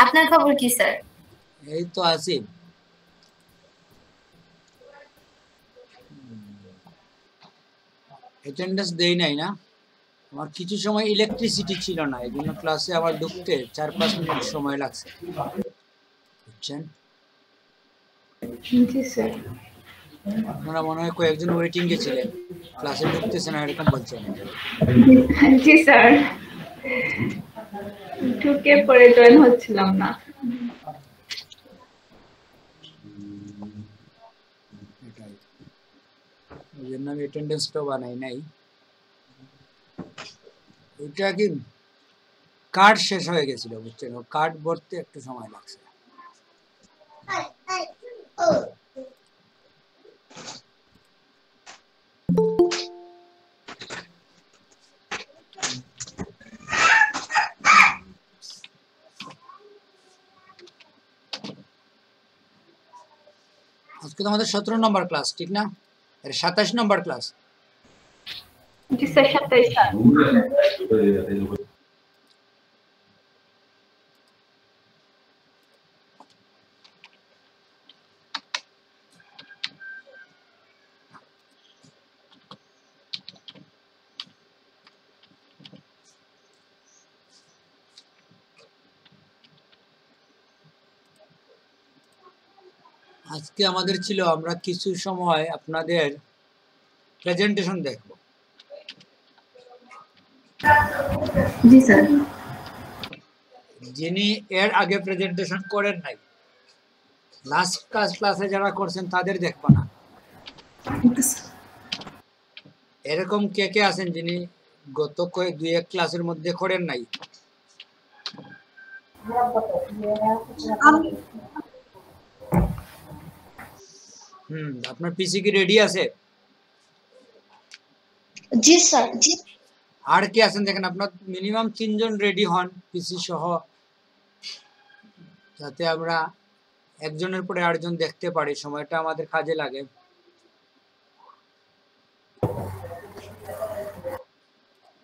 আপনার খবর কি স্যার? এই তো আছি। অ্যাটেন্ডেন্স দেই নাই না, আমার কিছু সময় ইলেকট্রিসিটি ছিল না, এই জন্য ক্লাসে আবার ঢুকতে 4-5 মিনিট সময় লাগছে, বুঝছেন? জি স্যার। আপনারা মনে হয় কয়েকজন ওয়েটিং এ ছিলেন, ক্লাসে ঢুকতেছে না এরকম বলছেন। জি স্যার, ঢুকে পরে জয়েন হচ্ছিলাম না। এটাই, ওই জন্য আমি অ্যাটেন্ডেন্সটাও বানাই নাই। ওইটা কি কার্ড শেষ হয়ে গেছিল, বুঝছেন? ও কার্ড ভরতে একটু সময় লাগছে। আজকে তো আমাদের 17 নম্বর ক্লাস, ঠিক না? এর 27 নম্বর ক্লাস। জি স্যার, 27 স্যার। আজকে আমাদের ছিল, আমরা কিছু সময় আপনাদের প্রেজেন্টেশন দেখব। জি স্যার। যিনি এর আগে প্রেজেন্টেশন করেন নাই, লাস্ট ক্লাসে যারা করছেন তাদের দেখবো না। এরকম কে কে আছেন যিনি গত দুই এক ক্লাসের মধ্যে করেন নাই? আপনার পিসি কি রেডি আছে? জি স্যার। জি। আর কে আছেন দেখেন, আপনার মিনিমাম 3 জন রেডি হন পিসি সহ, যাতে আমরা একজনের পরে আরেকজন দেখতে পারি, সময়টা আমাদের কাজে লাগে।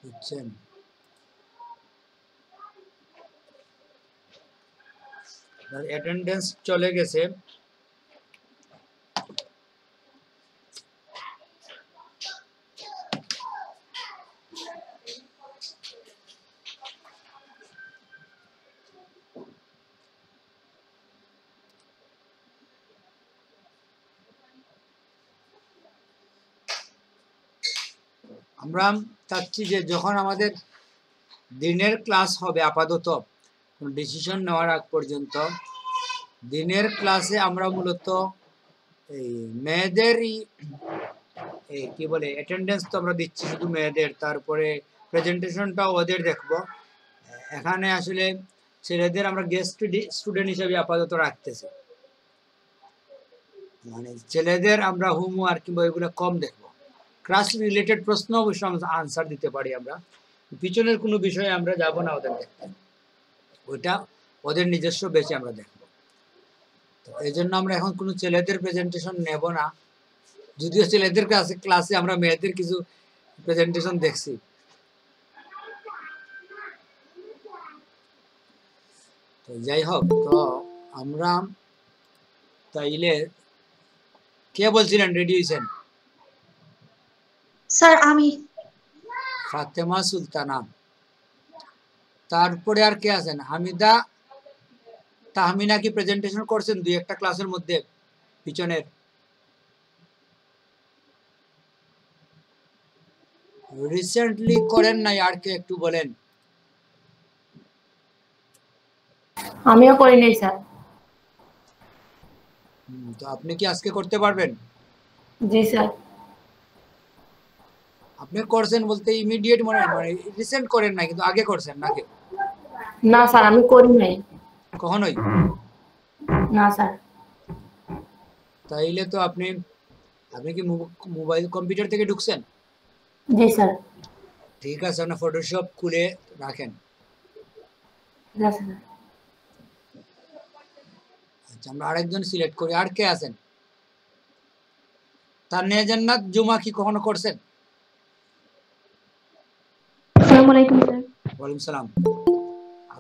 বুঝছেন? অ্যাটেন্ডেন্স চলে গেছে। আমরা চাচ্ছি যে যখন আমাদের দিনের ক্লাস হবে, আপাতত ডিসিশন নেওয়ার আগ পর্যন্ত দিনের ক্লাসে আমরা মূলত এই মেয়েদেরই কি বলে অ্যাটেন্ডেন্স তো আমরা দিচ্ছি শুধু মেয়েদের, তারপরে প্রেজেন্টেশনটাও ওদের দেখবো। এখানে আসলে ছেলেদের আমরা গেস্ট স্টুডেন্ট হিসেবে আপাতত রাখতেছি, মানে ছেলেদের আমরা হোমওয়ার্ক কিংবা এগুলো কম দেখবো। ক্লাস রিলেটেড প্রশ্ন অবশ্যই আনসার দিতে পারি আমরা, পিছনের কোনো বিষয়ে আমরা যাব না ওদের দেখতে, ওইটা ওদের নিজস্ব বেঁচে আমরা দেখবো। তো এই জন্য আমরা এখন কোনো ছেলেদের প্রেজেন্টেশন নেব না, যদিও ছেলেদের ক্লাসে আমরা মেয়েদের কিছু প্রেজেন্টেশন দেখছি। তো যাই হোক, তো আমরা তাইলে কে বলছিলেন রেডি হয়েছেন? স্যার আমি। ফাতেমা সুলতানা, তারপরে আর কে আছেন? হামিদা, তাহমিনা কি প্রেজেন্টেশন করছেন দুই একটা ক্লাসের মধ্যে পিছনের? রিসেন্টলি করেন নাই আর কে একটু বলেন? আমিও করি নাই স্যার। তো আপনি কি আজকে করতে পারবেন? জি স্যার। আপনি করছেন বলতে ইমিডিয়েট মানে রিসেন্ট করেন না, কিন্তু আগে করছেন নাকি? না স্যার, আমি করি নাই কখনোই? না স্যার। তাইলে তো আপনি কি মোবাইল কম্পিউটার থেকে ঢুকছেন? জি স্যার। ঠিক আছে, আপনি ফটোশপ খুলে রাখেন। আচ্ছা, আমরা আরেকজন সিলেক্ট করি। আর কে আছেন? তানিয়া জান্নাত জুমা কি কখনো করছেন? আসসালামু আলাইকুম স্যার। ওয়ালাইকুম সালাম।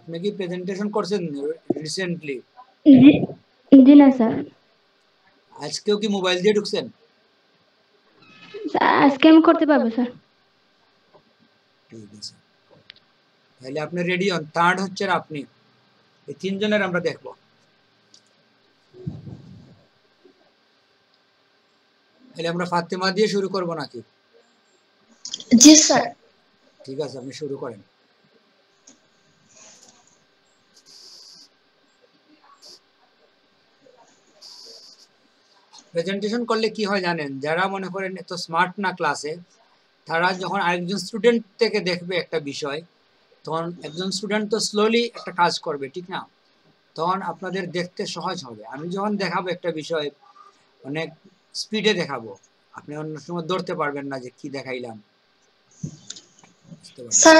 আপনি কি প্রেজেন্টেশন করছেন রিসেন্টলি? জি জি না স্যার, আজকেও কি মোবাইল দিয়ে ঢুকছেন? আজকে আমি করতে পারবো স্যার। ঠিক আছে, তাহলে আপনি রেডি হন। থার্ড হচ্ছে আপনি, এই তিনজনের আমরা দেখবো। তাহলে আমরা ফাতেমা দিয়ে শুরু করব নাকি? জি স্যার। ঠিক আছে, আপনি শুরু করেন। প্রেজেন্টেশন করলে কি হয় জানেন, যারা মনে করেন এত স্মার্ট না ক্লাসে, তারা যখন আরেকজন স্টুডেন্ট থেকে দেখবে একটা বিষয়, তখন একজন স্টুডেন্ট তো স্লোলি একটা কাজ করবে, ঠিক না? তখন আপনাদের দেখতে সহজ হবে। আমি যখন দেখাবো একটা বিষয় অনেক স্পিডে দেখাবো, আপনি অন্য সময় ধরতে পারবেন না যে কি দেখাইলাম। বুঝতে পারছেন? স্যার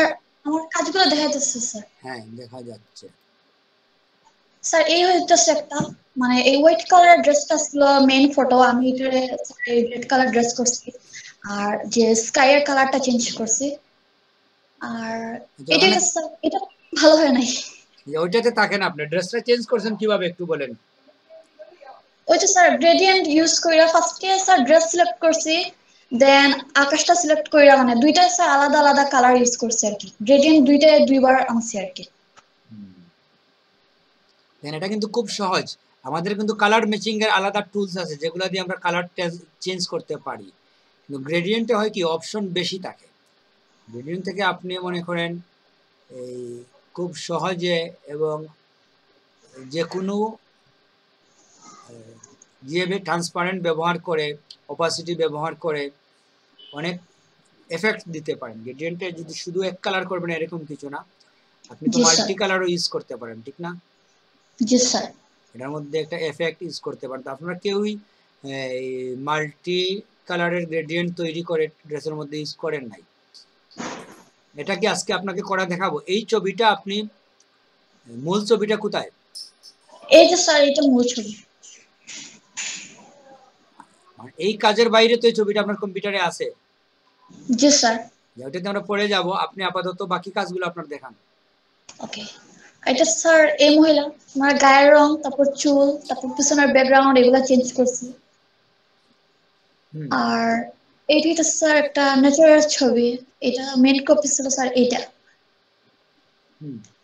আমার কাজগুলো দেখা যাচ্ছে স্যার। হ্যাঁ, দেখা যাচ্ছে। স্যার এই হইতেছে একটা, মানে এই হোয়াইট কালার ড্রেসটা ছিল মেইন ফটো, আমি এটারে রেড কালার ড্রেস করছি, আর যে স্কাই এর কালারটা চেঞ্জ করছি। আর এটা ওখানে স্যার এটা ভালো হয় নাই। ওইটাতে থাকেন, আপনি ড্রেসটা চেঞ্জ করছেন কিভাবে একটু বলেন। ওইটা স্যার গ্রেডিয়েন্ট ইউজ কইরা ফার্স্টে স্যার ড্রেস সিলেক্ট করছি, দেন আকাশটা সিলেক্ট কইরা, মানে দুইটা স্যার আলাদা আলাদা কালার ইউজ করছি আর কি, গ্রেডিয়েন্ট দুইবার আনছি আর কি। এটা কিন্তু খুব সহজ। আমাদের কিন্তু কালার ম্যাচিং এর আলাদা টুলস আছে যেগুলো দিয়ে আমরা কালার চেঞ্জ করতে পারি, কিন্তু গ্রেডিয়েন্টে হয় কি অপশন বেশি থাকে। গ্রেডিয়েন্ট থেকে আপনি মনে করেন এই খুব সহজে এবং যে কোনো যেভাবে ট্রান্সপারেন্ট ব্যবহার করে, অপাসিটি ব্যবহার করে অনেক এফেক্ট দিতে পারেন। গ্রেডিয়েন্টে যদি শুধু এক কালার করবেন এরকম কিছু না, আপনি তো জি স্যার। মাল্টি কালারও ইউজ করতে পারেন, ঠিক না? জি স্যার। এটার মধ্যে একটা এফেক্ট ইউজ করতে পারেন। তো আপনারা কেউই এই মাল্টি কালারের গ্রেডিয়েন্ট তৈরি করে ড্রেসের মধ্যে ইউজ করেন নাই। এটা কি আজকে আপনাকে করা দেখাবো। এই ছবিটা আপনি, মূল ছবিটা কোথায়? এই যে স্যার এটা মূল ছবি। এই কাজের বাইরে তো এই ছবিটা আপনার কম্পিউটারে আছে। জি স্যার। ওটাতে আমরা পরে যাব, আপনি আপাতত বাকি কাজগুলো আপনার দেখান। ওকে, এটা স্যার এই মহিলা, আমার গায়ের রং, তারপর চুল, তারপর পিছনের ব্যাকগ্রাউন্ড এগুলা চেঞ্জ করছি। আর এইটা স্যার একটা ন্যাচারাল ছবি, এটা মেন কপি ছিল স্যার এটা,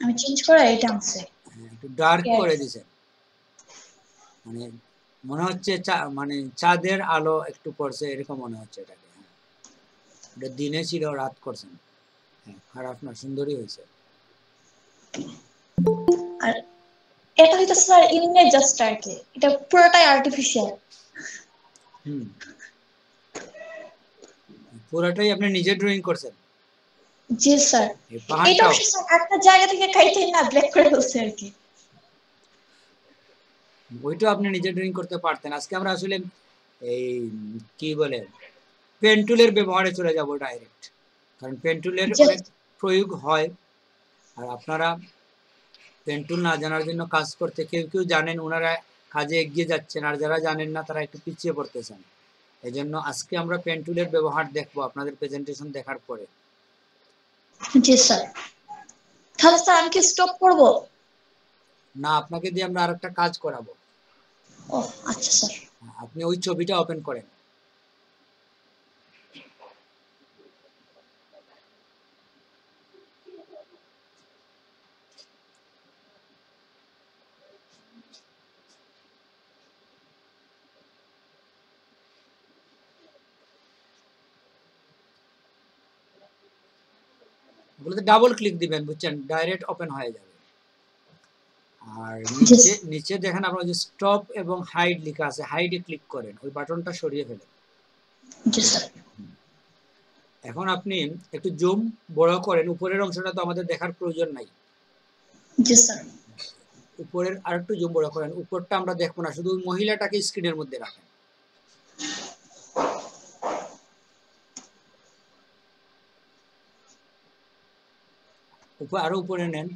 আমি চেঞ্জ করে এটা আনছি। একটু ডার্ক করে দিয়েছেন, মানে মনে হচ্ছে মানে চাঁদের আলো একটু পড়ছে এরকম মনে হচ্ছে এটাকে। এটা দিনে ছিল, রাত করছেন। হ্যাঁ, খারাপ না, সুন্দরই হয়েছে। আর এটা হইতো স্যার ইমেজ জাস্ট আর কি, এটা পুরোটাই আর্টিফিশিয়াল। পুরোটাই আপনি নিজে ড্রয়িং করছেন? জি স্যার। এটা স্যার একটা জায়গা থেকে কাইটে না ব্ল্যাক করে ফেলছে আর কি। ওইটা আপনি নিজে ড্রয়িং করতে পারতেন। আজকে আমরা আসলে এই কি বলে পেন টুলের ব্যবহারে চলে যাব ডাইরেক্ট, কারণ পেন টুলের অনেক প্রয়োগ হয়। আর আপনারা পেন টুল না জানার জন্য কাজ করতে, কেউ কেউ জানেন ওনারা কাজে এগিয়ে যাচ্ছেন, আর যারা জানেন না তারা একটু পিছিয়ে পড়তেছেন। এই জন্য আজকে আমরা পেন টুলের ব্যবহার দেখবো আপনাদের প্রেজেন্টেশন দেখার পরে। জি স্যার। তাহলে স্যার আমি কি স্টপ করব? না, আপনাকে দিয়ে আমরা আরেকটা কাজ করাবো। ও আচ্ছা স্যার। আপনি ওই ছবিটা ওপেন করেন। বলতে ডাবল ক্লিক দিবেন, বুঝছেন, ডাইরেক্ট ওপেন হয়ে যাবে। আর নিচে নিচে দেখেন আপনার যে স্টপ এবং হাইড লেখা আছে, হাইডে ক্লিক করেন, ওই বাটনটা সরিয়ে ফেলেন। জি স্যার। এখন আপনি একটু জুম বড় করেন, উপরের অংশটা তো আমাদের দেখার প্রয়োজন নাই। জি স্যার। উপরের আরেকটু জুম বড় করেন, উপরটা আমরা দেখবো না, শুধু মহিলাটাকে স্ক্রিনের মধ্যে রাখেন। আরো উপরে নেন।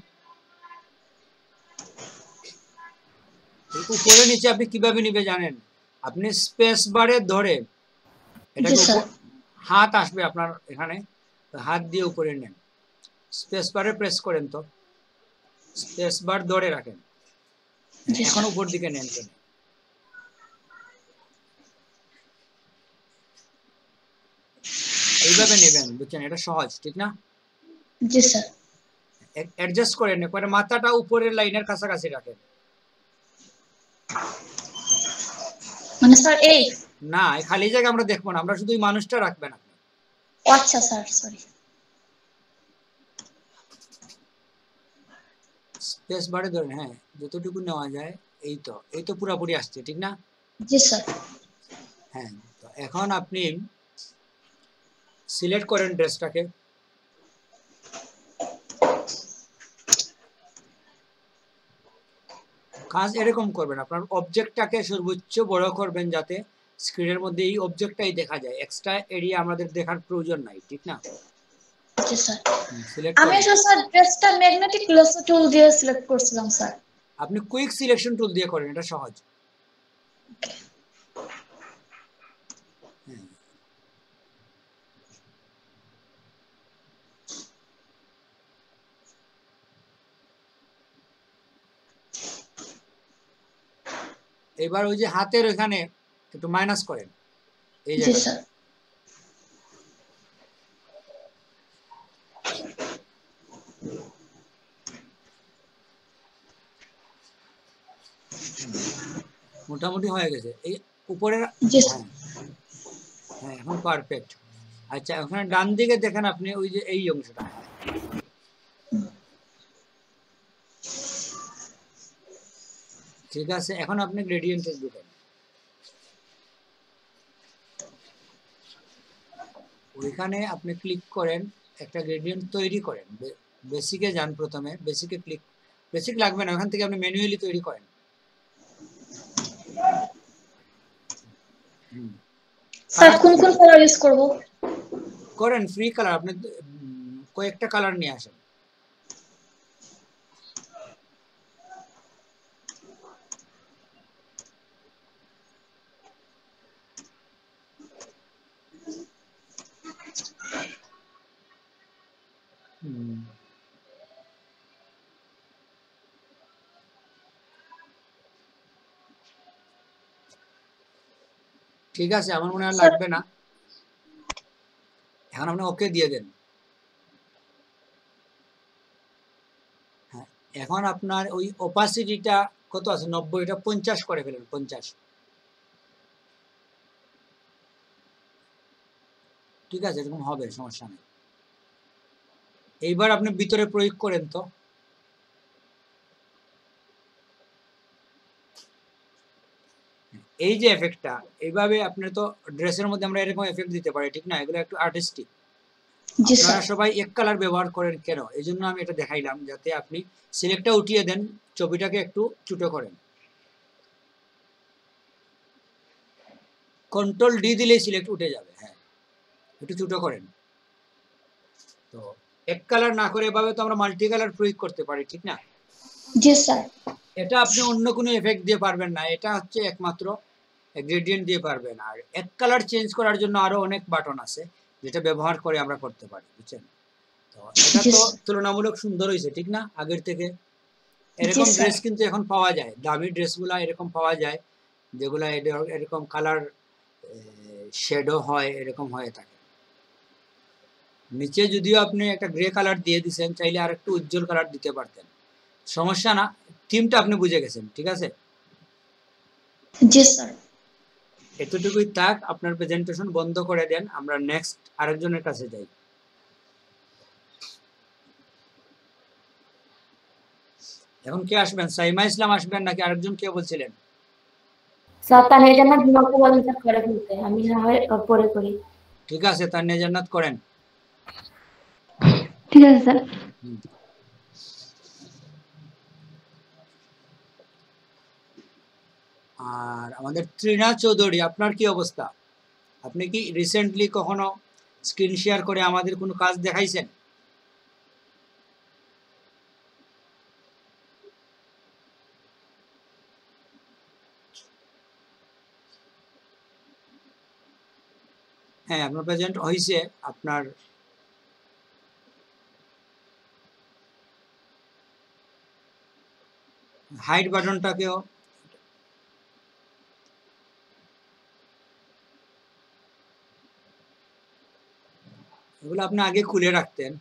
উপরে নিচে আপনি কিভাবে নিবে জানেন? আপনি স্পেস বারে ধরে এটাকে হাত আসবে আপনার এখানে, হাত দিয়ে উপরে নেন, স্পেস বারে প্রেস করেন তো। স্পেস বার ধরে রাখেন। জি এখন স্যার। উপর দিকে নেন টেনে। এইভাবে নেবেন, বুঝছেন? এটা সহজ, ঠিক না? জি স্যার। অ্যাডজাস্ট করেন, পরে মাথাটা উপরের লাইনের কাছাকাছি রাখেন। মানে স্যার এই? না, এই খালি জায়গা আমরা দেখবো না, আমরা শুধু এই মানুষটা রাখবেন আপনি। ও আচ্ছা স্যার, সরি। স্পেস বারে ধরেন, হ্যাঁ, যতটুকু নেওয়া যায়। এই তো পুরোপুরি আসছে, ঠিক না? জি স্যার। হ্যাঁ, তো এখন আপনি সিলেক্ট করেন ড্রেসটাকে। কাজ এরকম করবেন, আপনার অবজেক্টটাকে সর্বোচ্চ বড় করবেন যাতে স্ক্রিনের মধ্যে এই অবজেক্টটাই দেখা যায়, এক্সট্রা এরিয়া আমাদের দেখার প্রয়োজন নাই, ঠিক না? জি স্যার। সিলেক্ট আমি করেন। আসলে স্যার ড্রেসটা ম্যাগনেটিক লেসো টুল দিয়ে সিলেক্ট করছিলাম স্যার। আপনি কুইক সিলেকশন টুল দিয়ে করেন, এটা সহজ। হ্যাঁ। এবার ওই যে হাতের ওখানে একটু মাইনাস করেন, এই জি জায়গাটা। স্যার। মোটামুটি হয়ে গেছে এই উপরের। জি স্যার। হ্যাঁ, হ্যাঁ, এখন পারফেক্ট। আচ্ছা, ওখানে ডান দিকে দেখেন আপনি ওই যে এই অংশটা। ঠিক আছে, এখন আপনি গ্রেডিয়েন্টে ঢুকেন। ওইখানে আপনি ক্লিক করেন, একটা গ্রেডিয়েন্ট তৈরি করেন। বেসিকে যান, প্রথমে বেসিকে ক্লিক। বেসিক লাগবে না, ওখান থেকে আপনি ম্যানুয়ালি তৈরি করেন। স্যার কোন কোন কালার ইউজ করব? করেন ফ্রি কালার, আপনি কয়েকটা কালার নিয়ে আসেন। ঠিক আছে, আমার মনে হয় লাগবে না। এখন আপনি ওকে দিয়ে দেন। হ্যাঁ, এখন আপনার ওই ওপাসিটিটা কত আছে? 90, এটা 50 করে ফেলেন, 50। ঠিক আছে, এরকম হবে, সমস্যা নেই। এইবার আপনি ভিতরে প্রয়োগ করেন তো। এই যে এফেক্টটা, এইভাবে আপনি তো ড্রেসের মধ্যে আমরা এরকম এফেক্ট দিতে পারি, ঠিক না? এগুলো একটু আর্টিস্টিক। জি আপনারা স্যার। সবাই এক কালার ব্যবহার করেন কেন? এই জন্য আমি এটা দেখাইলাম, যাতে আপনি সিলেক্টটা উঠিয়ে দেন, ছবিটাকে একটু ছোট করেন। কন্ট্রোল ডি দিলেই সিলেক্ট উঠে যাবে। হ্যাঁ, একটু ছোট করেন। তো এক কালার না করে এভাবে তো আমরা মাল্টি কালার প্রয়োগ করতে পারি, ঠিক না? জি স্যার। এটা আপনি অন্য কোনো এফেক্ট দিয়ে পারবেন না, এটা হচ্ছে একমাত্র গ্রেডিয়েন্ট দিয়ে পারবেন। আর এক কালার চেঞ্জ করার জন্য আরো অনেক বাটন আছে, যেটা ব্যবহার করে আমরা করতে পারি, বুঝছেন? তো এটা জি তো স্যার। তুলনামূলক সুন্দর হয়েছে, ঠিক না? আগের থেকে জি এরকম স্যার। ড্রেস কিন্তু এখন পাওয়া যায়, দামি ড্রেসগুলা এরকম পাওয়া যায়, যেগুলা এরকম কালার শেডও হয়, এরকম হয়ে থাকে। নিচে যদিও আপনি একটা গ্রে কালার দিয়ে দিচ্ছেন, চাইলে আর একটু উজ্জ্বল কালার দিতে পারতেন, সমস্যা না। থিমটা আপনি বুঝে গেছেন, ঠিক আছে? জি স্যার। এতটুকুই থাক, আপনার প্রেজেন্টেশন বন্ধ করে দেন, আমরা নেক্সট আরেকজনের কাছে যাই। এখন কে আসবেন? সাইমা ইসলাম আসবেন নাকি আরেকজন কে বলছিলেন? স্যার তানিয়া জান্নাত বিমাকে বলেন স্যার করে ফেলতে, আমি না হয় পরে করি। ঠিক আছে, তানিয়া জান্নাত করেন। ঠিক আছে স্যার। আর আমাদের ত্রিনা চৌধুরী, আপনার কি অবস্থা? আপনি কি রিসেন্টলি কখনো স্ক্রিন শেয়ার করে আমাদের কোনো কাজ দেখাইছেন? হ্যাঁ, আপনার প্রেজেন্ট হয়েছে। আপনার হাইড বাটনটাকেও এগুলো আপনি আগে খুলে রাখতেন।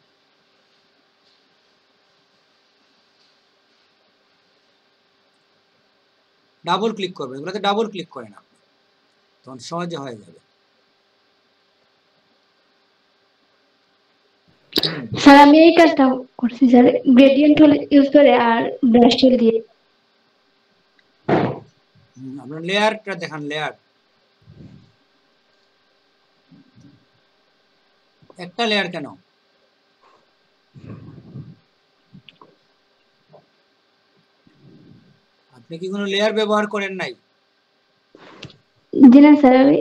ডাবল ক্লিক করবেন, এগুলোতে ডাবল ক্লিক করেন আপনি, তখন সহজে হয়ে যাবে। স্যার আমি এই কাজটা করছি স্যার, গ্রেডিয়েন্ট টুল ইউজ করে আর ব্রাশ টুল দিয়ে। আপনার লেয়ারটা দেখান, লেয়ার, একটা লেয়ার কেন? আপনি কি কোনো লেয়ার ব্যবহার করেন নাই? জি না স্যার, আমি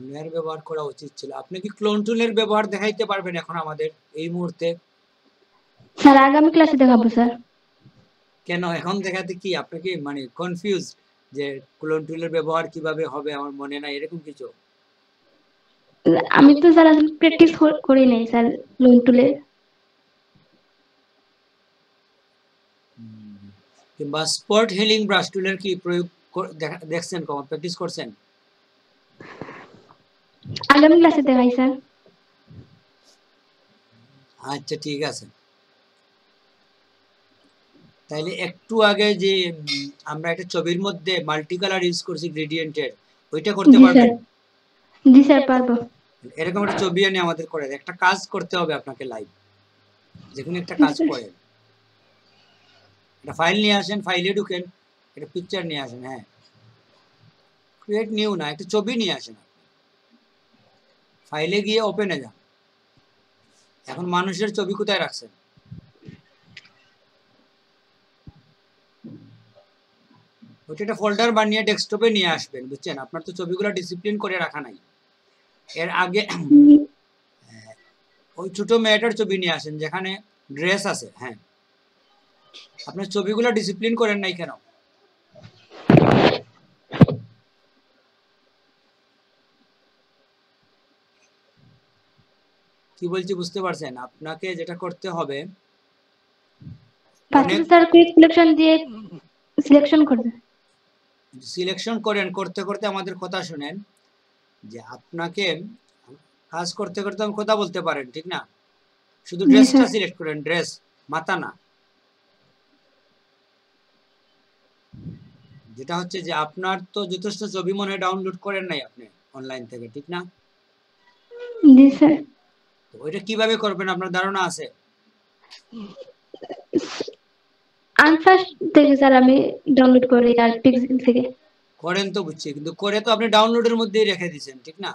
লেয়ার ব্যবহার করা উচিত ছিল। আপনি কি ক্লোন টুলের ব্যবহার দেখাইতে পারবেন এখন আমাদের এই মুহূর্তে? স্যার আগামী ক্লাসে দেখাবো স্যার। কেন এখন দেখাতে কি আপনি কি মানে কনফিউজ যে ক্লোন টুলের ব্যবহার কিভাবে হবে আমার মনে নাই এরকম কিছু? আমি তো স্যার আসলে প্র্যাকটিস করি নাই স্যার লোন টুলে। কিংবা স্পট হিলিং ব্রাশ টুলের কি প্রয়োগ দেখছেন, কখন প্র্যাকটিস করছেন? আগামী ক্লাসে দেখাই স্যার। আচ্ছা ঠিক আছে, তাইলে একটু আগে যে আমরা একটা ছবির মধ্যে মাল্টি কালার ইউজ করছি গ্রেডিয়েন্টের, ওইটা করতে জি পারবেন? স্যার, জি স্যার পারবো। এরকম একটা ছবি আনি আমাদের করে একটা কাজ করতে হবে আপনাকে, লাইভ যে কোনো একটা কাজ করেন, একটা ফাইল নিয়ে আসেন, ফাইলে ঢুকেন, একটা পিকচার নিয়ে আসেন, হ্যাঁ ক্রিয়েট নিউ না, একটা ছবি নিয়ে আসেন, ফাইলে গিয়ে ওপেনে যান। এখন মানুষের ছবি কোথায় রাখছেন? ওইটা একটা ফোল্ডার বানিয়ে ডেস্কটপে নিয়ে আসবেন, বুঝছেন? আপনার তো ছবিগুলো ডিসিপ্লিন করে রাখা নাই। এর আগে ওই ছোট মেয়েটার ছবি নিয়ে আসেন যেখানে ড্রেস আছে, হ্যাঁ আপনার ছবিগুলো ডিসিপ্লিন করেন নাই কেন? কি বলছি বুঝতে পারছেন? আপনাকে যেটা করতে হবে, ফার্স্টে স্যার কুইক সিলেকশন দিয়ে সিলেকশন করবে। সিলেকশন করেন, করতে করতে আমাদের কথা শুনেন, যে আপনাকে কাজ করতে করতে আমি কথা বলতে পারেন, ঠিক না? শুধু ড্রেসটা সিলেক্ট করেন, ড্রেস, মাথা না। যেটা হচ্ছে যে আপনার তো যথেষ্ট ছবি মনে হয় ডাউনলোড করেন নাই আপনি অনলাইন থেকে, ঠিক না? জি স্যার। তো ওইটা কিভাবে করবেন আপনার ধারণা আছে? আনফাস্ট থেকে স্যার আমি ডাউনলোড করি আর পিক্সেল থেকে। করেন তো বুঝছি, কিন্তু করে তো আপনি ডাউনলোডের মধ্যেই রেখে দিয়েছেন, ঠিক না?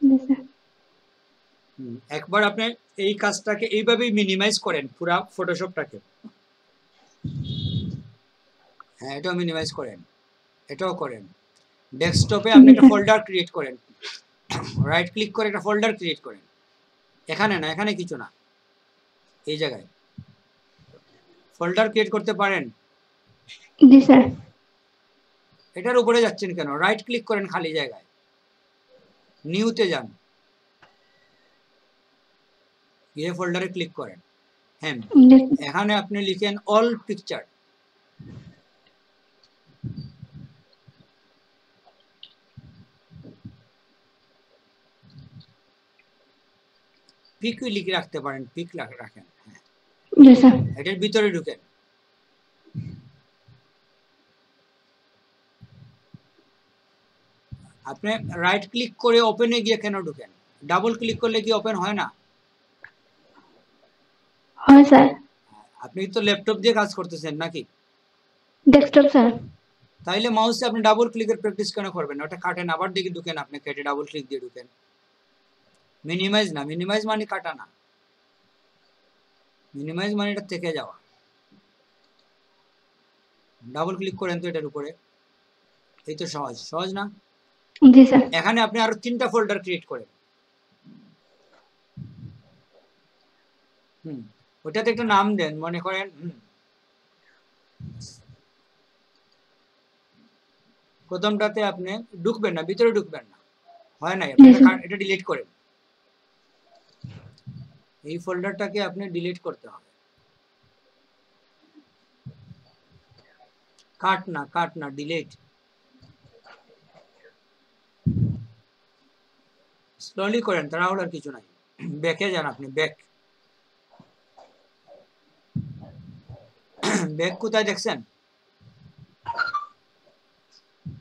জি স্যার। একবার আপনি এই কাজটাকে এইভাবেই মিনিমাইজ করেন, পুরো ফটোশপটাকে, হ্যাঁ এটাও মিনিমাইজ করেন, এটাও করেন। ডেস্কটপে আপনি একটা ফোল্ডার ক্রিয়েট করেন, রাইট ক্লিক করে একটা ফোল্ডার ক্রিয়েট করেন, এখানে না, এখানে কিছু না, এই জায়গায় ফোল্ডার ক্রিয়েট করতে পারেন? জি স্যার। এটার উপরে যাচ্ছেন কেন? রাইট ক্লিক করেন খালি জায়গায়, নিউতে যান, গিয়ে ফোল্ডারে ক্লিক করেন, হ্যাঁ এখানে আপনি লিখেন অল পিকচার, পিক লিখে রাখতে পারেন, পিক রাখেন, হ্যাঁ জি স্যার। এটার ভিতরে ঢুকেন, আপনি রাইট ক্লিক করে ওপেনে গিয়ে কেন ঢুকেন? ডাবল ক্লিক করলে কি ওপেন হয় না? হয় স্যার। আপনি তো ল্যাপটপ দিয়ে কাজ করতেছেন নাকি? Desktop sir. তাইলে মাউসে আপনি ডাবল ক্লিকের প্র্যাকটিস কেন করবেন? ওটা কাটেন, আবার দিকে ঢুকেন, আপনি কেটে ডাবল ক্লিক দিয়ে ঢুকেন। মিনিমাইজ না, মিনিমাইজ মানে কাটা না, মিনিমাইজ মানে এটা থেকে যাওয়া। ডাবল ক্লিক করেন তো এটার উপরে, এই তো সহজ, সহজ না? জি স্যার। এখানে আপনি আরো 3টা ফোল্ডার ক্রিয়েট করেন, ওটাতে একটা নাম দেন, মনে করেন প্রথমটাতে আপনি ঢুকবেন না, ভিতরে ঢুকবেন না, হয় নাই, জি, আপনি স্যার। এটা ডিলিট করেন। এই ফোল্ডারটাকে আপনি ডিলিট করতে হবে। কাট না, ডিলিট। স্লোলি করেন, তাড়াহুড়ার কিছু নাই। ব্যাকে যান আপনি, ব্যাক। ব্যাক কোথায় দেখছেন?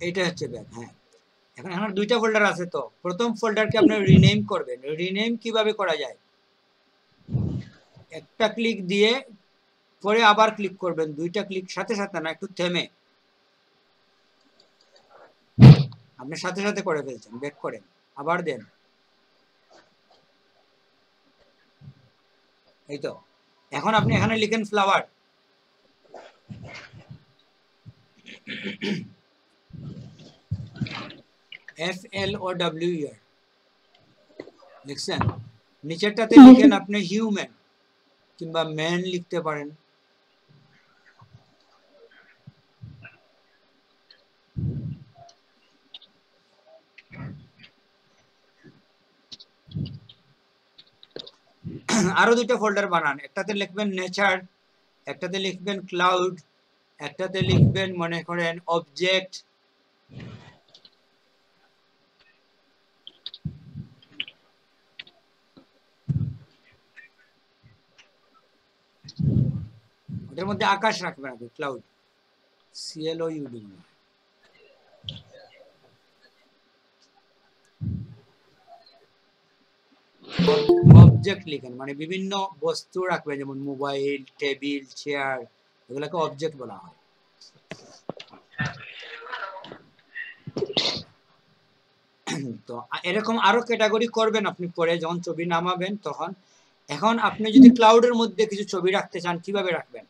এইটা হচ্ছে ব্যাক। হ্যাঁ, এখন এখানে দুইটা ফোল্ডার আছে, তো প্রথম ফোল্ডারকে আপনি রিনেম করবেন। রিনেম কিভাবে করা যায়? একটা ক্লিক দিয়ে পরে আবার ক্লিক করবেন, দুইটা ক্লিক সাথে সাথে না, একটু থেমে। আপনি সাথে সাথে করে ফেলছেন, ব্যাক করেন, আবার দেন। এই তো, এখন আপনি এখানে লিখেন ফ্লাওয়ার। FLOWER লিখছেন। নিচেরটাতে লিখেন আপনি হিউম্যান কিংবা ম্যান লিখতে পারেন। আরো দুইটা ফোল্ডার বানান, একটাতে লিখবেন নেচার, একটাতে লিখবেন ক্লাউড, একটাতে লিখবেন মনে করেন অবজেক্ট। ওটার মধ্যে আকাশ রাখবেন আপনি, ক্লাউড, CLOUD। অবজেক্ট লিখেন, মানে বিভিন্ন বস্তু রাখবেন, যেমন মোবাইল, টেবিল, চেয়ার, এগুলোকে অবজেক্ট বলা হয়। তো এরকম আরো ক্যাটাগরি করবেন আপনি পরে যখন ছবি নামাবেন তখন। এখন আপনি যদি ক্লাউডের মধ্যে কিছু ছবি রাখতে চান, কিভাবে রাখবেন?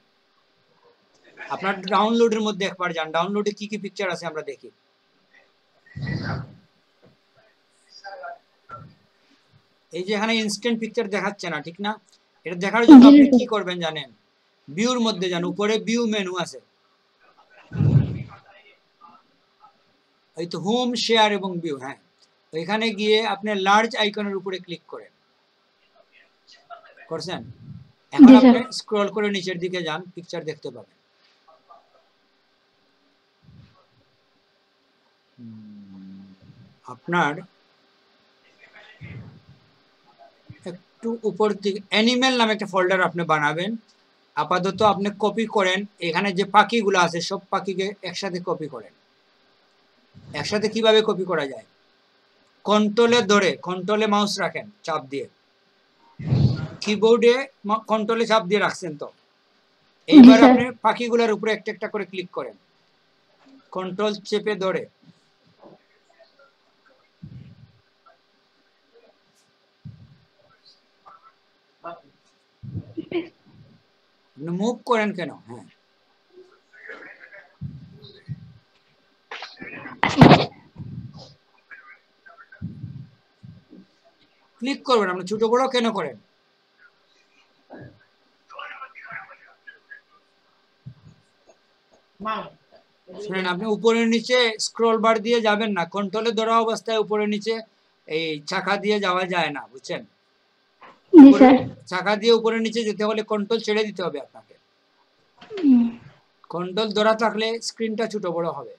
আপনার ডাউনলোডের মধ্যে একবার যান, ডাউনলোডে কি কি পিকচার আছে আমরা দেখি। এই যে এখানে ইনস্ট্যান্ট পিকচার দেখাচ্ছে না, ঠিক না? এটা দেখার জন্য আপনি কি করবেন জানেন? ভিউর মধ্যে যান, উপরে ভিউ মেনু আছে, এই তো হোম, শেয়ার এবং ভিউ। হ্যাঁ, এখানে গিয়ে আপনি লার্জ আইকনের উপরে ক্লিক করেন, করছেন? এখন আপনি স্ক্রল করে নিচের দিকে যান, পিকচার দেখতে পাবেন। আপনার একটু উপর দিকে অ্যানিমেল নামে একটা ফোল্ডার আপনি বানাবেন। আপাতত আপনি কপি করেন, এখানে যে পাখিগুলো আছে সব পাখিকে একসাথে কপি করেন। একসাথে কিভাবে কপি করা যায়? কন্ট্রোলে ধরে, কন্ট্রোলে মাউস রাখেন চাপ দিয়ে, কিবোর্ডে কন্ট্রোলে চাপ দিয়ে রাখছেন তো। এইবার আপনি পাখিগুলোর উপরে একটা একটা করে ক্লিক করেন, কন্ট্রোল চেপে ধরে। মুভ করেন কেন? হ্যাঁ, ক্লিক করবেন। আপনি ছোট বড় কেন করেন? শুনেন, আপনি উপরে নিচে স্ক্রল বার দিয়ে যাবেন না, কন্ট্রোলে ধরা অবস্থায় উপরে নিচে এই চাকা দিয়ে যাওয়া যায় না, বুঝছেন? চাকা দিয়ে উপরে নিচে যেতে হলে কন্ট্রোল ছেড়ে দিতে হবে আপনাকে। কন্ট্রোল ধরা থাকলে স্ক্রিনটা ছোট বড় হবে।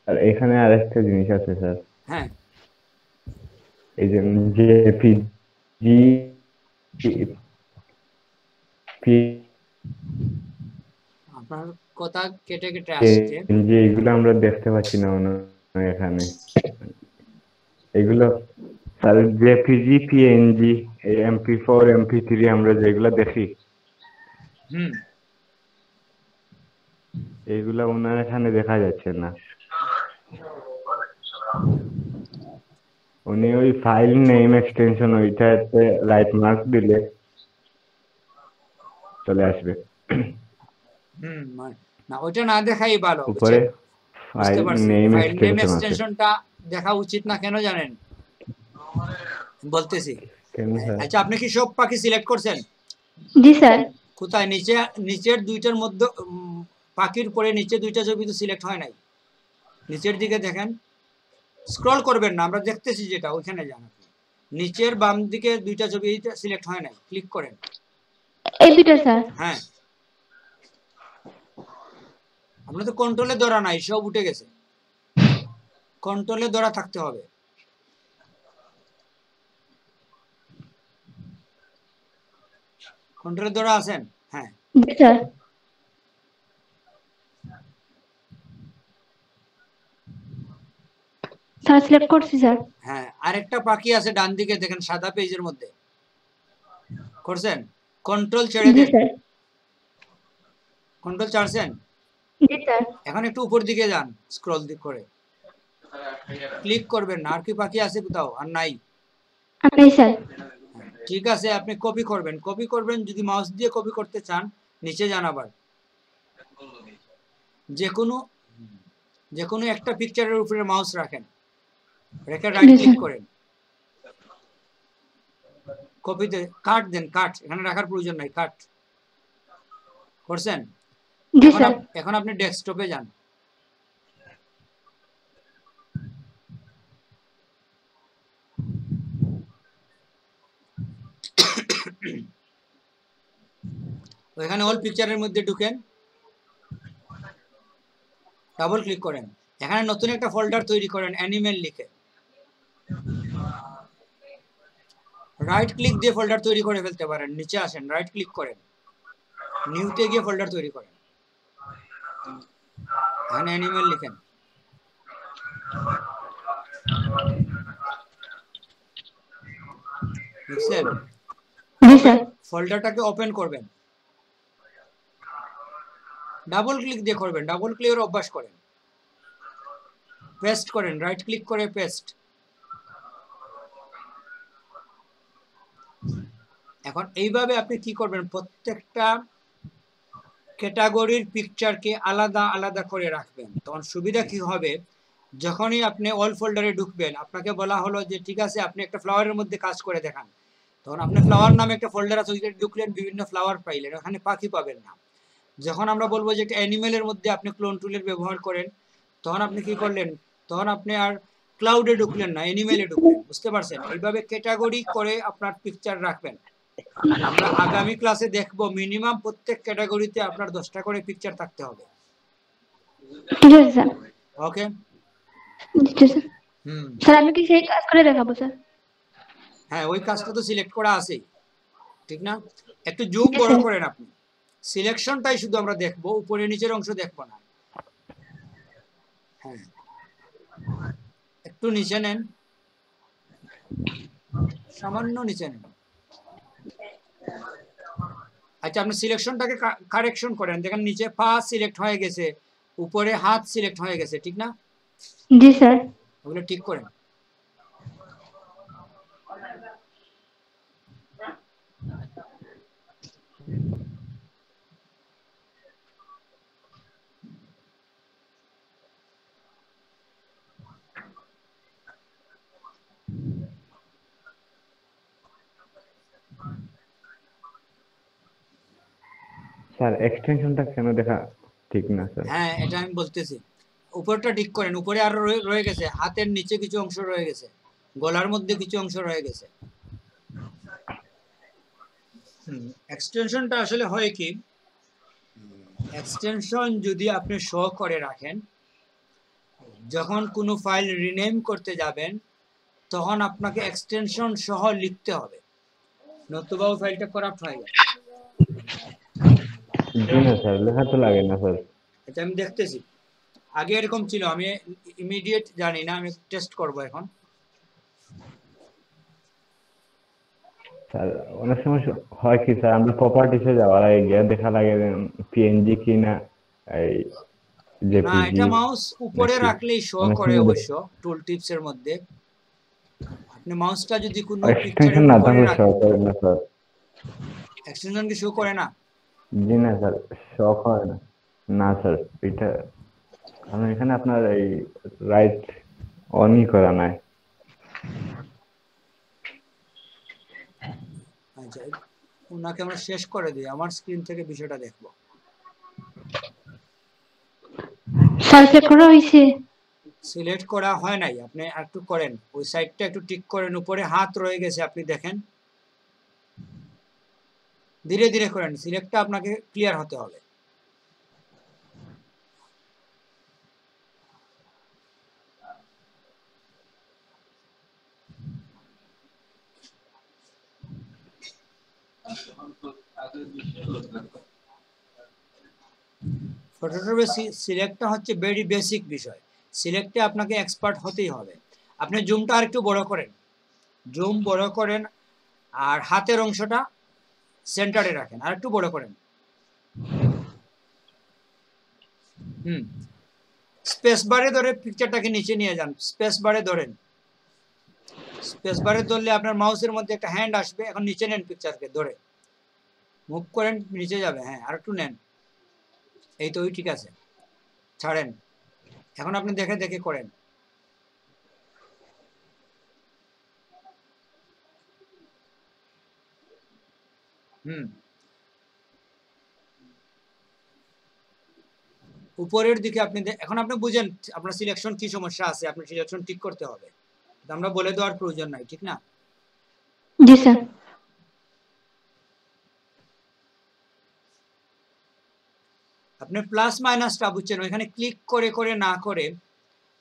আর এখানে আরেকটা জিনিস আছে স্যার। হ্যাঁ, এই যে জেপিজি আপনার কথা কেটে কেটে আসছে, যে এগুলো আমরা দেখতে পাচ্ছি না এখানে। এগুলো sir JPG, PNG, MP4, MP3 আমরা যেগুলো দেখি, এইগুলা ওনার এখানে দেখা যাচ্ছে না। উনি ওই ফাইল নেম এক্সটেনশন ওইটাতে রাইট মার্ক দিলে চলে আসবে। না, ওইটা না দেখাই ভালো। উপরে ফাইল নেম এক্সটেনশনটা দেখা উচিত না, কেন জানেন? বলতেছি। আচ্ছা, আপনি কি সব পাখি সিলেক্ট করছেন? জি স্যার। কোথায়? নিচের দুইটার মধ্যে পাখির পরে নিচে দুইটা ছবি তো সিলেক্ট হয় নাই। নিচের দিকে দেখেন, স্ক্রল করবেন না, আমরা দেখতেছি যেটা ওইখানে যান আপনি। নিচের বাম দিকে দুইটা ছবি এইটা সিলেক্ট হয় নাই, ক্লিক করেন। এই দুইটা স্যার। হ্যাঁ, আমরা তো কন্ট্রোলে ধরা নাই, সব উঠে গেছে। কন্ট্রোলে ধরা থাকতে হবে। কন্ট্রোলে ধরা আছেন? হ্যাঁ, জি স্যার। স্যার সিলেক্ট করছি স্যার। হ্যাঁ, আরেকটা পাখি আছে ডান দিকে দেখেন সাদা পেজের মধ্যে, করছেন? কন্ট্রোল ছেড়ে জি দেন, স্যার। কন্ট্রোল ছাড়ছেন। জি স্যার। এখন একটু উপর দিকে যান, স্ক্রল দিক করে ক্লিক করবেন না। আর কি পাখি আছে কোথাও? আর নাই। নাই স্যার। ঠিক আছে, আপনি কপি করবেন। কপি করবেন, যদি মাউস দিয়ে কপি করতে চান নিচে যান, আবার যে কোনো একটা পিকচারের উপরে মাউস রাখেন, রেখে রাইট ক্লিক করেন, কপিতে কাট দেন। কাট এখানে রাখার প্রয়োজন নাই, কাট করছেন? জি স্যার। এখন আপনি ডেস্কটপে যান। এখানে অল পিকচারের মধ্যে ঢুকেন, ডাবল ক্লিক করেন। এখানে নতুন একটা ফোল্ডার তৈরি করেন, অ্যানিমেল লিখে। রাইট ক্লিক দিয়ে ফোল্ডার তৈরি করে ফেলতে পারেন। নিচে আসেন, রাইট ক্লিক করেন, নিউতে গিয়ে ফোল্ডার তৈরি করেন। এখানে অ্যানিমেল লিখেন। লিখছেন? জি স্যার। ফোল্ডারটাকে ওপেন করবেন, ডাবল ক্লিক দিয়ে করবেন, ডাবল ক্লিকের অভ্যাস করেন। পেস্ট করেন, রাইট ক্লিক করে পেস্ট। এখন এইভাবে আপনি কি করবেন, প্রত্যেকটা ক্যাটাগরির পিকচারকে আলাদা আলাদা করে রাখবেন। তখন সুবিধা কি হবে, যখনই আপনি অল ফোল্ডারে ঢুকবেন, আপনাকে বলা হলো যে ঠিক আছে আপনি একটা ফ্লাওয়ারের মধ্যে কাজ করে দেখান, তখন আপনি ফ্লাওয়ার নামে একটা ফোল্ডার আছে, ওইখানে ঢুকলেন, বিভিন্ন ফ্লাওয়ার পাইলেন, ওখানে পাখি পাবেন না। যখন আমরা বলবো যে একটা অ্যানিমেলের মধ্যে আপনি ক্লোন টুলের ব্যবহার করেন, তখন আপনি কি করলেন, তখন আপনি আর ক্লাউডে ঢুকলেন না, অ্যানিমেলে ঢুকলেন। বুঝতে পারছেন? এইভাবে ক্যাটাগরি করে আপনার পিকচার রাখবেন। আমরা আগামী ক্লাসে দেখবো মিনিমাম প্রত্যেক ক্যাটাগরিতে আপনার 10টা করে পিকচার থাকতে হবে। ঠিক আছে স্যার। ওকে? জি স্যার। স্যার আমি কি সেই কাজ করে দেখাবো স্যার? হ্যাঁ, ওই কাজটা তো সিলেক্ট করা আছেই, ঠিক না? একটু জুম বড় করেন আপনি, সিলেকশনটাই শুধু আমরা দেখবো, উপরে নিচের অংশ দেখবো না। হ্যাঁ, একটু নিচে নেন, সামান্য নিচে নেন। আচ্ছা, আপনি সিলেকশনটাকে কারেকশন করেন, দেখেন নিচে পা সিলেক্ট হয়ে গেছে, উপরে হাত সিলেক্ট হয়ে গেছে, ঠিক না? জি স্যার। ওগুলো ঠিক করেন। স্যার এক্সটেনশনটা কেন দেখা ঠিক না স্যার? হ্যাঁ, এটা আমি বলতেছি, উপরটা ঠিক করেন। উপরে আরো রয়ে গেছে, হাতের নিচে কিছু অংশ রয়ে গেছে, গলার মধ্যে কিছু অংশ রয়ে গেছে। এক্সটেনশনটা আসলে হয় কি, এক্সটেনশন যদি আপনি শো করে রাখেন, যখন কোনো ফাইল রিনেম করতে যাবেন তখন আপনাকে এক্সটেনশন সহ লিখতে হবে, নতুবা ওই ফাইলটা করাপ্ট হয়ে যাবে। জি না স্যার, লেখা তো লাগে না স্যার। এটা আমি দেখতেছি, আগে এরকম ছিল, আমি ইমিডিয়েট জানি না, আমি টেস্ট করব এখন। স্যার অনেক সময় হয় কি স্যার, আমরা প্রপার্টিসে যাওয়ার আগে গিয়ে দেখা লাগে পিএনজি কি না এই না, জেপিজি। এটা মাউস উপরে রাখলেই শো করে অবশ্য, টুল টিপস এর মধ্যে। আপনি মাউসটা যদি কোনো এক্সটেনশন না থাকলে শো করে না স্যার। এক্সটেনশন কি শো করে না? জি না স্যার, শো করে না। না স্যার, এটা কারণ এখানে আপনার এই রাইট অনই করা নাই। আচ্ছা, ওনাকে আমরা শেষ করে দিই, আমার স্ক্রিন থেকে বিষয়টা দেখবো। স্যার চেক করা হয়েছে? সিলেক্ট করা হয় নাই, আপনি একটু করেন, ওই সাইডটা একটু টিক করেন, উপরে হাত রয়ে গেছে আপনি দেখেন, ধীরে ধীরে করেন, সিলেক্টটা আপনাকে ক্লিয়ার হতে হবে। ফটোশপে সিলেক্টটা হচ্ছে ভেরি বেসিক বিষয়, সিলেক্টে আপনাকে এক্সপার্ট হতেই হবে। আপনি জুমটা আর একটু বড় করেন, জুম বড় করেন, আর হাতের অংশটা সেন্টারে রাখেন, আর একটু বড় করেন। স্পেস বারে ধরে পিকচারটাকে নিচে নিয়ে যান, স্পেস বারে ধরেন, স্পেস বারে ধরলে আপনার মাউসের মধ্যে একটা হ্যান্ড আসবে, এখন নিচে নেন পিকচারকে ধরে, মুভ করেন, নিচে যাবে, হ্যাঁ আর একটু নেন, এই তো ওই ঠিক আছে, ছাড়েন। এখন আপনি দেখে দেখে করেন। উপরের দিকে আপনি এখন আপনি বুঝেন আপনার সিলেকশন কি সমস্যা আছে, আপনার সিলেকশন ঠিক করতে হবে, আমরা বলে দেওয়ার প্রয়োজন নাই, ঠিক না? জি স্যার। আপনি প্লাস মাইনাসটা বুঝছেন, ওইখানে ক্লিক করে করে না করে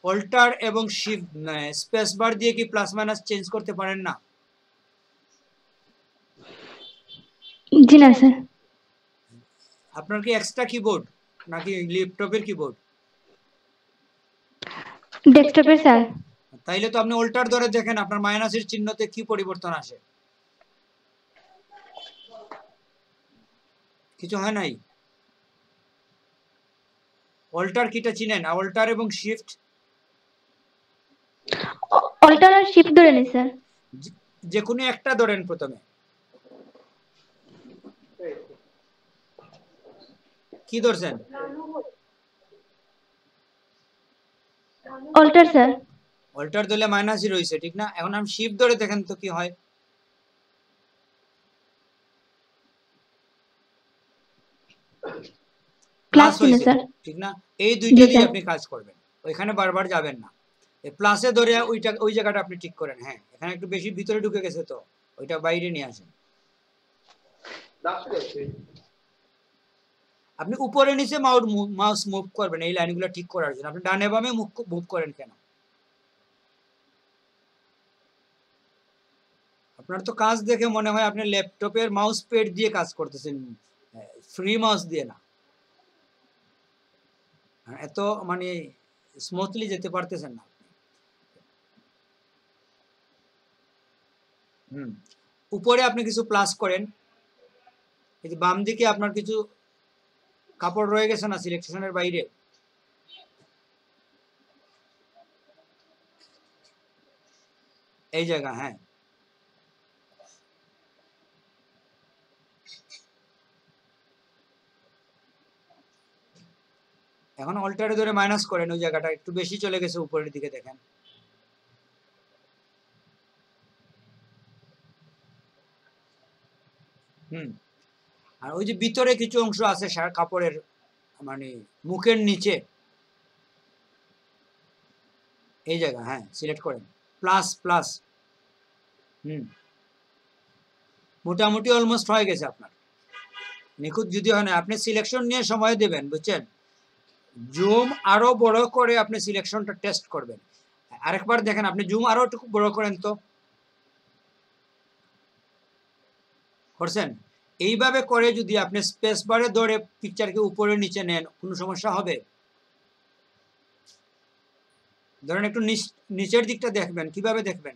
অল্টার এবং শিফট স্পেস বার দিয়ে কি প্লাস মাইনাস চেঞ্জ করতে পারেন না? জি না স্যার। আপনার কি এক্সট্রা কিবোর্ড নাকি ল্যাপটপের কিবোর্ড? ডেস্কটপের স্যার। তাইলে তো আপনি অল্টার ধরে দেখেন আপনার মাইনাসের চিহ্নতে কি পরিবর্তন আসে, কিছু হয় নাই। অল্টার কিটা চিনেন? অল্টার এবং শিফট। অল্টার আর শিফট ধরে নিন স্যার। যে কোনো একটা ধরেন প্রথমে, কি ধরছেন? Alter sir. অল্টার ধরলে মাইনাসই রয়েছে, ঠিক না? এখন আমি শিফট ধরে দেখেন তো কি হয়। প্লাস হয়েছে, ঠিক না? এই দুইটা দিয়ে আপনি কাজ করবেন, ওইখানে বারবার যাবেন না, এই প্লাসে ধরে ওই জায়গাটা আপনি ঠিক করেন। হ্যাঁ এখানে একটু বেশি ভিতরে ঢুকে গেছে, তো ওইটা বাইরে নিয়ে আসেন। আপনি উপরে নিচে মাউস মুভ করবেন এই লাইনগুলো ঠিক করার জন্য, আপনি ডানে বামে মুভ করেন কেন? আপনার তো কাজ দেখে মনে হয় আপনি ল্যাপটপের মাউস প্যাড দিয়ে কাজ করতেছেন, ফ্রি মাউস দিয়ে না, এত মানে স্মুথলি যেতে পারতেছেন না। উপরে আপনি কিছু প্লাস করেন, এই যে বাম দিকে আপনার কিছু কাপড় রয়ে গেছে না সিলেকশনের বাইরে, এই জায়গা, হ্যাঁ এখন অল্টারে ধরে মাইনাস করেন, ওই জায়গাটা একটু বেশি চলে গেছে উপরের দিকে, দেখেন। আর ওই যে ভিতরে কিছু অংশ আছে কাপড়ের মানে মুখের নিচে, এই জায়গা, হ্যাঁ সিলেক্ট করেন, প্লাস প্লাস। মোটামুটি অলমোস্ট হয়ে গেছে আপনার, নিখুঁত যদি হয় না, আপনি সিলেকশন নিয়ে সময় দেবেন, বুঝছেন? জুম আরো বড় করে আপনি সিলেকশনটা টেস্ট করবেন। আরেকবার দেখেন, আপনি জুম আরো একটু বড় করেন তো, করছেন? এইভাবে করে যদি আপনি স্পেস বারে ধরে পিকচারকে উপরে নিচে নেন, কোনো সমস্যা হবে? ধরেন একটু নিচের দিকটা দেখবেন, কিভাবে দেখবেন?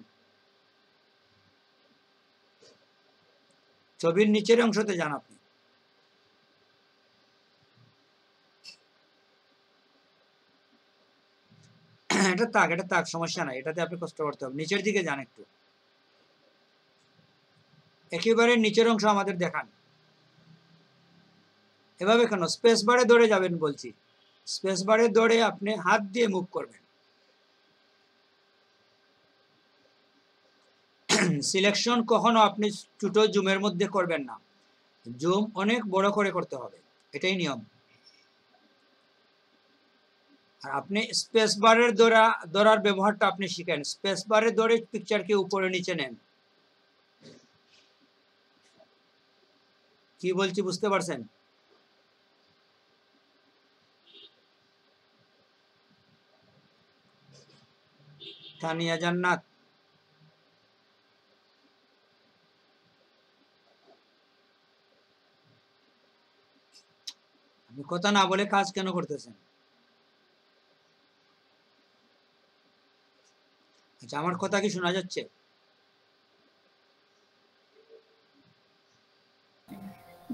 ছবির নিচের অংশতে যান আপনি, এটা তাক সমস্যা নাই, এটাতে আপনি কষ্ট করতে হবে, নিচের দিকে যান একটু, একেবারে নিচের অংশ আমাদের দেখান। এভাবে কেন? স্পেস বারে ধরে যাবেন বলছি, স্পেস বারে ধরে আপনি হাত দিয়ে মুভ করবেন। সিলেকশন কখনো আপনি ছোট জুমের মধ্যে করবেন না, জুম অনেক বড় করে করতে হবে, এটাই নিয়ম। আর আপনি স্পেস বারের ধরার ব্যবহারটা আপনি শিখেন। স্পেস বারে ধরে পিকচারকে উপরে নিচে নেন। কি বলছি বুঝতে পারছেন? তানিয়া জান্নাত, আপনি কথা না বলে কাজ কেন করতেছেন? আচ্ছা, আমার কথা কি শোনা যাচ্ছে?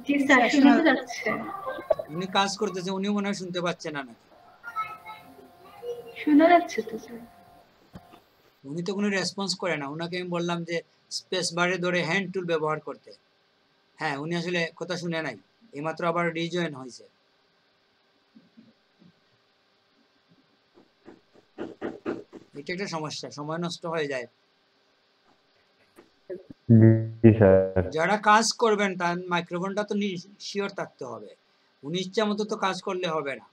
জি স্যার, শোনা যাচ্ছে। উনি কাজ করতেছে, উনি মনে হয় শুনতে পাচ্ছেন না নাকি? শোনা যাচ্ছে তো স্যার। উনি তো কোনো রেসপন্স করে না। উনাকে আমি বললাম যে স্পেস বারে ধরে হ্যান্ড টুল ব্যবহার করতে। হ্যাঁ, উনি আসলে কথা শুনে নাই, এইমাত্র আবার রিজয়েন হয়েছে। এটা একটা সমস্যা, সময় নষ্ট হয়ে যায়। জি স্যার। যারা কাজ করবেন তার মাইক্রোফোনটা তো শিওর থাকতে হবে। উনি ইচ্ছা মতো তো কাজ করলে হবে না।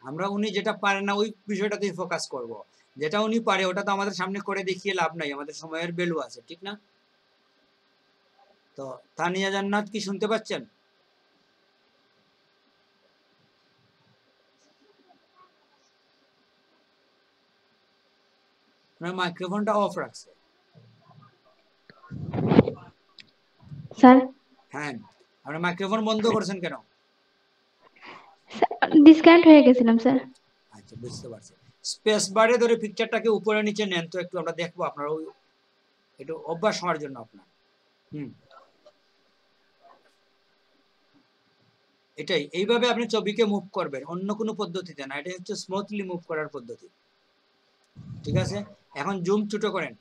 আমরা উনি যেটা পারে না ওই বিষয়টাতেই ফোকাস করব। যেটা উনি পারে ওটা তো আমাদের সামনে করে দেখিয়ে লাভ নাই, আমাদের সময়ের ভ্যালু আছে, ঠিক না? তো তানিয়া জান্নাত কি শুনতে পাচ্ছেন? আপনার মাইক্রোফোনটা অফ রাখছে। স্যার হ্যাঁ, আপনার মাইক্রোফোন বন্ধ করছেন কেন? ডিসকানেক্ট হয়ে গেছিলাম স্যার। আচ্ছা, বুঝতে পারছি। স্পেস বারে ধরে পিকচারটাকে উপরে নিচে নেন তো একটু, আমরা দেখবো আপনার ওই একটু অভ্যাস হওয়ার জন্য আপনার। এটাই, এইভাবে আপনি ছবিকে মুভ করবেন, অন্য কোনো পদ্ধতিতে না। এটা হচ্ছে স্মুথলি মুভ করার পদ্ধতি, ঠিক আছে? এখন জুম ছোট করেন।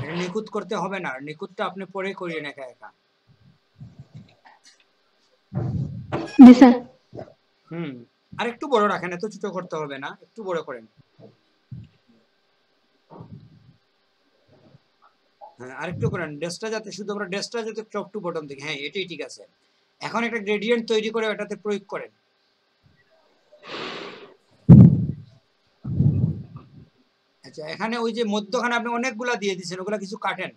এটা নিখুঁত করতে হবে না, নিখুঁতটা আপনি পরে করিয়ে একা একা। জি স্যার। আর একটু বড় রাখেন, এত ছোট করতে হবে না, একটু বড় করেন। হ্যাঁ, আরেকটু করেন, ডেস্কটা যাতে শুধু আমরা ডেস্কটা যাতে টপ টু বটম থেকে। হ্যাঁ, এটাই ঠিক আছে। এখন একটা গ্রেডিয়েন্ট তৈরি করে এটাতে প্রয়োগ করেন। আচ্ছা, এখানে ওই যে মধ্যখানে আপনি অনেকগুলা দিয়ে দিয়েছেন, ওগুলা কিছু কাটেন।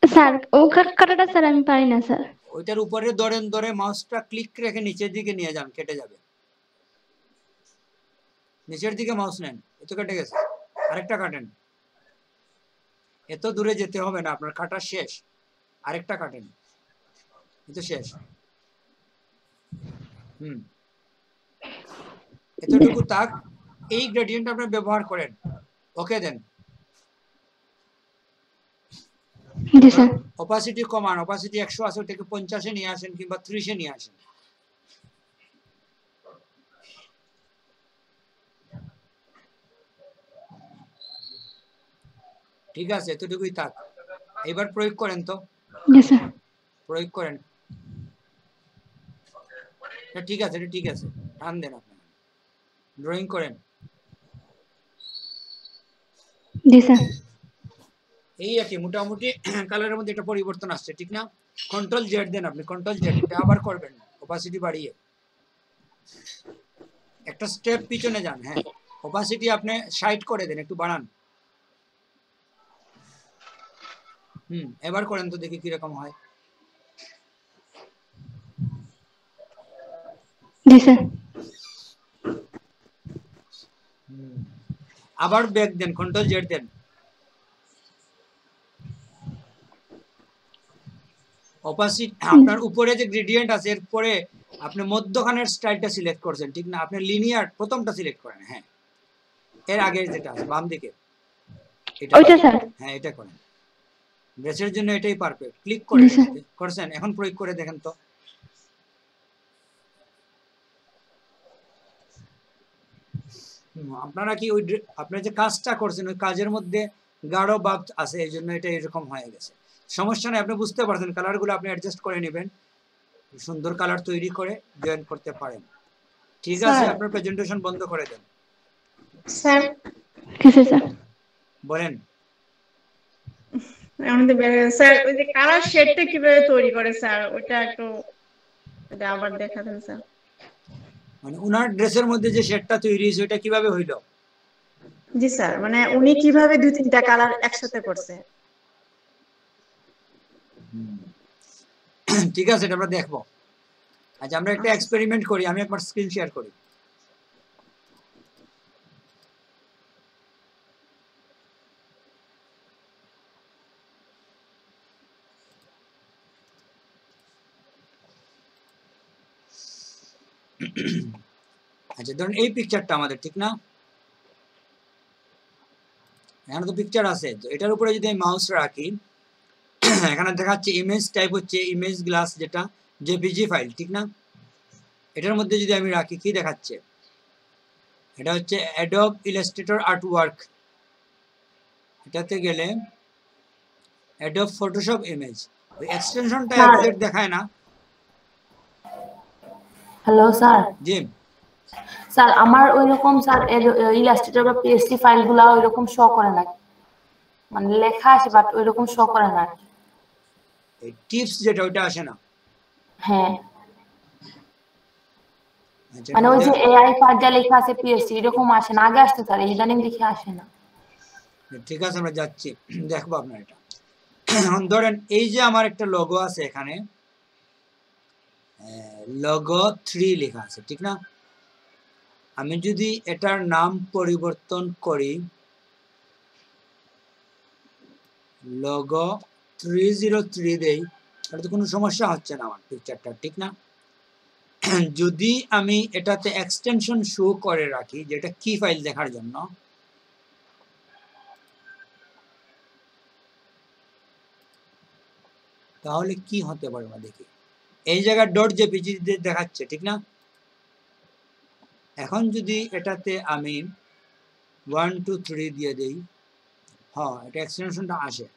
স্যার ও কাটাটা স্যার আমি পারি না স্যার। ওইটার উপরে ধরে মাউসটা ক্লিক রেখে নিচের দিকে নিয়ে যান, কেটে যাবে। নিচের দিকে মাউস নেন, এত কেটে গেছে। আরেকটা কাটেন। এত দূরে যেতে হবে না, আপনার কাটা শেষ। আরেকটা কাটেন, এটা শেষ। এতটুকু তাক। এই গ্রেডিয়েন্ট আপনি ব্যবহার করেন, ওকে দেন। জি স্যার। অপাসিটি কমান, অপাসিটি 100 আছে ওটাকে 50 এ নিয়ে আসেন কিংবা 30 এ নিয়ে আসেন। ঠিক আছে, এতটুকুই থাক। এবার প্রয়োগ করেন তো। জি স্যার। প্রয়োগ করেন। ঠিক আছে, এটা ঠিক আছে। টান দেন, আপনি ড্রয়িং করেন। জি স্যার। এই একই মোটামুটি কালারের মধ্যে একটা পরিবর্তন আসছে, ঠিক না? কন্ট্রোল জেড দেন আপনি, কন্ট্রোল জেড। এটা আবার করবেন অপাসিটি বাড়িয়ে। একটা স্টেপ পিছনে যান। হ্যাঁ, অপাসিটি আপনি 60 করে দেন, একটু বাড়ান। এবার করেন তো দেখি কিরকম হয়। জি স্যার। আবার ব্যাক দেন, কন্ট্রোল জেড দেন। অপাসিটি আপনার উপরে যে গ্রেডিয়েন্ট আছে এর পরে আপনি মধ্যখানের স্টাইলটা সিলেক্ট করছেন, ঠিক না? আপনি লিনিয়ার প্রথমটা সিলেক্ট করেন। হ্যাঁ, এর আগে যেটা আছে বাম দিকে এটা। ওইটা স্যার। হ্যাঁ, এটা করেন। ব্রেসের জন্য এটাই পারফেক্ট। ক্লিক করেন, করছেন। এখন প্রয়োগ করে দেখেন তো। আপনারা কি ওই আপনি যে কাজটা করছেন ওই কাজের মধ্যে গাঢ় ভাব আছে, এই জন্য এটা এরকম হয়ে গেছে। সমস্যা নেই, আপনি বুঝতে পারছেন। কালারগুলো আপনি অ্যাডজাস্ট করে নেবেন, সুন্দর কালার তৈরি করে জয়েন করতে পারেন। ঠিক আছে, আপনার প্রেজেন্টেশন বন্ধ করে দেন। স্যার স্যার বলেন। আমাদের স্যার ওই যে কালার শেডটা কিভাবে তৈরি করে স্যার, ওটা একটু আবার দেখাতেন স্যার। মানে উনার ড্রেসের মধ্যে যে শেডটা তৈরি হয়েছে ওটা কিভাবে হইলো? জি স্যার, মানে উনি কিভাবে 2-3টা কালার একসাথে করছে। ঠিক আছে, এটা আমরা দেখবো। আচ্ছা, আমরা একটা এক্সপেরিমেন্ট করি, আমি একবার স্ক্রিন শেয়ার করি। আচ্ছা, ধরুন এই পিকচারটা আমাদের, ঠিক না? এখানে তো পিকচার আছে, তো এটার উপরে যদি আমি মাউস রাখি, এখানে দেখাচ্ছে ইমেজ টাইপ হচ্ছে ইমেজ গ্লাস, যেটা জেপিজি ফাইল, ঠিক না? এটার মধ্যে যদি আমি রাখি, কি দেখাচ্ছে? এটা হচ্ছে অ্যাডোব ইলাস্ট্রেটর আর্টওয়ার্ক। এটাতে গেলে অ্যাডোব ফটোশপ ইমেজ, ওই এক্সটেনশনটা এক্সাক্ট দেখায় না। Hello sir. জি স্যার, আমার ওইরকম স্যার ইলাস্ট্রেটর বা পিএসটি ফাইলগুলো ওইরকম শো করে না, মানে লেখা আছে বাট ওইরকম শো করে না। এই টিপস যেটা ওইটা আসে না। হ্যাঁ, আচ্ছা, মানে ওই যে এআই ফাইল যা লেখা আছে পিএসটি এরকম আসে না, আগে আসতে স্যার, ইদানিং দেখে আসে না। ঠিক আছে, আমরা যাচ্ছি, দেখবো আপনার এটা। এখন ধরেন এই যে আমার একটা লোগো আছে, এখানে লোগো 3 লেখা আছে, ঠিক না? আমি যদি এটার নাম পরিবর্তন করি, লোগো 303 দেই, তাহলে তো কোনো সমস্যা হচ্ছে না আমার পিকচারটা, ঠিক না? যদি আমি এটাতে এক্সটেনশন শো করে রাখি, যেটা কি ফাইল দেখার জন্য, তাহলে কি হতে পারে দেখি। এই জায়গায় ডট জেপিজি দেখাচ্ছে, ঠিক না? এখন যদি এটাতে আমি 1 2 3 দিয়ে দেই, হ্যাঁ, এটা এক্সটেনশনটা আসে,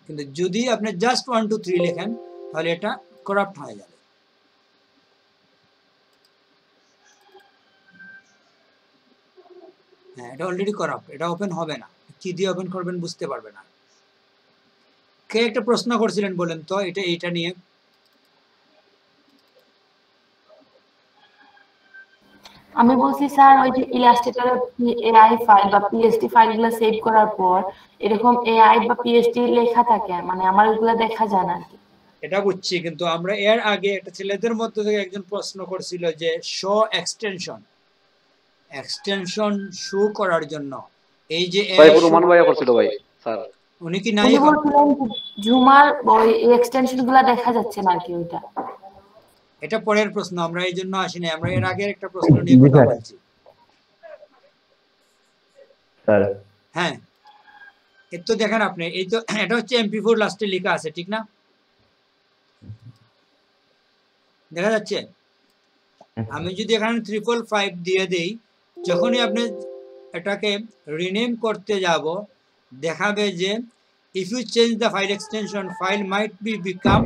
কিন্তু যদি আপনি জাস্ট 1 2 3 লেখেন, তাহলে এটা করাপ্ট হয়ে যাবে। হ্যাঁ, এটা অলরেডি করাপ্ট, এটা ওপেন হবে না। কি দিয়ে ওপেন করবেন বুঝতে পারবে না। কে একটা প্রশ্ন করছিলেন বলেন তো, এটা নিয়ে? আমি বলছি স্যার, ওই যে ইলাস্ট্রেটরের এআই ফাইল বা পিএসটি ফাইলগুলো সেভ করার পর এরকম এআই বা পিএসটি লেখা থাকে, মানে আমার ওইগুলো দেখা যায় না আর কি। এটা বুঝছি, কিন্তু আমরা এর আগে একটা ছেলেদের মধ্যে থেকে একজন প্রশ্ন করছিল যে শো এক্সটেনশন শো করার জন্য এই যে রোমান ভাইয়া করছিল ভাই স্যার, উনি কি নাই? উনি বলছিলেন ঝুমার ওই এক্সটেনশনগুলো দেখা যাচ্ছে না আর কি, ওইটা। এটা পরের প্রশ্ন, আমরা এই জন্য আসিনি, আমরা এর আগে একটা প্রশ্ন নিয়ে কথা বলছি স্যার। হ্যাঁ, এর তো দেখেন আপনি, এই তো এটা হচ্ছে MP4 লাস্টে লেখা আছে, ঠিক না? দেখা যাচ্ছে? আমি যদি এখানে 555 দিয়ে দেই, যখনই আপনি এটাকে রিনেম করতে যাব, দেখাবে যে if you change the file extension, file might be become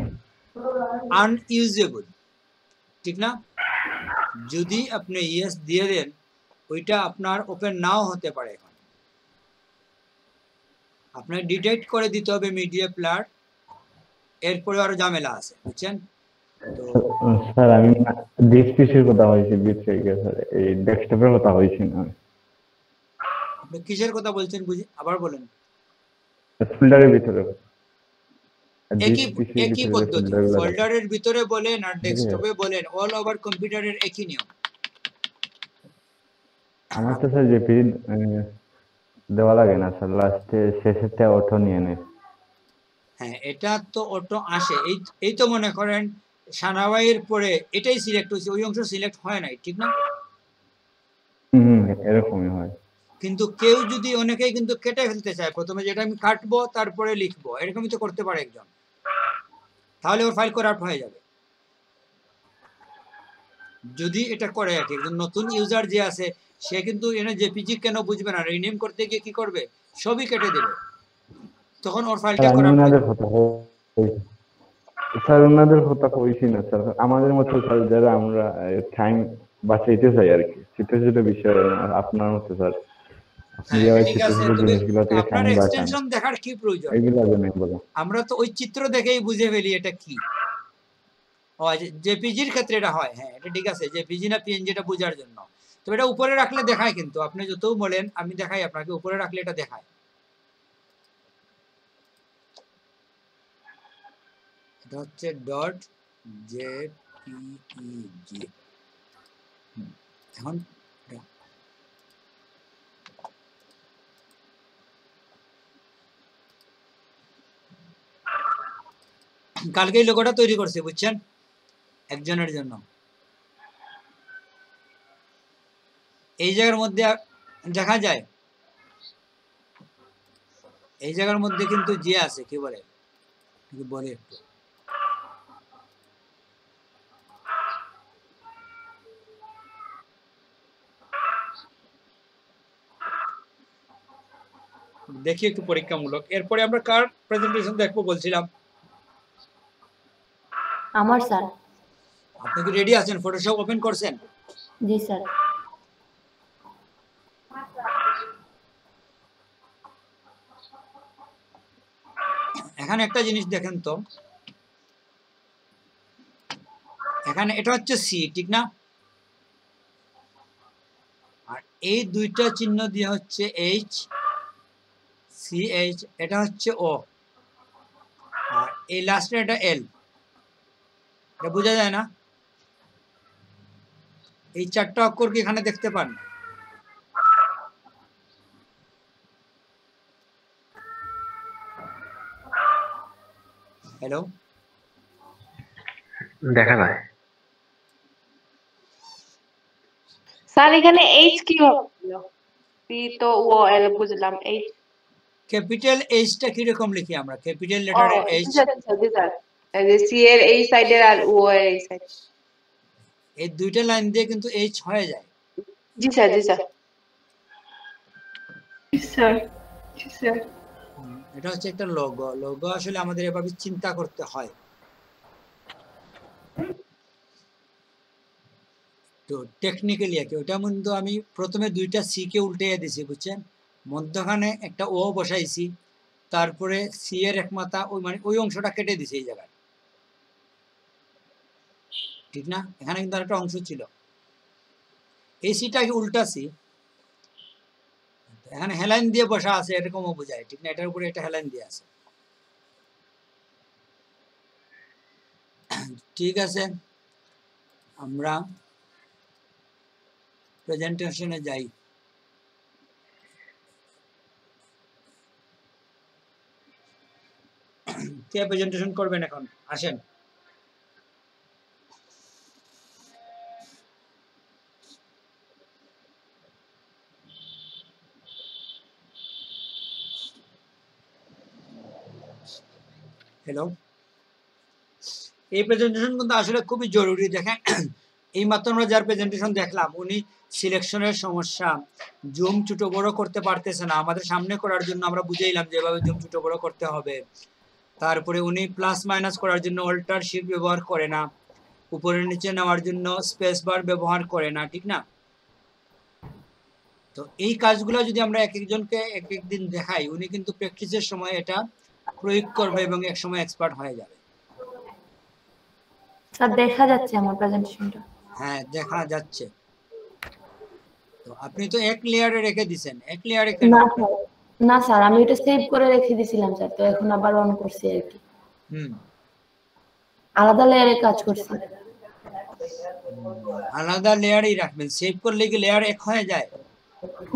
unusable, ঠিক না? যদি আপনি ইয়েস দিয়ে দেন, ওইটা আপনার ওপেন নাও হতে পারে। এখন আপনার ডিটেক্ট করে দিতে হবে মিডিয়া প্লেয়ার, এরপরে আরো ঝামেলা আছে, বুঝছেন? তো স্যার, আমি ডিসপিসির কথা হইছে, স্যার, এই ডেস্কটপের কথা হইছে না। আপনি কিসের কথা বলছেন বুঝি, আবার বলেন। ফোল্ডারের ভিতরে একই পদ্ধতি, ফোল্ডারের ভিতরে বলেন আর ডেস্কটপে বলেন, অল ওভার কম্পিউটারের একই নিয়ম। আমার তো স্যার জেপিজি দেওয়া লাগে না স্যার, লাস্টে শেষেরটা অটো নিয়ে নেয়। হ্যাঁ, এটা তো অটো আসে, এই তো মনে করেন সানাওয়াইয়ের পরে এটাই সিলেক্ট হয়েছে, ওই অংশ সিলেক্ট হয় নাই, ঠিক না? এরকমই হয়। কিন্তু কেউ যদি, অনেকেই কিন্তু কেটে ফেলতে চায়, প্রথমে যেটা আমি কাটবো তারপরে লিখবো, এরকমই তো করতে পারে একজন, তাহলে ওর ফাইল করাপ্ট হয়ে যাবে। যদি এটা করে আর কি, একজন নতুন ইউজার যে আছে, সে কিন্তু এনে জেপিজি কেন বুঝবে না, রিনেম করতে গিয়ে কি করবে, সবই কেটে দেবে, তখন ওর ফাইলটা করাপ্ট হয়ে যাবে। স্যার, ওনাদের কথা কইছি না স্যার, আমাদের মতো স্যার যারা আমরা টাইম বাঁচাইতে চাই আর কি, ছোট ছোট বিষয়, আপনার মতো স্যার আপনার এক্সটেনশন দেখার কি প্রয়োজন? আমরা তো ওই চিত্র দেখেই বুঝে ফেলি এটা কি। ও আচ্ছা, জেপিজির ক্ষেত্রে এটা হয়, হ্যাঁ এটা ঠিক আছে, জেপিজি না পিএনজি এটা বোঝার জন্য। তো এটা উপরে রাখলে দেখায়, কিন্তু আপনি যত বলেন আমি দেখাই আপনাকে, উপরে রাখলে এটা দেখায়। এটা হচ্ছে ডট জেপিইজি। এখন কালকে এই লোগোটা তৈরি করছে বুঝছেন, একজনের জন্য। এই জায়গার মধ্যে দেখা যায়, এই জায়গার মধ্যে কিন্তু যে আছে কি বলে বলে একটু দেখি একটু পরীক্ষামূলক। এরপরে আমরা কার প্রেজেন্টেশন দেখবো বলছিলাম? আমার স্যার। আপনি কি রেডি আছেন? ফটোশপ ওপেন করছেন? জি স্যার। এখানে একটা জিনিস দেখেন তো, এখানে এটা হচ্ছে সি, ঠিক না? আর এই দুইটা চিহ্ন দিয়ে হচ্ছে এইচ, সি এইচ, এটা হচ্ছে ও, আর এই লাস্টে এটা এল। এটা বোঝা যায় না? এই চারটা অক্ষর কি এখানে দেখতে পান? হ্যালো, দেখা যায় স্যার এখানে এইচ কি হলো? পি তো ও এল বুঝলাম, এইচ ক্যাপিটাল এইচটা কি রকম লিখি আমরা? ক্যাপিটাল লেটারে এইচ, জি স্যার, এই যে সি এর এই সাইডের আর ও এর এই সাইড। এই দুইটা লাইন দিয়ে কিন্তু এইচ হয়ে যায়। জি স্যার, জি স্যার। স্যার জি স্যার। এটা হচ্ছে একটা লোগো। লোগো আসলে আমাদের এভাবে চিন্তা করতে হয়। তো টেকনিক্যালি কি ওটা কিন্তু আমি প্রথমে দুইটা সি কে উল্টে দিয়েছি বুঝছেন, মধ্যখানে একটা ও বসাইছি, তারপরে সি এর এক মাথা ওই মানে ওই অংশটা কেটে দিছি এই জায়গায়, ঠিক না? এখানে কিন্তু আরেকটা অংশ ছিল, এই সিটাকে উল্টাছি, এখানে হেলাইন দিয়ে বসা আছে এরকমও বোঝায়, ঠিক না? এটার উপরে একটা হেলাইন দিয়ে আছে। ঠিক আছে, আমরা প্রেজেন্টেশনে যাই। কে প্রেজেন্টেশন করবেন এখন? আসেন। হ্যালো, এই প্রেজেন্টেশন কিন্তু আসলে খুবই জরুরি। দেখেন এই মাত্র আমরা যার প্রেজেন্টেশন দেখলাম, উনি সিলেকশনের সমস্যা, জুম ছোট বড় করতে পারতেছে না, আমাদের সামনে করার জন্য আমরা বুঝাইলাম যে এভাবে জুম ছোট বড় করতে হবে। তারপরে উনি প্লাস মাইনাস করার জন্য অল্টার শিফট ব্যবহার করে না, উপরে নিচে নেওয়ার জন্য স্পেস বার ব্যবহার করে না, ঠিক না? তো এই কাজগুলো যদি আমরা এক একজনকে এক একদিন দেখাই, উনি কিন্তু প্র্যাকটিসের সময় এটা প্রয়োগ করবে এবং এক সময় এক্সপার্ট হয়ে যাবে। স্যার দেখা যাচ্ছে আমার প্রেজেন্টেশনটা? হ্যাঁ দেখা যাচ্ছে। তো আপনি তো এক লেয়ারে রেখে দিবেন, এক লেয়ারে কেন? না স্যার, না স্যার আমি এটা সেভ করে রেখে দিয়েছিলাম স্যার, তো এখন আবার অন করছি আর কি। আলাদা লেয়ারে কাজ করছি। আলাদা লেয়ারেই রাখবেন, সেভ করলে কি লেয়ার এক হয়ে যায়?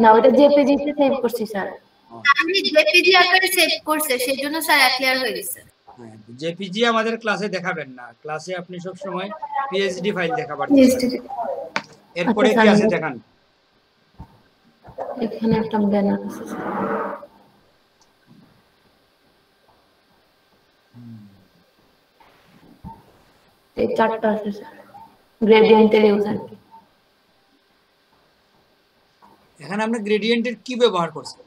না ওটা জেপিজি তে সেভ করছি স্যার। আমি জেপিজি আকারে সেভ করছে, সেজন্য স্যার এক লেয়ার হয়ে গেছে। হ্যাঁ, জেপিজি আমাদের ক্লাসে দেখাবেন না, ক্লাসে আপনি সব সময় পিএইচডি ফাইল দেখাবার চেষ্টা করবেন। এরপরে কি আছে দেখান। এখানে একটা ব্যানার আছে স্যার। এই চারটা আছে স্যার, গ্রেডিয়েন্টের ইউজ আর কি। এখানে আমরা গ্রেডিয়েন্টের কি ব্যবহার করছি?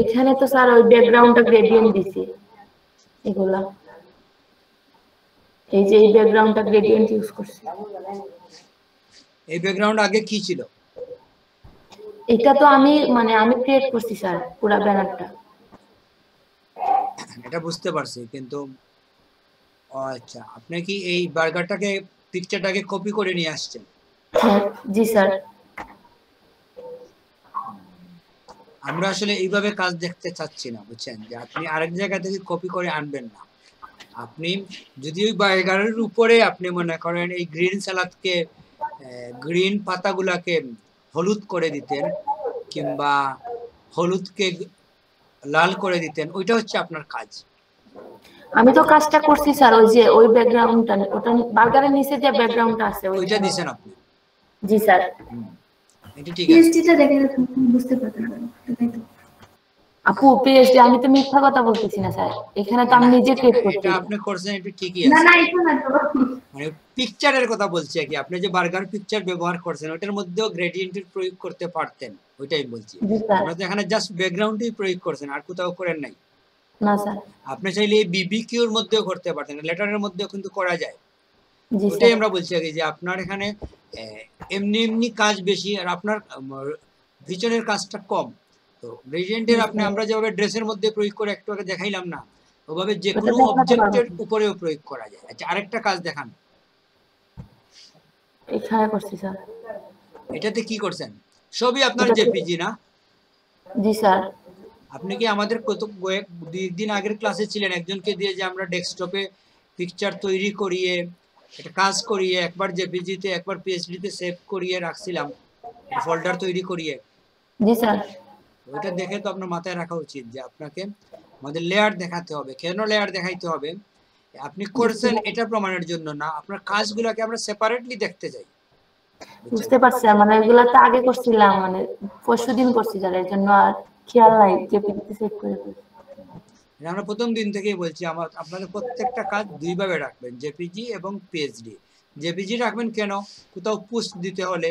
এখানে তো স্যার ওই ব্যাকগ্রাউন্ডটা গ্রেডিয়েন্ট দিছি, এগুলা এই যে এই ব্যাকগ্রাউন্ডটা গ্রেডিয়েন্ট ইউজ করছি। এই ব্যাকগ্রাউন্ড আগে কি ছিল? এটা তো আমি মানে আমি ক্রিয়েট করছি স্যার পুরো ব্যানারটা। এটা বুঝতে পারছি, কিন্তু আচ্ছা, আপনি কি এই বার্গারটাকে পিকচারটাকে কপি করে নিয়ে আসছেন? হ্যাঁ, জি স্যার। আমরা আসলে এইভাবে কাজ দেখতে চাচ্ছি না, বুঝছেন, যে আপনি আরেক জায়গা থেকে কপি করে আনবেন না। আপনি যদি ওই বার্গারের উপরে আপনি মনে করেন এই গ্রিন সালাদকে গ্রিন পাতাগুলাকে হলুদ করে দিতেন কিংবা হলুদকে লাল করে দিতেন, ওইটা হচ্ছে আপনার কাজ। আমি তো কাজটা করছি স্যার, ওই যে ওই ব্যাকগ্রাউন্ডটা, ওটা বার্গারের নিচে যে ব্যাকগ্রাউন্ডটা আছে ওইটা দিছেন আপনি। জি স্যার। এটা ঠিক আছে। পিএসটিটা দেখে বুঝতে পারতেন না, তাই তো? আপু পিএইচডি আমি তো মিথ্যা কথা বলতেছি না স্যার, এখানে তো আমি নিজে ক্রিয়েট করছি। এটা আপনি করছেন, এটা ঠিকই না আছে। না এটা না তো, মানে পিকচারের কথা বলছি কি, আপনি যে বার্গার পিকচার ব্যবহার করছেন ওটার মধ্যেও গ্রেডিয়েন্টের প্রয়োগ করতে পারতেন, ওইটাই বলছি। আপনি তো এখানে জাস্ট ব্যাকগ্রাউন্ডই প্রয়োগ করছেন, আর কোথাও করেন নাই। না স্যার। আপনি চাইলে বিবিকিউর মধ্যেও করতে পারতেন, লেটারের মধ্যেও কিন্তু করা যায়। জি ওটাই স্যার। আমরা বলছি আগে যে আপনার এখানে এমনি এমনি কাজ বেশি আর আপনার ভিজনের কাজটা কম। তো গ্রেডিয়েন্টের আপনি আমরা যেভাবে ড্রেসের মধ্যে প্রয়োগ করে একটু আগে দেখাইলাম না, ওভাবে যে কোনো অবজেক্টের উপরেও প্রয়োগ করা যায়। আচ্ছা, আরেকটা কাজ দেখান। এখানে করছি স্যার। এটাতে কি করছেন? সবই আপনার জেপিজি না? জি স্যার। আপনি কি আমাদের কত দুই দিন আগের ক্লাসে ছিলেন, একজনকে দিয়ে যে আমরা ডেস্কটপে পিকচার তৈরি করিয়ে এটা কাজ করিয়ে একবার জেপিজিতে একবার পিএসডিতে সেভ করিয়ে রাখছিলাম, ফোল্ডার তৈরি করিয়ে? জি স্যার। ওইটা দেখে তো আপনার মাথায় রাখা উচিত যে আপনাকে আমাদের লেয়ার দেখাতে হবে। কেন লেয়ার দেখাইতে হবে? আপনি করছেন এটা প্রমাণের জন্য না, আপনার কাজগুলোকে আমরা সেপারেটলি দেখতে চাই। বুঝতে পারছি, মানে এগুলা তো আগে করছিলাম, মানে পরশুদিন করছি স্যার, এর জন্য আর খেয়াল নাই জেপিজিতে সেভ করে ফেলছি। আমরা প্রথম দিন থেকেই বলছি আপনাদের প্রত্যেকটা কাজ দুই ভাবে রাখবেন, জেপিজি এবং পিএইচডি। জেপিজি রাখবেন কেন? কোথাও পোস্ট দিতে হলে,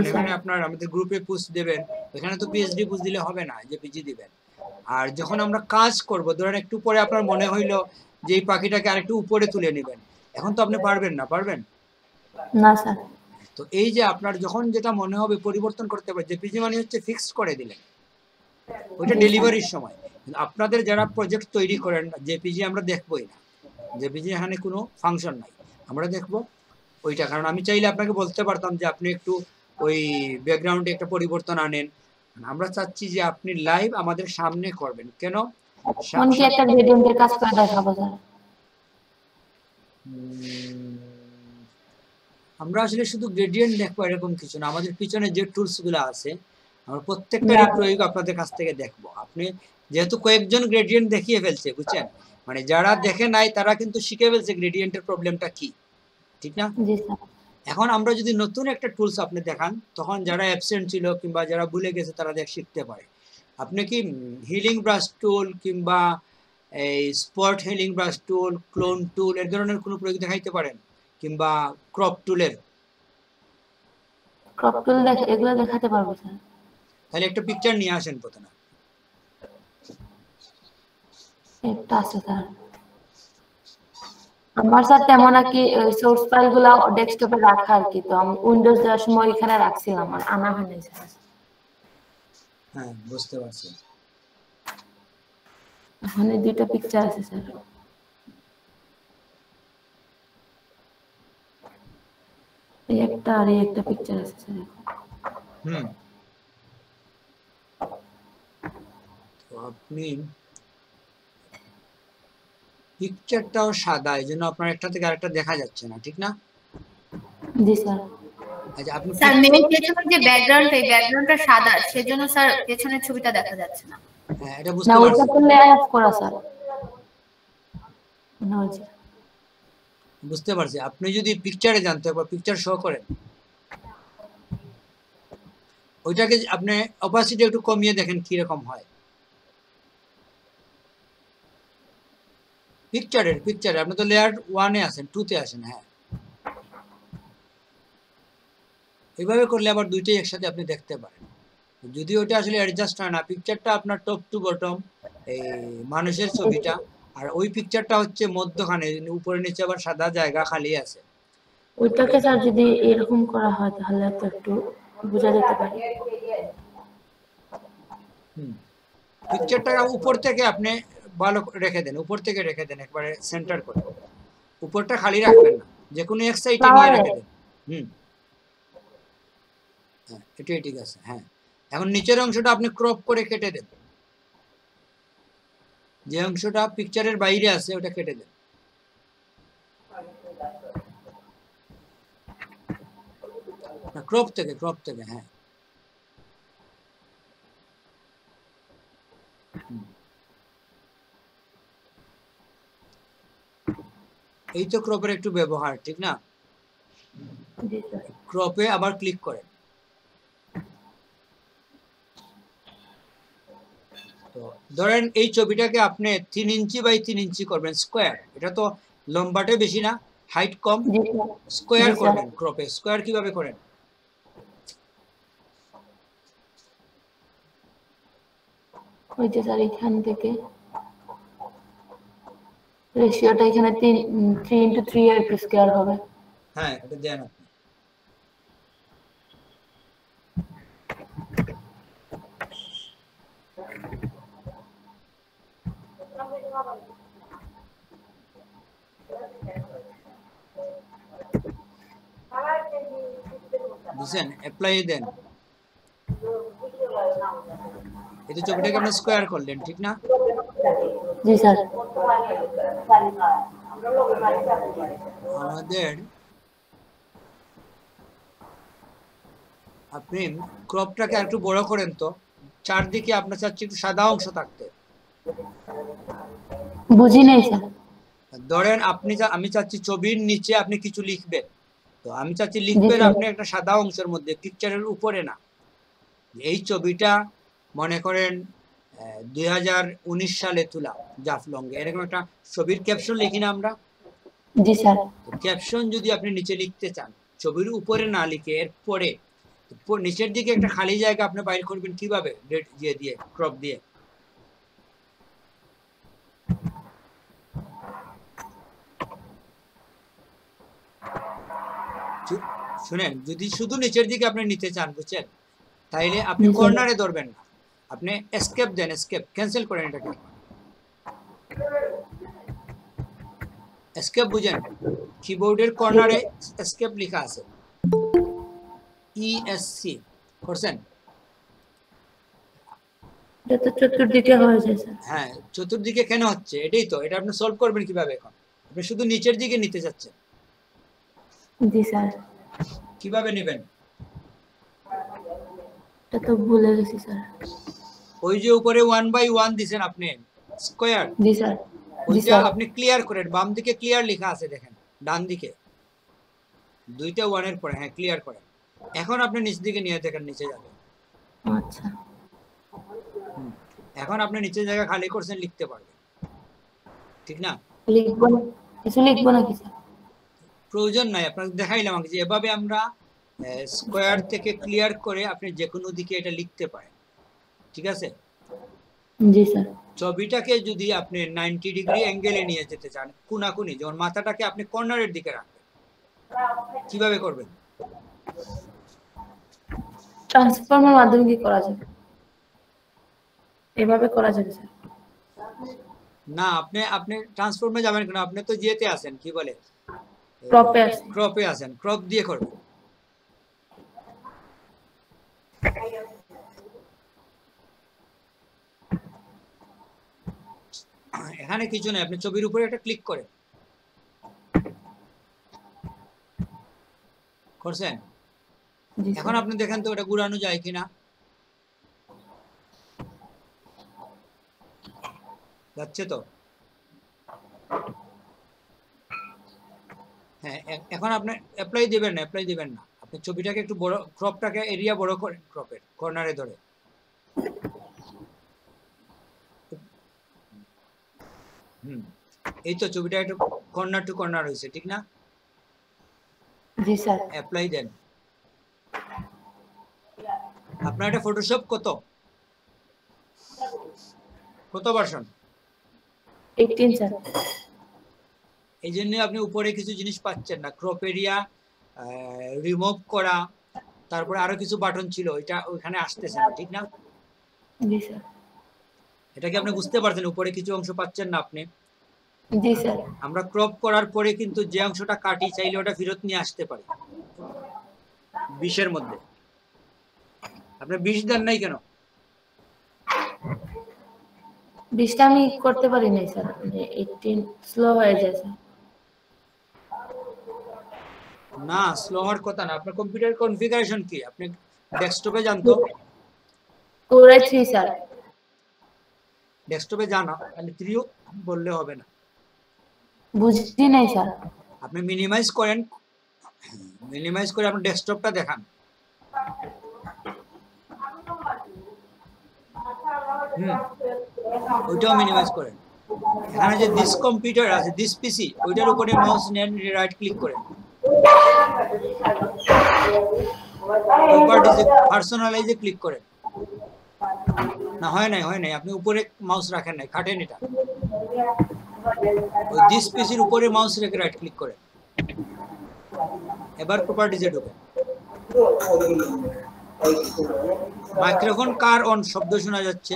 এখানে আপনার আমাদের গ্রুপে পোস্ট দেবেন, এখানে তো পিএইচডি পোস্ট দিলে হবে না, জেপিজি দিবেন। আর যখন আমরা কাজ করব, ধরেন একটু পরে আপনার মনে হইলো যে এই পাখিটাকে আরেকটু উপরে তুলে নেবেন, এখন তো আপনি পারবেন না, পারবেন না স্যার। তো এই যে আপনার যখন যেটা মনে হবে পরিবর্তন করতে পারে, জেপিজি মানে হচ্ছে ফিক্সড করে দিলেন, ওইটা ডেলিভারির সময়। আপনাদের যারা প্রজেক্ট তৈরি করেন, জেপিজি আমরা দেখবই না, জেপিজি এখানে কোনো ফাংশন নাই, আমরা দেখব ওইটা। কারণ আমি চাইলে আপনাকে বলতে পারতাম যে আপনি একটু ওই ব্যাকগ্রাউন্ডে একটা পরিবর্তন আনেন, আমরা চাচ্ছি যে আপনি লাইভ আমাদের সামনে করবেন। কেন? কোন কি একটা গ্রেডিয়েন্টের কাজ করে দেখাবো স্যার? আমরা আসলে শুধু গ্রেডিয়েন্ট দেখবো এরকম কিছু না, আমাদের পিছনে যে টুলস গুলো আছে আমরা প্রত্যেকটা প্রয়োগ আপনাদের কাছ থেকে দেখবো। আপনি যেহেতু কয়েকজন গ্রেডিয়েন্ট দেখিয়ে ফেলছে, বুঝছেন, মানে যারা দেখে নাই তারা কিন্তু শিখে ফেলছে গ্রেডিয়েন্টের প্রবলেমটা কি, ঠিক না? জি স্যার। এখন আমরা যদি নতুন একটা টুলস আপনি দেখান, তখন যারা অ্যাবসেন্ট ছিল কিংবা যারা ভুলে গেছে তারা শিখতে পারে। আপনি কি হিলিং ব্রাশ টুল কিংবা এই spot healing brush tool, clone tool এর ধরনের কোনো প্রয়োগ দেখাইতে পারেন? কিংবা ক্রপ টুলের? ক্রপ টুল এগুলো দেখাতে পারবো স্যার। তাহলে একটা পিকচার নিয়ে আসেন প্রথমে। একটা আছে স্যার আমার, স্যার তেমন আর কি সোর্স ফাইলগুলো ডেস্কটপে রাখা আর কি, তো আমি উইন্ডোজ দেওয়ার সময় এখানে রাখছিলাম, আর আনা হয়নি স্যার। হ্যাঁ, বুঝতে পারছি। এখানে দুটো পিকচার আছে স্যার, এই একটা আর এই একটা পিকচার আছে স্যার। তো আপনি পিকচারটাও সাদা, এই জন্য আপনার একটা থেকে আরেকটা দেখা যাচ্ছে না, ঠিক না? জি স্যার। আচ্ছা, আপনি স্যার মেইন পেছনের যে ব্যাকগ্রাউন্ড, এই ব্যাকগ্রাউন্ডটা সাদা, সেজন্য স্যার পেছনের ছবিটা দেখা যাচ্ছে না। হ্যাঁ, এটা বুঝতে পারছি। না, ওটা তো লেয়ার অফ করা স্যার। না জি, বুঝতে পারছি। আপনি যদি পিকচারে জানতে বা পিকচার শো করেন, ওইটাকে আপনি অপাসিটি একটু কমিয়ে দেখেন কি রকম হয়। পিকচারে আপনি তো লেয়ার 1 এ আছেন, 2 তে আসেন। হ্যাঁ, এইভাবে করলে আবার দুইটাই একসাথে আপনি দেখতে পারেন। যদি ওটা আসলে অ্যাডজাস্ট হয় না, পিকচারটা আপনার টপ টু বটম এই মানুষের ছবিটা, আর ওই পিকচারটা হচ্ছে মধ্যখানে, উপরে নিচে আবার সাদা জায়গা খালি আছে। ওইটাকে স্যার যদি এরকম করা হয় তাহলে তো একটু বোঝা যেতে পারে। পিকচারটা উপর থেকে আপনি ভালো রেখে দেন, উপর থেকে রেখে দেন একবারে সেন্টার করে। উপরটা খালি রাখবেন না, যে কোনো এক সাইডে নিয়ে রেখে দেন। হ্যাঁ, এটাই ঠিক আছে। হ্যাঁ, এখন নিচের অংশটা আপনি ক্রপ করে কেটে দেন, যে অংশটা পিকচারের বাইরে আছে ওটা কেটে দেন। ক্রপ থেকে হ্যাঁ। এই তো ক্রপের একটু ব্যবহার, ঠিক না? ক্রপে আবার ক্লিক করেন। তো ধরেন এই ছবিটাকে আপনি 3 ইঞ্চি বাই 3 ইঞ্চি করবেন, স্কোয়ার। এটা তো লম্বাটা বেশি না, হাইট কম, স্কোয়ার করবেন। ক্রপে স্কোয়ার কিভাবে করেন? ওই যে স্যার এখান থেকে রেশিওটা এখানে 3:3 এর একটু স্কয়ার হবে। হ্যাঁ, এটা দেন আপনি। বুঝছেন? অ্যাপ্লাই দেন। এই তো ছবিটাকে আপনি স্কয়ার করলেন, ঠিক না? জি স্যার। আমাদের আপনি ক্রপটাকে একটু বড় করেন তো, চারদিকে আপনার চাচ্ছি একটু সাদা অংশ থাকতে। বুঝি নাই স্যার। ধরেন আমি চাচ্ছি ছবির নিচে আপনি কিছু লিখবেন, তো আমি চাচ্ছি লিখবেন আপনি একটা সাদা অংশের মধ্যে, পিকচারের উপরে না। এই ছবিটা মনে করেন 2019 সালে তোলা জাফলংয়ে, এরকম একটা ছবির ক্যাপশন লিখি না আমরা? জি স্যার। ক্যাপশন যদি আপনি নিচে লিখতে চান, ছবির উপরে না লিখে এর পরে নিচের দিকে একটা খালি জায়গা আপনি বাইর করবেন কিভাবে? দিয়ে ক্রপ দিয়ে। শুনেন, যদি শুধু নিচের দিকে আপনি নিতে চান, বুঝছেন, তাইলে আপনি কর্নারে ধরবেন না, আপনি এসকেপ দেন, এসকেপ ক্যান্সেল করেন। এটাকে এসকেপ বুঝেন? কিবোর্ডের কর্নারে এসকেপ লেখা আছে, ESC করছেন? এটা তো চতুর্দিকে হয়ে যায় স্যার। হ্যাঁ, চতুর্দিকে কেন হচ্ছে এটাই তো, এটা আপনি সলভ করবেন কিভাবে? এখন আপনি শুধু নিচের দিকে নিতে যাচ্ছেন। জি স্যার। কিভাবে নেবেন? এটা তো ভুলে গেছি স্যার। ওই যে উপরে 1/1 দিবেন আপনি স্কয়ার। জি স্যার। ওইটা আপনি ক্লিয়ার করেন, বাম দিকে ক্লিয়ার লেখা আছে দেখেন, ডান দিকে দুইটা 1 এর পরে, হ্যাঁ ক্লিয়ার করেন। এখন আপনি নিচ দিকে নিয়ে দেখেন, নিচে যাবে। আচ্ছা। এখন আপনি নিচে জায়গা খালি করছেন, লিখতে পারবেন, ঠিক না? লিখবো না, কিছু লিখবো না কি স্যার? প্রয়োজন নাই, আপনাকে দেখাইলাম যে এভাবে আমরা স্কয়ার থেকে ক্লিয়ার করে আপনি যে কোনো দিকে এটা লিখতে পারেন, ঠিক আছে? জি স্যার। ছবিটাকে যদি আপনি 90 ডিগ্রি অ্যাঙ্গেলে নিয়ে যেতে চান, কোনাকুনি, যেমন মাথাটাকে আপনি কর্নারের দিকে রাখবেন, কিভাবে করবেন? ট্রান্সফর্মের মাধ্যমে কি করা যাবে? এভাবে করা যাবে স্যার? না, আপনি ট্রান্সফর্মে যাবেন কেন? আপনি তো যেতে আছেন, কি বলে, ক্রপে আছেন, ক্রপ দিয়ে করবেন। এখানে কিছু নেই, আপনি ছবির উপরে একটা ক্লিক করেন, করছেন? এখন আপনি দেখেন তো এটা ঘুরানো যায় কিনা। যাচ্ছে তো? হ্যাঁ, এখন আপনি অ্যাপ্লাই দিবেন না, আপনি ছবিটাকে একটু বড়, ক্রপটাকে এরিয়া বড় করেন, ক্রপের কর্নারে ধরে। এই তো ছবিটা একটু কর্নার টু কর্নার হয়েছে, ঠিক না? জি স্যার। অ্যাপ্লাই দেন। আপনার এটা ফটোশপ কত ভার্সন? 18 স্যার। এই জন্য আপনি উপরে কিছু জিনিস পাচ্ছেন না, ক্রপ এরিয়া, রিমুভ করা, তারপরে আরো কিছু বাটন ছিল, এটা ওখানে আসতেছে না, ঠিক না? জি স্যার। এটা কি আপনি বুঝতে পারছেন? উপরে কিছু অংশ পাচ্ছেন না আপনি, জি স্যার। আমরা ক্রপ করার পরে কিন্তু যে অংশটা কাটি চাইলে ওটা ফেরত নিয়ে আসতে পারি 20 এর মধ্যে। আপনি 20 দেন নাই কেন? 20টা আমি করতে পারি নাই স্যার, 18 স্লো হয়ে যায় স্যার। না, স্লো হওয়ার কথা না। আপনার কম্পিউটার কনফিগারেশন কি? আপনি ডেস্কটপে যান তো। 2/3 স্যার। ডেস্কটপে যান, খালি 3 বললে হবে না। বুঝছি নাই স্যার। আপনি মিনিমাইজ করেন, মিনিমাইজ করে আপনি ডেস্কটপটা দেখান। ওইটাও মিনিমাইজ করেন। এখানে যে দিস কম্পিউটার আছে, দিস পিসি, ওইটার উপরে মাউস নেন, রাইট ক্লিক করেন, প্রপার্টিজে পার্সোনালাইজে ক্লিক করেন। না, হয় নাই, আপনি উপরে মাউস রাখেন নাই, কাটেন এটা। ওই দিস পিসির উপরে মাউস রেখে রাইট ক্লিক করেন। এবার প্রপার্টিজে ঢোকেন। মাইক্রোফোন কার অন শব্দ শোনা যাচ্ছে?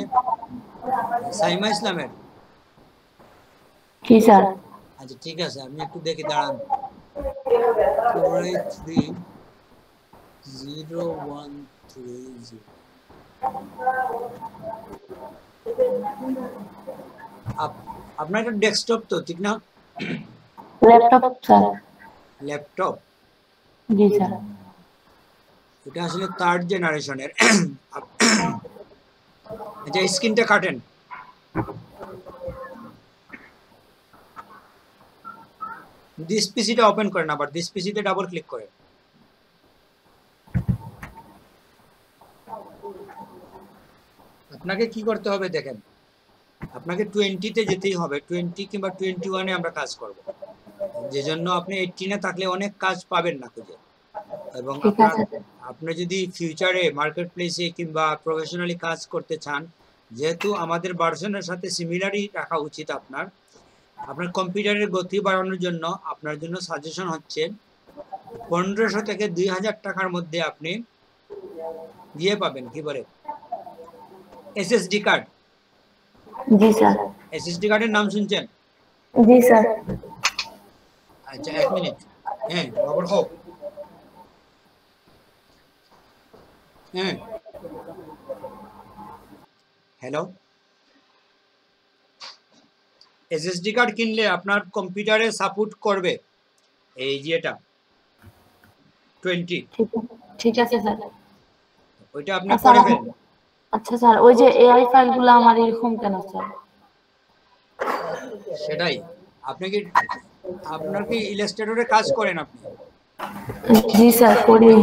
সাইমা ইসলামের? কি স্যার? আচ্ছা ঠিক আছে, আমি একটু দেখি, দাঁড়ান। 4830130। আপনার একটা ডেস্কটপ তো, ঠিক না? Laptop sir. ল্যাপটপ? জি স্যার। এটা আসলে 3rd জেনারেশনের। আচ্ছা, স্ক্রিনটা কাটেন। দিস পিসিটা ওপেন করেন, আবার দিস পিসিতে ডাবল ক্লিক করেন। আপনাকে কি করতে হবে দেখেন, আপনাকে 20-তে যেতেই হবে। 20 কিংবা 21-এ আমরা কাজ করব, যে জন্য আপনি 18-এ থাকলে অনেক কাজ পাবেন না খুঁজে। এবং আপনি যদি ফিউচারে মার্কেট প্লেসে কিংবা প্রফেশনালি কাজ করতে চান, যেহেতু আমাদের ভার্সনের সাথে সিমিলারই রাখা উচিত আপনার কম্পিউটারের গতি বাড়ানোর জন্য আপনার জন্য সাজেশন হচ্ছে 1500 থেকে 2000 টাকার মধ্যে আপনি দিয়ে পাবেন, কি বলে, এসএসডি কার্ড। জি স্যার। এসএসডি কার্ডের নাম শুনছেন? জি স্যার। আচ্ছা, 1 মিনিট। হ্যাঁ, খবর হোক। হ্যাঁ, হ্যালো। এসএসডি কার্ড কিনলে আপনার কম্পিউটারে সাপোর্ট করবে এই যে এটা 20। ঠিক আছে স্যার। ওইটা আপনি করে ফেলেন। আচ্ছা স্যার, ওই যে এআই ফাইলগুলো আমার এরকম কেন স্যার? সেটাই। আপনার কি ইলাস্ট্রেটরে কাজ করেন আপনি? জি স্যার, করি।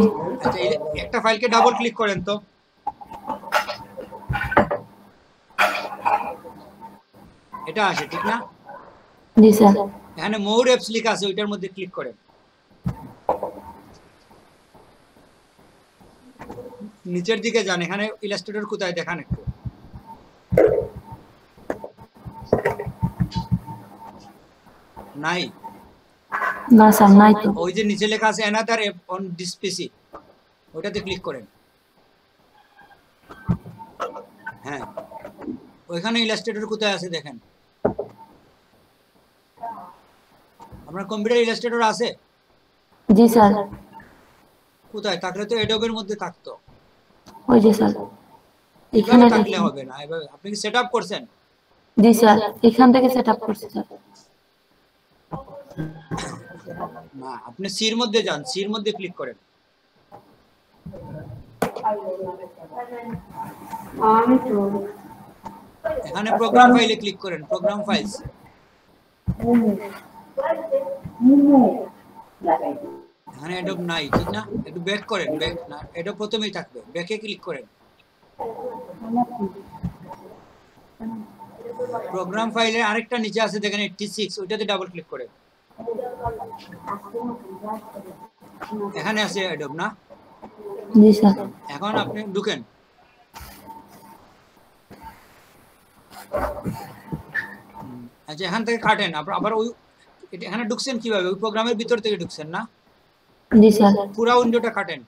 আচ্ছা, একটা ফাইলকে ডাবল ক্লিক করেন তো। এটা আসে, ঠিক না? জি স্যার। এখানে মোর অ্যাপস লেখা আছে, ওইটার মধ্যে ক্লিক করেন। নিচের দিকে যান, এখানে ইলাস্ট্রেটর কোথায় দেখান একটু। নাই? না স্যার, নাই তো। ওই যে নিচে লেখা আছে অ্যানাদার অ্যাপ অন দিস পিসি, ওটাতে ক্লিক করেন। হ্যাঁ, ওইখানে ইলাস্ট্রেটর কোথায় আছে দেখেন। আপনার কম্পিউটার ইলাস্ট্রেটর আছে? জি স্যার। কোথায়? থাকলে তো অ্যাডোবের মধ্যে থাকতো। ওই যে স্যার, এখানে থাকলে হবে না। এভাবে আপনি কি সেটআপ করছেন? জি স্যার, এখান থেকে সেটআপ করছি স্যার। না, আপনি সির মধ্যে যান, সির মধ্যে ক্লিক করেন। এখানে প্রোগ্রাম ফাইলে ক্লিক করেন, প্রোগ্রাম ফাইলস। এখানে অ্যাডোব নাই, ঠিক না? একটু ব্যাক করেন, ব্যাক না, অ্যাডোব প্রথমেই থাকবে, ব্যাকে ক্লিক করেন। প্রোগ্রাম ফাইলে আরেকটা নিচে আছে দেখেন 86, ওইটাতে ডাবল ক্লিক করেন। এখানে আছে অ্যাডোব না? জি স্যার। এখন আপনি ঢুকেন। আচ্ছা, এখান থেকে কাটেন। আবার ওই এখানে ঢুকছেন কিভাবে? ওই প্রোগ্রামের ভিতর থেকে ঢুকছেন না? জি স্যার। পুরো উইন্ডোটা কাটেন।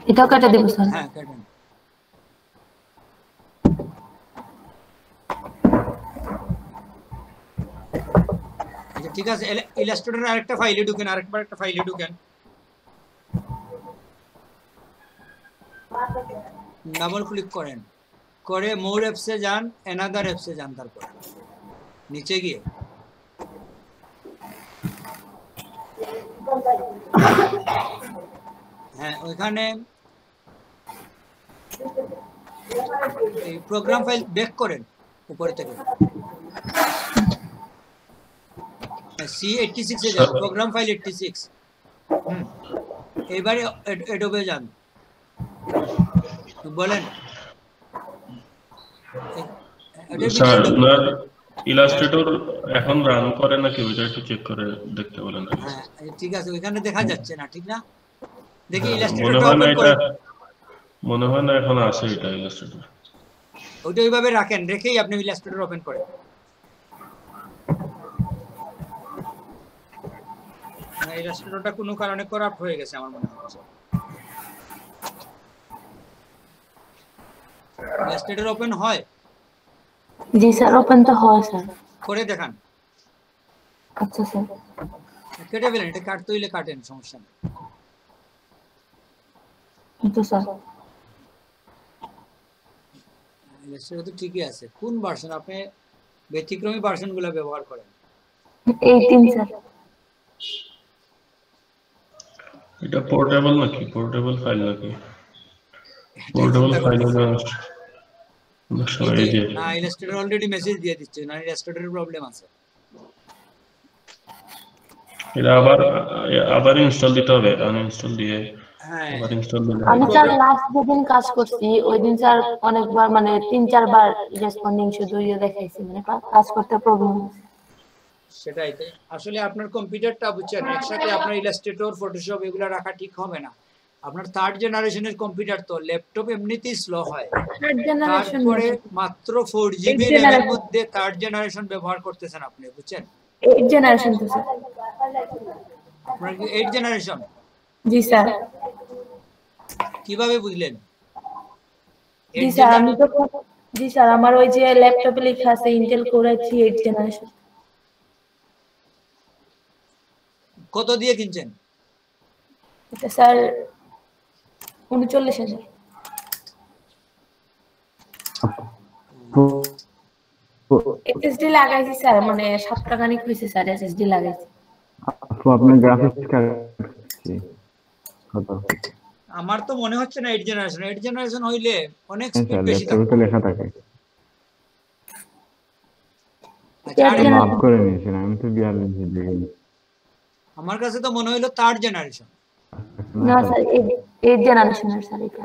এটাও কেটে দেব স্যার। হ্যাঁ, কাটেন। ঠিক আছে, ইলাস্ট্রেটরের আরেকটা ফাইলে ঢুকেন, আরেকবার একটা ফাইলে ঢুকেন, ডাবল ক্লিক করেন, করে মোর অ্যাপসে যান, অ্যানাদার অ্যাপসে যান, তারপর নিচে গিয়ে হ্যাঁ ওইখানে এই প্রোগ্রাম ফাইল ব্যাক করেন উপরে থেকে, C86 এ যান, প্রোগ্রাম ফাইল 86। এবারে অ্যাডোবে যান, বলেন স্যার আপনার ইলাস্ট্রেটর এখন রান করে নাকি ওইটা একটু চেক করে দেখতে বলেন। হ্যাঁ ঠিক আছে, ওইখানে দেখা যাচ্ছে না, ঠিক না? দেখি মনে ইলাস্ট্রেটরটা হয় না ওপেন এটা, করেন, মনে হয় না এখন আছে এটা ইলাস্ট্রেটর। ওইটা ওইভাবে রাখেন, রেখেই আপনি ইলাস্ট্রেটর ওপেন করেন। ইলাস্ট্রেটরটা কোনো কারণে করাপ্ট হয়ে গেছে আমার মনে হচ্ছে। ইলাস্ট্রেটর ওপেন হয়? জি স্যার, ওপেন তো হয় স্যার। করে দেখান। আচ্ছা স্যার। কেটে ফেলেন, এটা কাটতে হইলে কাটেন, সমস্যা নেই। কিন্তু স্যার ইলাস্ট্রেটর তো ঠিকই আছে। কোন ভার্সন আপনি ব্যতিক্রমী ভার্সনগুলো ব্যবহার করেন? 18 স্যার। এটা পোর্টেবল নাকি, পোর্টেবল ফাইল নাকি? পোর্টেবল ফাইল না না, ইলাস্ট্রেটর অলরেডি মেসেজ দিয়ে দিচ্ছে, না ইলাস্ট্রেটরের প্রবলেম আছে। এটা আবার ইনস্টল দিতে হবে, আনইনস্টল দিয়ে আবার ইনস্টল দিতে আমি হবে। স্যার লাস্ট যেদিন কাজ করছি ওই দিন স্যার অনেকবার মানে 3-4 বার রেসপন্ডিং শুধু দেখাইছি, মানে কাজ করতে প্রবলেম। সেটাই তো, আসলে আপনার কম্পিউটারটা বুঝছেন, একসাথে আপনার ইলাস্ট্রেটর, ফটোশপ এগুলো রাখা ঠিক হবে না। আপনার থার্ড জেনারেশনের কম্পিউটার, তো ল্যাপটপ এমনিতেই স্লো হয়, তারপরে মাত্র 4GB র্যামের মধ্যে থার্ড জেনারেশন ব্যবহার করতেছেন আপনি, বুঝছেন? 8 জেনারেশন তো স্যার। আপনার কি 8 জেনারেশন? জি স্যার। কিভাবে বুঝলেন? জি স্যার, আমি তো জি স্যার আমার ওই যে ল্যাপটপে লেখা আছে ইন্টেল কোর i3 8 জেনারেশন। কত দিয়ে কিনছেন? এটা স্যার 39,000। এসএসডি লাগাইছি স্যার, মানে 7 টাকা নিক হইছে স্যার এসএসডি লাগাইছি। তো আপনি গ্রাফিক্স কার্ড কত? আমার তো মনে হচ্ছে না 8 জেনারেশন। 8 জেনারেশন হইলে অনেক স্পিড বেশি থাকে, তো লেখা থাকে। আচ্ছা মাফ করে নিয়েছেন, আমি তো 42 দিই। আমার কাছে তো মনে হইলো থার্ড জেনারেশন। না স্যার 8 জেনারেশনের স্যার এটা।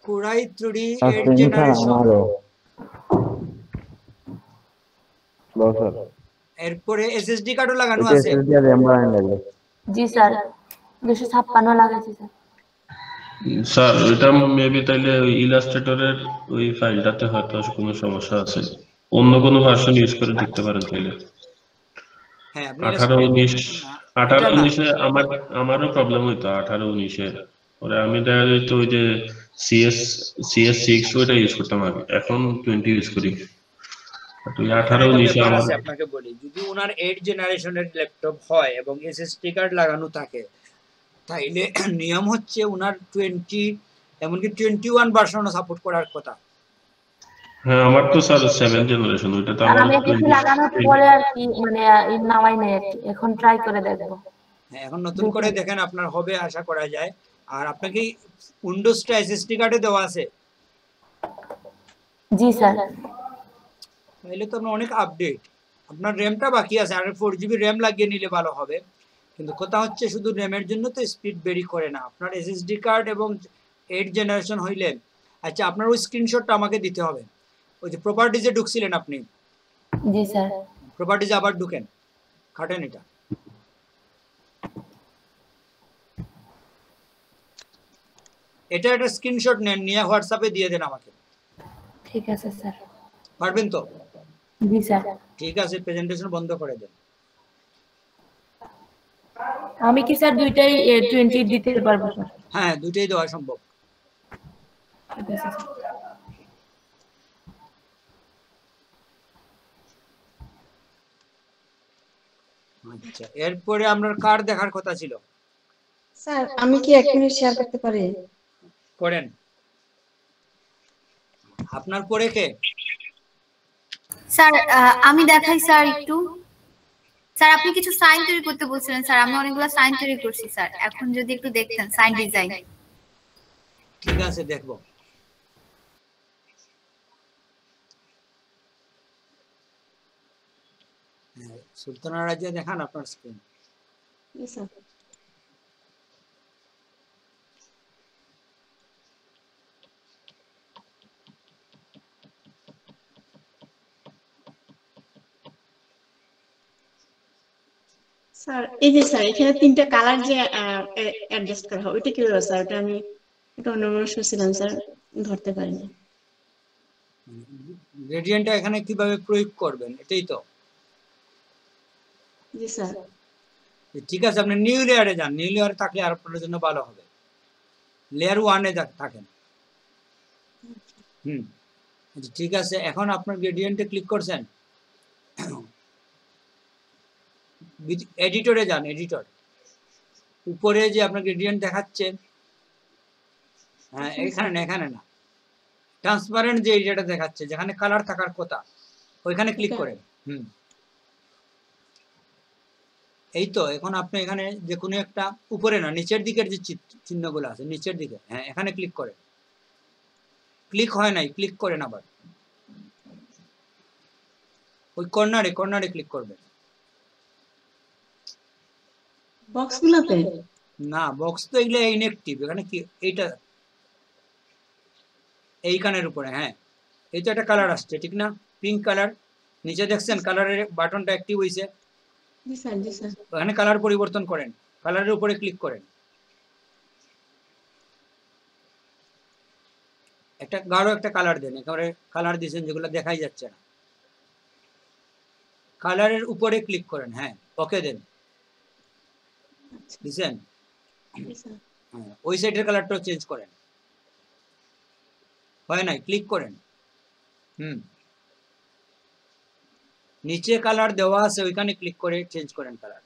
Core i3 8 generation. এরপরে এসএসডি কার্ডও লাগানো আছে। এসএসডি আর RAM লাগে। জি স্যার 256 লাগাইছি স্যার। স্যার এটা মেবি তাইলে ওই ইলাস্ট্রেটরের ওই ফাইলটাতে হয়তো কোনো সমস্যা আছে, অন্য কোনো ভার্সন ইউজ করে দেখতে পারেন তাইলে। হ্যাঁ 18-19 আমারও প্রবলেম হইতো 18-19 এ। পরে আমি দেখা যেত ওই যে CS6 ওইটা ইউজ করতাম আগে, এখন 20 ইউজ করি। তো 18-19 আমার আপনাকে বলি, যদি ওনার 8 জেনারেশনের ল্যাপটপ হয় এবং এসএসডি কার্ড লাগানো থাকে, তাইলে নিয়ম হচ্ছে ওনার 20 এমনকি 21 ভার্সনও সাপোর্ট করার কথা। হ্যাঁ আমার তো স্যার 7 জেনারেশন, ওইটা তো আমার আমি কিছু লাগানোর পরে আর কি মানে নামাই নাই, এখন ট্রাই করে দেখব। হ্যাঁ এখন নতুন করে দেখেন, আপনার হবে আশা করা যায়। আর আপনাকে উইন্ডোজটা এসএসডি কার্ডে দেওয়া আছে? জি স্যার। তাহলে তো আপনার অনেক আপডেট। আপনার র্যামটা বাকি আছে, আর 4GB র্যাম লাগিয়ে নিলে ভালো হবে। কিন্তু কথা হচ্ছে শুধু র্যামের জন্য তো স্পিড বেরি করে না, আপনার এসএসডি কার্ড এবং 8 জেনারেশন হইলে। আচ্ছা আপনার ওই স্ক্রিনশটটা আমাকে দিতে হবে। ওই যে প্রপার্টিজে ঢুকছিলেন আপনি? জি স্যার। প্রপার্টিজে আবার ঢুকেন, কাটেন এটা। এটা একটা স্ক্রিনশট নেন, নিয়ে হোয়াটসঅ্যাপে দিয়ে দেন আমাকে। ঠিক আছে স্যার। পারবেন তো? জি স্যার। ঠিক আছে, প্রেজেন্টেশন বন্ধ করে দেন। আমি কি স্যার দুইটাই 20 দিতে পারবো স্যার? হ্যাঁ দুইটাই দেওয়া সম্ভব। ঠিক আছে স্যার। আচ্ছা, এরপরে আপনার কার দেখার কথা ছিল? স্যার আমি কি 1 মিনিট শেয়ার করতে পারি? করেন। আপনার পরে কে? স্যার আমি দেখাই স্যার একটু। স্যার আপনি কিছু সাইন তৈরি করতে বলছিলেন স্যার, আমি অনেকগুলো সাইন তৈরি করছি স্যার, এখন যদি একটু দেখতেন সাইন ডিজাইন। ঠিক আছে, দেখবো। সুলতানা রাজিয়া দেখান আপনার স্ক্রিন। স্যার স্যার এই যে স্যার এখানে 3টা কালার যে অ্যাডজাস্ট করা হয় ওইটা কিভাবে স্যার? ওটা আমি একটু অন্যমনস্ক ছিলাম স্যার, ধরতে পারিনি। গ্রেডিয়েন্টটা এখানে কিভাবে প্রয়োগ করবেন এটাই তো? জি স্যার। ঠিক আছে, আপনি নিউ লেয়ারে যান। নিউ লেয়ারে থাকলে আর আপনার জন্য ভালো হবে। লেয়ার 1-এ থাকেন। আচ্ছা, ঠিক আছে, এখন আপনার গ্রেডিয়েন্টে ক্লিক করছেন। এডিটরে যান, এডিটর। উপরে যে আপনার গ্রেডিয়েন্ট দেখাচ্ছে, হ্যাঁ এখানে না, এখানে না, ট্রান্সপারেন্ট যে এরিয়াটা দেখাচ্ছে যেখানে কালার থাকার কথা ওইখানে ক্লিক করেন। এই তো, এখন আপনি এখানে যে কোনো একটা, উপরে না নিচের দিকের যে চিহ্নগুলো আছে নিচের দিকে, হ্যাঁ এখানে ক্লিক করেন। ক্লিক হয় নাই, ক্লিক করেন আবার। ওই কর্নারে কর্নারে ক্লিক করবেন। বক্সগুলোতে না, বক্স তো এগুলো ইনঅ্যাক্টিভ। এখানে কি এইটা, এইখানের উপরে, হ্যাঁ এই তো একটা কালার আসছে ঠিক না, পিঙ্ক কালার। নিচে দেখছেন কালারের বাটনটা অ্যাক্টিভ হয়েছে। জি স্যার, জি স্যার। ওখানে কালার পরিবর্তন করেন, কালারের উপরে ক্লিক করেন। একটা গাঢ় একটা কালার দেন, একেবারে কালার দিয়েছেন যেগুলো দেখাই যাচ্ছে না। কালারের উপরে ক্লিক করেন, হ্যাঁ ওকে দেন। দিছেন? হ্যাঁ, ওই সাইডের কালারটাও চেঞ্জ করেন। হয় নাই, ক্লিক করেন। নিচে কালার দেওয়া আছে ওইখানে ক্লিক করে চেঞ্জ করেন কালার।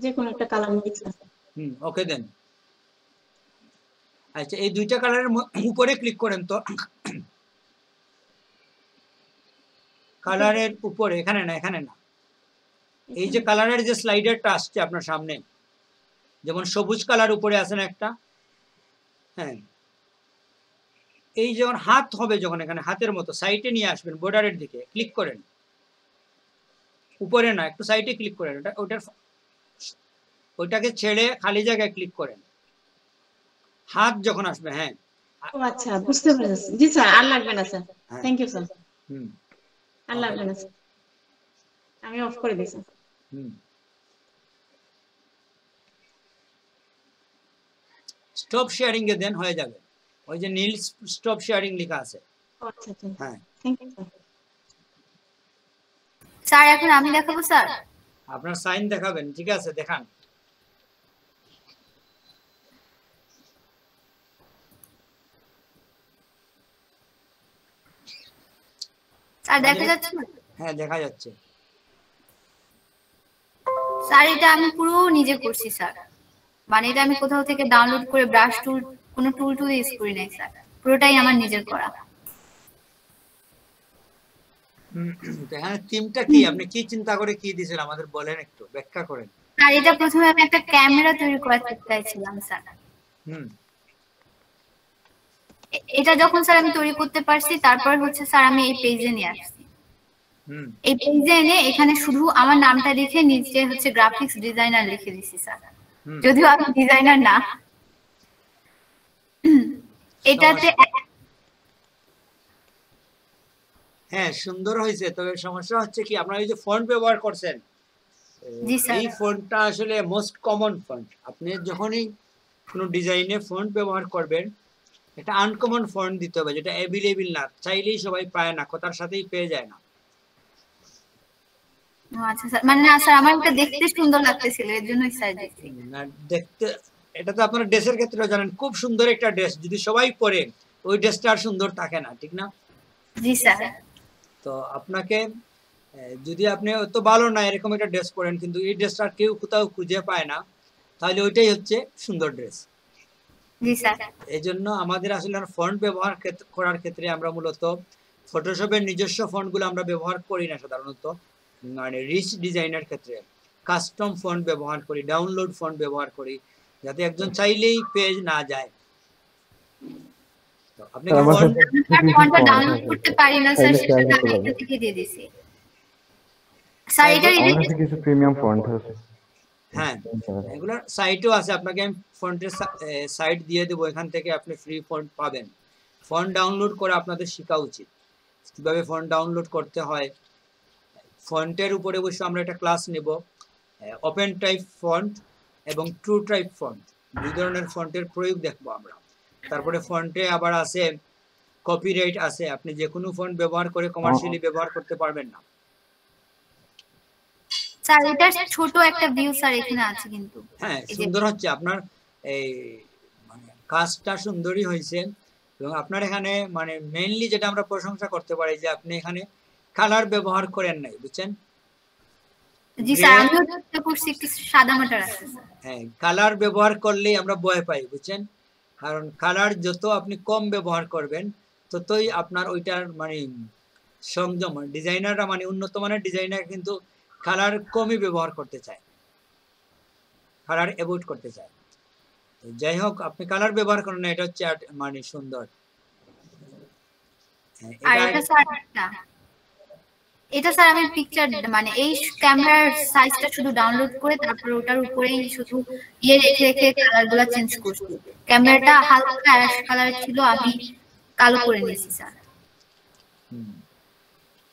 যে কোনো একটা কালার মিক্স আছে। ওকে দেন। আচ্ছা, এই দুইটা কালারের উপরে ক্লিক করেন তো। কালারের উপরে, এখানে না, এখানে না, এই যে কালারের যে স্লাইডারটা আসছে আপনার সামনে, যেমন সবুজ কালার উপরে আছে না একটা, হ্যাঁ এই যখন হাত হবে, যখন এখানে হাতের মতো সাইডে নিয়ে আসবেন, বর্ডারের দিকে ক্লিক করেন। উপরে না, একটু সাইডে ক্লিক করেন। ওইটাকে ছেড়ে খালি জায়গায় ক্লিক করেন। হাত যখন আসবে, হ্যাঁ ও আচ্ছা, বুঝতে পেরেছি। জি স্যার, আর লাগবে না স্যার, থ্যাংক ইউ স্যার। আর লাগবে না স্যার, আমি অফ করে দিই স্যার। স্টপ শেয়ারিং এ দেন, হয়ে যাবে। ওই যে নীল স্টপ শেয়ারিং লেখা আছে। আচ্ছা আচ্ছা, হ্যাঁ থ্যাংক ইউ স্যার। স্যার এখন আমি দেখাবো স্যার? আপনার সাইন দেখাবেন, ঠিক আছে দেখান। স্যার দেখা যাচ্ছে না? হ্যাঁ দেখা যাচ্ছে। স্যার এটা আমি পুরো নিজে করছি স্যার, মানে এটা আমি কোথাও থেকে ডাউনলোড করে ব্রাশ টুল, কোনো টুল ইউজ করি নাই স্যার, পুরোটাই আমার নিজের করা। এখানে থিমটা কি, আপনি কি চিন্তা করে কি দিয়েছেন আমাদের বলেন, একটু ব্যাখ্যা করেন। স্যার এটা প্রথমে আমি একটা ক্যামেরা তৈরি করতে চাইছিলাম স্যার। এটা যখন স্যার আমি তৈরি করতে পারছি, তারপর হচ্ছে স্যার আমি এই পেজে নিয়ে আসছি। এই পেজে এনে এখানে শুধু আমার নামটা লিখে নিচে হচ্ছে গ্রাফিক্স ডিজাইনার লিখে দিছি স্যার, যদিও আমি ডিজাইনার না। এটাতে হ্যাঁ সুন্দর হয়েছে, তবে সমস্যা হচ্ছে কি আপনারা এই যে ফন্ট ব্যবহার করছেন, এই ফন্টটা আসলে মোস্ট কমন ফন্ট। আপনি যখনই কোনো ডিজাইনে ফন্ট ব্যবহার করবেন, এটা আনকমন ফন্ট দিতে হবে, যেটা অ্যাভেলেবল না, চাইলেই সবাই পায় না, কথার সাথেই পেয়ে যায় না। আচ্ছা স্যার, মানে না স্যার আমার এটা দেখতে সুন্দর লাগতেছিল, এর জন্যই স্যার দিয়েছি। না দেখতে, এটা তো আপনারা ড্রেসের ক্ষেত্রেও জানেন, খুব সুন্দর একটা ড্রেস যদি সবাই পরে ওই ড্রেসটা আর সুন্দর থাকে না, ঠিক না? জি স্যার। তো আপনাকে যদি আপনি অত ভালো না এরকম একটা ড্রেস পরেন কিন্তু এই ড্রেসটা কেউ কোথাও খুঁজে পায় না, তাহলে ওইটাই হচ্ছে সুন্দর ড্রেস। জি স্যার। এই জন্য আমাদের আসলে ফন্ট ব্যবহার করার ক্ষেত্রে আমরা মূলত ফটোশপের নিজস্ব ফন্টগুলো আমরা ব্যবহার করি না সাধারণত, মানে রিচ ডিজাইনের ক্ষেত্রে কাস্টম ফন্ট ব্যবহার করি, ডাউনলোড ফন্ট ব্যবহার করি, যাতে একজন চাইলেই পেজ না যায়। তো আপনি কি ফন্টটা ডাউনলোড করতে পারি না স্যার, সেটা আমি এটা থেকে দিয়ে দিছি স্যার। এটা কিছু প্রিমিয়াম ফন্ট আছে, হ্যাঁ এগুলোর সাইটও আছে, আপনাকে আমি ফন্টের সাইট দিয়ে দেবো, এখান থেকে আপনি ফ্রি ফন্ট পাবেন। ফন্ট ডাউনলোড করে আপনাদের শেখা উচিত কিভাবে ফন্ট ডাউনলোড করতে হয়। ফন্টের উপরে অবশ্য আমরা একটা ক্লাস নেব, ওপেন টাইপ ফন্ট এবং ট্রু টাইপ ফন্ট, দুই ধরনের ফন্টের প্রয়োগ দেখবো আমরা। তারপরে ফন্টে আবার আছে কপিরাইট আছে, আপনি যে কোনো ফন্ট ব্যবহার করে কমার্শিয়ালি ব্যবহার করতে পারবেন না। স্যার এটা ছোট একটা ভিউ স্যার এখানে আছে কিন্তু হ্যাঁ সুন্দর হচ্ছে, আপনার এই মানে কাজটা সুন্দরই হয়েছে। এবং আপনার এখানে মানে মেইনলি যেটা আমরা প্রশংসা করতে পারি যে আপনি এখানে কালার ব্যবহার করেন নাই, বুঝছেন? জি স্যার, আমিও চেষ্টা করছি একটু সাদা মাটা রাখতে। হ্যাঁ কালার ব্যবহার করলেই আমরা ভয় পাই, বুঝছেন? কারণ কালার যত আপনি কম ব্যবহার করবেন ততই আপনার ওইটার মানে সংযম, ডিজাইনাররা মানে উন্নত মানের ডিজাইনার কিন্তু কালার কমই ব্যবহার করতে চায়, কালার অ্যাভয়েড করতে চায়। যাই হোক আপনি কালার ব্যবহার করেন না, এটা হচ্ছে মানে সুন্দর। আর এটা স্যার আমি পিকচার মানে এই ক্যামেরার সাইজটা শুধু ডাউনলোড করে তারপর ওটার উপরেই শুধু রেখে রেখে কালারগুলো চেঞ্জ করছি। ক্যামেরাটা হালকা অ্যাশ কালার ছিল, আমি কালো করে নিয়েছি স্যার।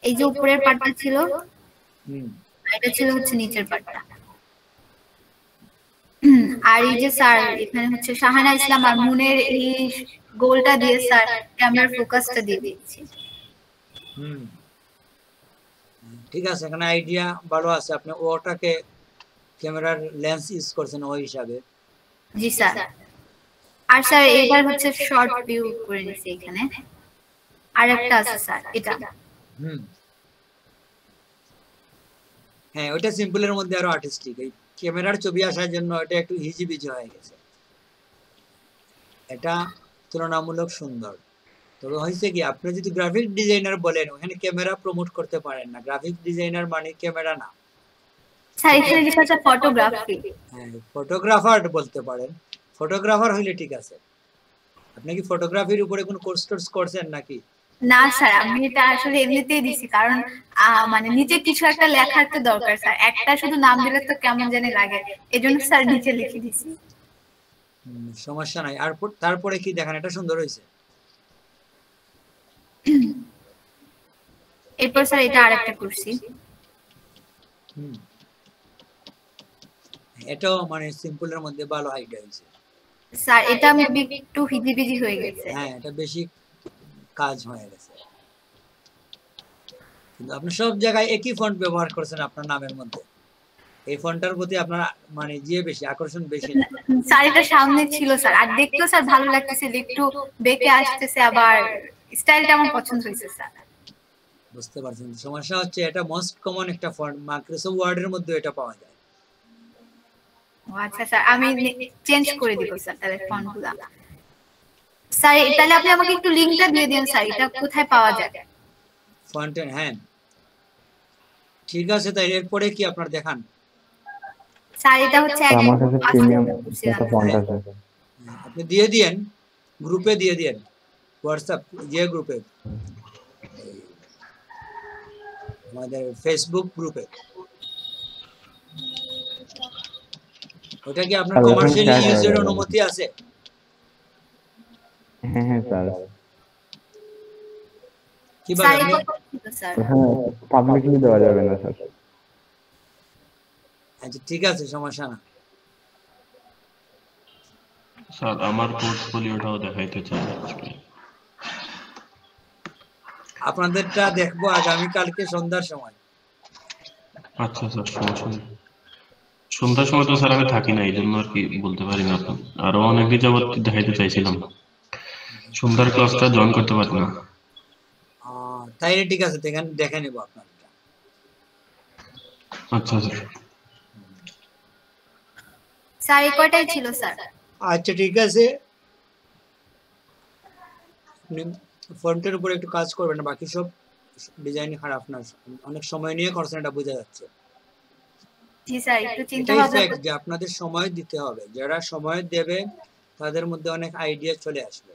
এই যে উপরের পার্টটা ছিল, এটা ছিল হচ্ছে নিচের পার্টটা। আর এই যে স্যার এখানে হচ্ছে শাহানা ইসলাম আর মুনের এই গোলটা দিয়ে স্যার ক্যামেরার ফোকাসটা দিয়ে দিচ্ছি। ঠিক আছে, এখানে আইডিয়া ভালো আছে, আপনি ওটাকে ক্যামেরার লেন্স ইউজ করছেন ওই হিসাবে। জি স্যার। আর স্যার এটার হচ্ছে শর্ট ভিউ করে নিছি এখানে। আর একটা আছে স্যার এটা। হ্যাঁ ওটা সিম্পলের মধ্যে আরো আর্টিস্টিক, এই ক্যামেরার ছবি আসার জন্য এটা একটু হিজিবিজি হয়ে গেছে, এটা তুলনামূলক সুন্দর। তবে হয়েছে কি আপনি যদি গ্রাফিক ডিজাইনার বলেন ওখানে ক্যামেরা প্রমোট করতে পারেন না, গ্রাফিক ডিজাইনার মানে ক্যামেরা না স্যার, এখানে লেখা আছে ফটোগ্রাফি। হ্যাঁ ফটোগ্রাফার বলতে পারেন, ফটোগ্রাফার হইলে ঠিক আছে। আপনি কি ফটোগ্রাফির উপরে কোনো কোর্স টোর্স করছেন নাকি? না স্যার, আমি এটা আসলে এমনিতেই দিছি, কারণ মানে নিচে কিছু একটা লেখার তো দরকার স্যার, একটা শুধু নাম দিলে তো কেমন জানি লাগে, এজন্য স্যার নিচে লিখে দিছি। সমস্যা নাই। আর তারপরে কি দেখেন, এটা সুন্দর হয়েছে। এরপর স্যার এটা আরেকটা করছি, এটাও মানে সিম্পলের মধ্যে ভালো আইডিয়া হয়েছে স্যার। এটা আমি একটু হিজিবিজি হয়ে গেছে, হ্যাঁ এটা বেশি কাজ হয়ে গেছে, কিন্তু আপনি সব জায়গায় একই ফন্ট ব্যবহার করছেন আপনার নামের মধ্যে, এই ফন্টটার প্রতি আপনার মানে যে বেশি আকর্ষণ বেশি স্যার। এটা সামনে ছিল স্যার, আর দেখতেও স্যার ভালো লাগতেছে, একটু বেঁকে আসতেছে, আবার স্টাইলটা আমার পছন্দ হয়েছে স্যার। বুঝতে পারছেন? সমস্যা হচ্ছে এটা মোস্ট কমন একটা ফন্ট, মাইক্রোসফট ওয়ার্ডের মধ্যে এটা পাওয়া যায়। আচ্ছা স্যার, আমি চেঞ্জ করে দিব স্যার তাহলে ফন্টগুলো। স্যার তাহলে আপনি আমাকে একটু লিংকটা দিয়ে দিন স্যার, এটা কোথায় পাওয়া যায় ফন্টের? হ্যাঁ ঠিক আছে, তাই এরপরে কি আপনার দেখান স্যার? এটা হচ্ছে আমার কাছে প্রিমিয়াম একটা ফন্ট আছে, আপনি দিয়ে দিয়েন, গ্রুপে দিয়ে দিয়েন, হোয়াটসঅ্যাপ যে গ্রুপে, আমাদের ফেসবুক গ্রুপে। ওটা কি আপনার কমার্শিয়ালি ইউজের অনুমতি আছে? হ্যাঁ হ্যাঁ স্যার। কি বলেন? হ্যাঁ পাবলিকলি দেওয়া যাবে না স্যার। আচ্ছা ঠিক আছে, সমস্যা না স্যার। আমার পোর্টফোলিওটাও দেখাইতে চাই আপনাদেরটা দেখবো আগামী কালকে সন্ধ্যার সময়। আচ্ছা স্যার, সমস্যা নেই। সন্ধ্যার সময় তো স্যার আমি থাকি না, এই জন্য আর কি বলতে পারি না। আপনি আরো অনেকদিন যাবত দেখাইতে চাইছিলাম, সন্ধ্যার ক্লাসটা জয়েন করতে পারি না। তাইলে ঠিক আছে, দেখে নেব আপনার। আচ্ছা স্যার। স্যার এই কয়টাই ছিল স্যার। আচ্ছা ঠিক আছে, ফন্টের উপর একটু কাজ করবেন, বাকি সব ডিজাইন খারাপ না, অনেক সময় নিয়ে করছেন, এটা বোঝা যাচ্ছে। জি স্যার, একটু চিন্তা এটাই ভাবনা ফ্যাক্ট যে আপনাদের সময় দিতে হবে, যারা সময় দেবে তাদের মধ্যে অনেক আইডিয়া চলে আসবে,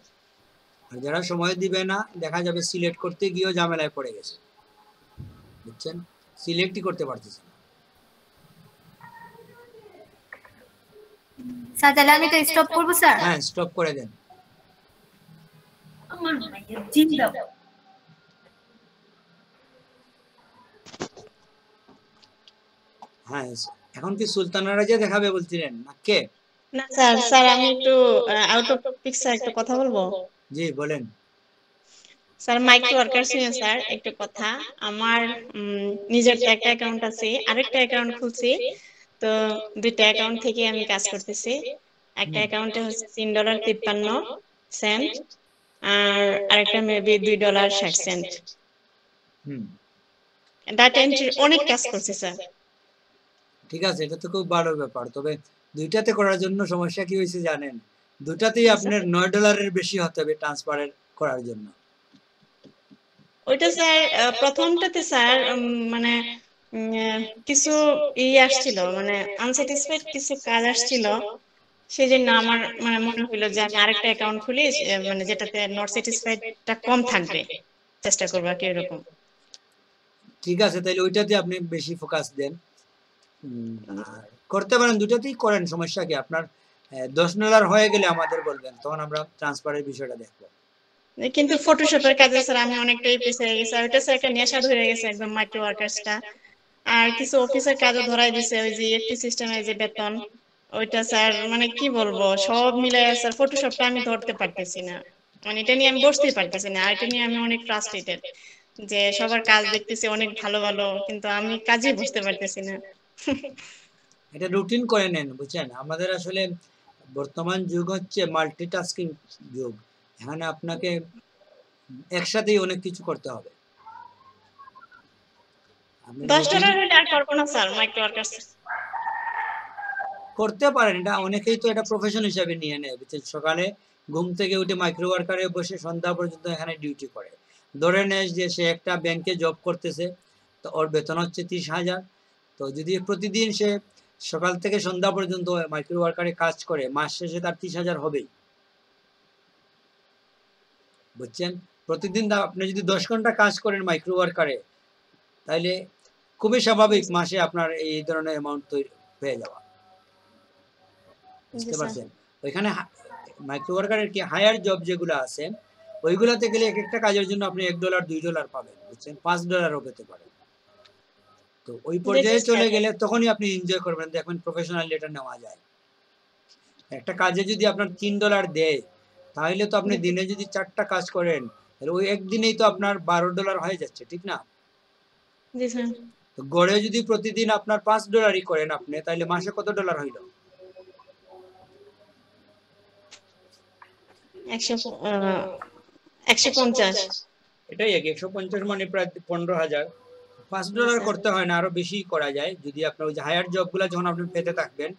আর যারা সময় দিবে না দেখা যাবে সিলেক্ট করতে গিয়েও ঝামেলায় পড়ে গেছে, বুঝছেন, সিলেক্টই করতে পারতেছে না। স্যার তাহলে আমি তো স্টপ করব স্যার। হ্যাঁ স্টপ করে দেন। আমার মাইয়া জিন্দা। হ্যাঁ এখন কি সুলতানা রাজিয়া দেখাবে বলছিলেন না কে? না স্যার, স্যার আমি একটু আউট অফ টপিক স্যার একটা কথা বলবো। জি বলেন স্যার। মাইক্রো ওয়ার্কার্স নিয়ে স্যার একটা কথা। আমার নিজের একটা অ্যাকাউন্ট আছে, আরেকটা অ্যাকাউন্ট খুলছি, তো দুইটা অ্যাকাউন্ট থেকে আমি কাজ করতেছি। একটা অ্যাকাউন্টে হচ্ছে $3.53 আর আরেকটা মেবি $2.60। ডাটা এন্ট্রি অনেক কাজ করছে স্যার। ঠিক আছে, এটা তো খুব ভালো ব্যাপার, তবে দুইটাতে করার জন্য সমস্যা কি হয়েছে জানেন? দুটাতেই আপনার $9 বেশি হতে হবে ট্রান্সফার করার জন্য। ওইটা স্যার প্রথমটাতে স্যার মানে কিছু আসছিল, মানে আনস্যাটিসফাইড কিছু কাজ আসছিল, সেই জন্য আমার মানে মনে হইলো যে আমি আরেকটা অ্যাকাউন্ট খুলি, মানে যেটাতে নট স্যাটিসফাইডটা কম থাকবে, চেষ্টা করবো কি এরকম। ঠিক আছে, তাহলে ওইটাতে আপনি বেশি ফোকাস দেন, করতে পারেন, দুটাতেই করেন, সমস্যা কি? আপনার $10 হয়ে গেলে আমাদের বলবেন, তখন আমরা ট্রান্সফারের বিষয়টা দেখবো। কিন্তু ফটোশপের কাজে স্যার আমি অনেকটাই পিছিয়ে গেছি, ওইটা স্যার একটা নেশা ধরে গেছে একদম মাইক্রো ওয়ার্কার্সটা। আর কিছু অফিসের কাজও ধরাই দিছে, ওই যে EFT সিস্টেমের যে বেতন, ওইটা স্যার মানে কি বলবো, সব মিলাই স্যার ফটোশপটা আমি ধরতে পারতেছি না, মানে এটা নিয়ে আমি বসতেই পারতেছি না। আর এটা নিয়ে আমি অনেক ফ্রাস্ট্রেটেড যে সবার কাজ দেখতেছি অনেক ভালো ভালো, কিন্তু আমি কাজে বসতে পারতেছি না। এটা রুটিন করে নেন, বুঝছেন, আমাদের আসলে বর্তমান যুগ হচ্ছে মাল্টিটাস্কিং যুগ, এখানে আপনাকে একসাথেই অনেক কিছু করতে হবে। $10 হলে আর করবো না স্যার মাইক্রো ওয়ার্কার্স। করতে পারেন, এটা অনেকেই তো এটা প্রফেশন হিসাবে নিয়ে নেয়, বুঝছেন, সকালে ঘুম থেকে উঠে মাইক্রো ওয়ার্কারে বসে সন্ধ্যা পর্যন্ত এখানে ডিউটি করে। ধরে নেয় যে সে একটা ব্যাংকে জব করতেছে, তো ওর বেতন হচ্ছে 30,000, তো যদি প্রতিদিন সে সকাল থেকে সন্ধ্যা পর্যন্ত মাইক্রো ওয়ার্কারে কাজ করে, মাস শেষে তার 30,000 হবেই, বুঝছেন। প্রতিদিন আপনি যদি 10 ঘন্টা কাজ করেন মাইক্রো ওয়ার্কারে, তাহলে খুবই স্বাভাবিক মাসে আপনার এই ধরনের অ্যামাউন্ট তৈরি হয়ে যাওয়া, বুঝতে পারছেন। ওইখানে মাইক্রো ওয়ার্কারের কি হায়ার জব যেগুলো আছে, ওইগুলাতে গেলে এক একটা কাজের জন্য আপনি $1 $2 পাবেন, বুঝছেন, $5 পেতে পারেন। তো ওই পর্যায়ে চলে গেলে তখনই আপনি এনজয় করবেন, দেখবেন প্রফেশনাল এটা নেওয়া যায়। একটা কাজে যদি আপনার $3 দেয়, তাহলে তো আপনি দিনে যদি 4টা কাজ করেন, তাহলে ওই একদিনেই তো আপনার $12 হয়ে যাচ্ছে, ঠিক না? জি স্যার। তো গড়ে যদি প্রতিদিন আপনার $5 করেন আপনি, তাহলে মাসে কত ডলার হইল? 150। এটাই 150 মানে প্রায় 15,000। $5 করতে হয় না, আরো বেশি করা যায় যদি আপনার ওই যে হায়ার জবগুলো যখন আপনি পেতে থাকবেন,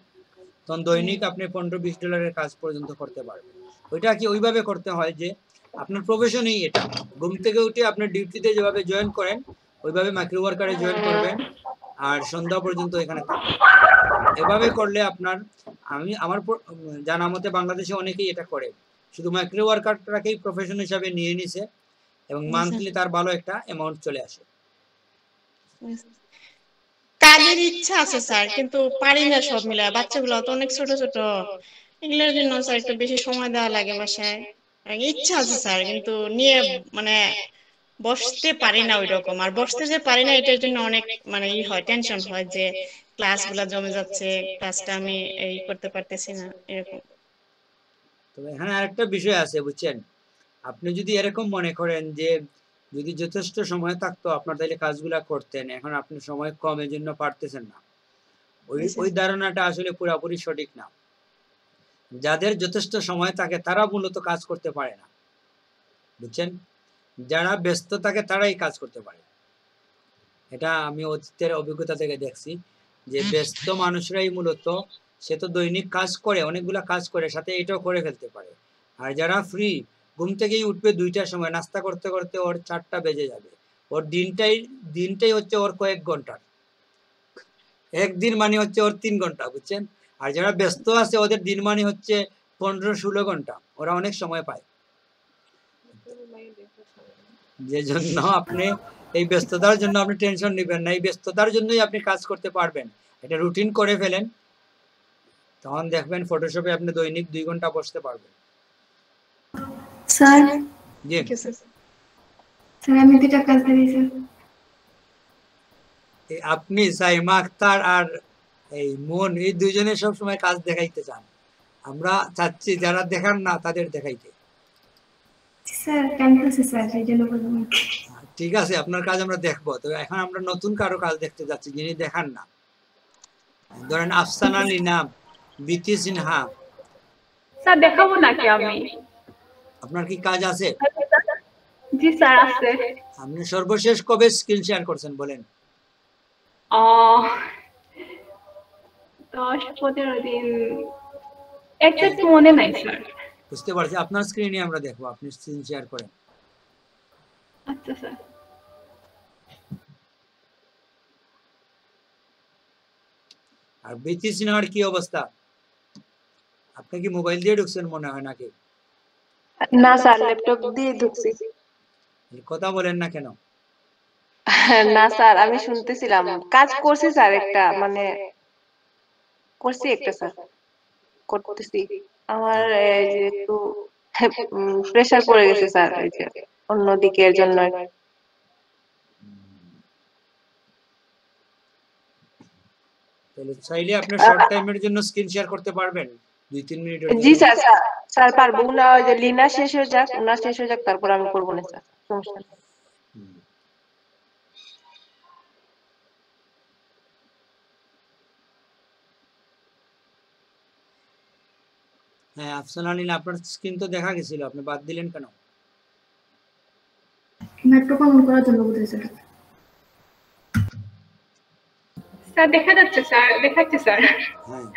তখন দৈনিক আপনি $15-20 কাজ পর্যন্ত করতে পারবেন। ওইটা কি ওইভাবে করতে হয় যে আপনার প্রফেশনই এটা, ঘুম থেকে উঠে আপনার ডিউটিতে যেভাবে জয়েন করেন ওইভাবে মাইক্রো ওয়ার্কারে জয়েন করবেন, আর সন্ধ্যা পর্যন্ত এখানে থাকবেন। এভাবে করলে আপনার, আমার জানা মতে বাংলাদেশে অনেকেই এটা করে, শুধু মাইক্রো ওয়ার্কারটাকেই প্রফেশন হিসাবে নিয়ে নিছে এবং মান্থলি তার ভালো একটা অ্যামাউন্ট চলে আসে। কাজের ইচ্ছা আছে স্যার, কিন্তু পারি না সব মিলায়, বাচ্চাগুলো তো অনেক ছোট ছোট, এগুলোর জন্য স্যার একটু বেশি সময় দেওয়া লাগে বাসায়। ইচ্ছা আছে স্যার, কিন্তু নিয়ে মানে বসতে পারি না ওই রকম, আর বসতে যে পারি না এটার জন্য অনেক মানে হয়, টেনশন হয় যে ক্লাসগুলো জমে যাচ্ছে, ক্লাসটা আমি এই করতে পারতেছি না এরকম। তবে এখানে আরেকটা বিষয় আছে, বুঝছেন, আপনি যদি এরকম মনে করেন যে যদি যথেষ্ট সময় থাকতো আপনার তাহলে কাজগুলা করতেন, এখন আপনি সময় কম এর জন্য পারতেছেন না, ওই ধারণাটা আসলে পুরোপুরি সঠিক না। যাদের যথেষ্ট সময় থাকে তারা মূলত কাজ করতে পারে না, বুঝছেন। যারা ব্যস্ত থাকে তারাই কাজ করতে পারে। এটা আমি অতীতের অভিজ্ঞতা থেকে দেখছি যে ব্যস্ত মানুষরাই মূলত, সে তো দৈনিক কাজ করে, অনেকগুলা কাজ করে, সাথে এটাও করে ফেলতে পারে। আর যারা ফ্রি, ঘুম থেকেই উঠবে 2টার সময়, নাস্তা করতে করতে ওর 4টা বেজে যাবে, ওর দিনটাই হচ্ছে ওর কয়েক ঘন্টার, একদিন মানে হচ্ছে ওর 3 ঘন্টা, বুঝছেন? আর যারা ব্যস্ত আছে ওদের দিন মানে হচ্ছে 15-16 ঘন্টা, ওরা অনেক সময় পায়। যে জন্য আপনি এই ব্যস্ততার জন্য আপনি টেনশন নেবেন না, এই ব্যস্ততার জন্যই আপনি কাজ করতে পারবেন। এটা রুটিন করে ফেলেন, তখন দেখবেন ফটোশপে আপনি দৈনিক 2 ঘন্টা বসতে পারবেন। স্যার জি স্যার আমি 2টা কাজ দিয়েছি। আপনি সাইমা আক্তার আর এই মন, এই দুইজনে সব সময় কাজ দেখাইতে চান, আমরা চাচ্ছি যারা দেখান না তাদের দেখাইতে। স্যার ক্যাম্পাসে স্যার এই জন্য বললাম। ঠিক আছে, আপনার কাজ আমরা দেখবো। তো এখন আমরা নতুন কারো কাজ দেখতে যাচ্ছি যিনি দেখান না। ধরেন আফসানা লিনা, বিতি সিনহা। স্যার দেখাবো নাকি আমি? আপনার কি কাজ আছে? জি স্যার আছে। আপনি সর্বশেষ কবে স্ক্রিন শেয়ার করছেন বলেন? 10-15 দিন, এক্সাক্ট মনে নাই স্যার। বুঝতে পারছি, আপনার স্ক্রিনে আমরা দেখবো, আপনি স্ক্রিন শেয়ার করেন। আচ্ছা স্যার। আর বিতি সিনহার কি অবস্থা? আপনি কি মোবাইল দিয়ে ঢুকছেন মনে হয় নাকি? না স্যার, ল্যাপটপ দিয়ে ঢুকছি। কথা বলেন না কেন? না স্যার, আমি শুনতেছিলাম, কাজ করছি স্যার, একটা মানে করছি একটা স্যার, করতেছি। আমার এই যে একটু প্রেসার পড়ে গেছে স্যার, এই যে অন্যদিকে, এর জন্য। তাহলে চাইলে আপনি শর্ট টাইমের জন্য স্ক্রিন শেয়ার করতে পারবেন 2-3 মিনিটের জন্য। জি স্যার, স্যার পারবো না, ওই যে লিনা শেষ হয়ে যাক, ওনা শেষ হয়ে যাক, তারপর আমি করবো না স্যার, সমস্যা নেই। হ্যাঁ আফসানা লিনা, আপনার স্ক্রিন তো দেখা গেছিল, আপনি বাদ দিলেন কেন? মাইক্রোফোন অন করার জন্য বলতে স্যার। স্যার দেখা যাচ্ছে স্যার, দেখাচ্ছে স্যার। হ্যাঁ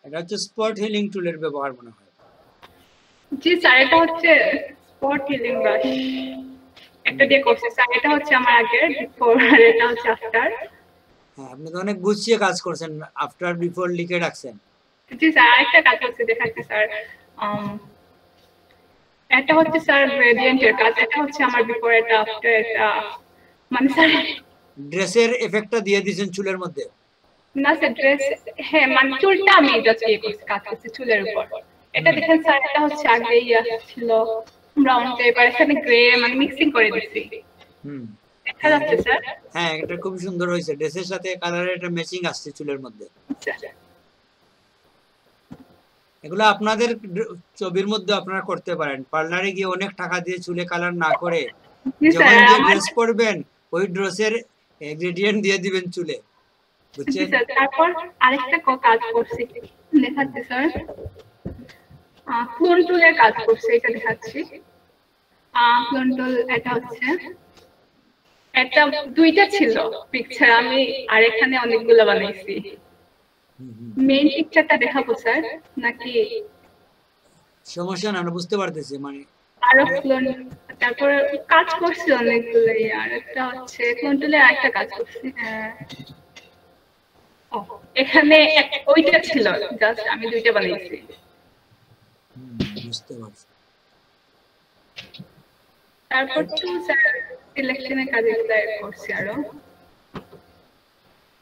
এটা হচ্ছে স্পট হিলিং টুলের ব্যবহার মনে হয়। জি স্যার, এটা হচ্ছে স্পট হিলিং ব্রাশ, একটা দিয়ে করছি স্যার। এটা হচ্ছে আমার আগের, বিফোর, আর এটা হচ্ছে আফটার। হ্যাঁ আপনি তো অনেক গুছিয়ে কাজ করছেন, আফটার বিফোর লিখে রাখছেন। জি স্যার, আরেকটা কাজ হচ্ছে দেখাচ্ছি স্যার। এটা হচ্ছে স্যার গ্রেডিয়েন্টের কাজ, এটা হচ্ছে আমার বিফোর, এটা আফটার, এটা মানে স্যার ড্রেসের এফেক্টটা দিয়ে দিয়েছেন চুলের মধ্যে? না স্যার, ড্রেস, হ্যাঁ মানে চুলটা আমি জাস্ট ইয়ে করছি, কাজ করছি চুলের উপর। এটা দেখেন স্যার, এটা হচ্ছে আগে ইয়ে ছিল ব্রাউন টাইপ, আর এখানে গ্রে, মানে মিক্সিং করে দিচ্ছি। দেখা যাচ্ছে স্যার? হ্যাঁ এটা খুব সুন্দর হয়েছে, ড্রেসের সাথে কালারের একটা ম্যাচিং আসছে চুলের মধ্যে। এগুলো আপনাদের ছবির মধ্যে আপনারা করতে পারেন, পার্লারে গিয়ে অনেক টাকা দিয়ে চুলে কালার না করে যখন যে ড্রেস পরবেন ওই ড্রেসের গ্রেডিয়েন্ট দিয়ে দিবেন চুলে, বুঝছেন? তারপর আরেকটা কাজ করছি, দেখাচ্ছি স্যার। ক্লোন টুলের কাজ করছি, এটা দেখাচ্ছি। ক্লোন টুল, এটা হচ্ছে, এটা 2টা ছিল পিকচার, আমি আর এখানে অনেকগুলো বানাইছি। মেইন পিকচারটা দেখাবো স্যার নাকি? সমস্যা না, আমরা বুঝতে পারতেছি, মানে আরো ক্লোন, তারপর কাজ করছি অনেকগুলো। আর একটা হচ্ছে ক্লোন টুলে আরেকটা কাজ করছি। এখানে ওইটা ছিল, জাস্ট আমি 2টা বানাইছি। বুঝতে পারছি। তারপর তো স্যার সিলেকশনের কাজগুলো করছি, আরো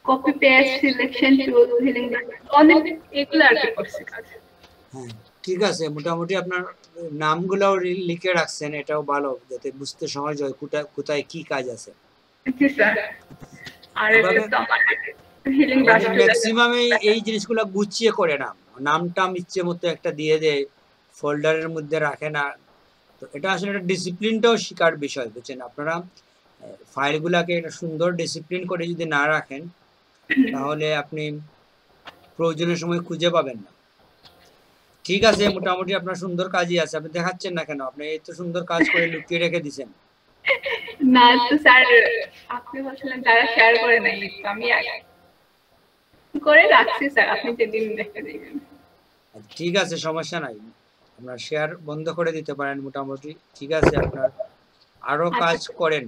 copy paste, selection tool, healing brush, অনেক এগুলো আর কি করছি কাজ। হ্যাঁ ঠিক আছে, মোটামুটি আপনার নামগুলো লিখে রাখছেন, এটাও ভালো, যাতে বুঝতে সহজ হয় কোথায় কি কাজ আছে। জি স্যার। আর এটা আমার হিলিং ব্রাশ, ম্যাক্সিমাম এই জিনিসগুলো গুছিয়ে করে না, নামটা ইচ্ছে মতো একটা দিয়ে দেয়, ফোল্ডারের মধ্যে রাখে না। তো এটা আসলে একটা ডিসিপ্লিনটাও শেখার বিষয়, বুঝছেন? আপনারা ফাইলগুলোকে একটা সুন্দর ডিসিপ্লিন করে যদি না রাখেন তাহলে আপনি প্রয়োজনের সময় খুঁজে পাবেন না। ঠিক আছে, মোটামুটি আপনার সুন্দর কাজই আছে, আপনি দেখাচ্ছেন না কেন? আপনি এই তো সুন্দর কাজ করে লুকিয়ে রেখে দিয়েছেন। না তো স্যার, আপনি বলছিলেন যারা শেয়ার করে নাই, তো আমি করে রাখছি স্যার, আপনি যেদিন দেখে দিবেন। ঠিক আছে, সমস্যা নাই, আপনার শেয়ার বন্ধ করে দিতে পারেন মোটামুটি। ঠিক আছে, আপনার আরো কাজ করেন।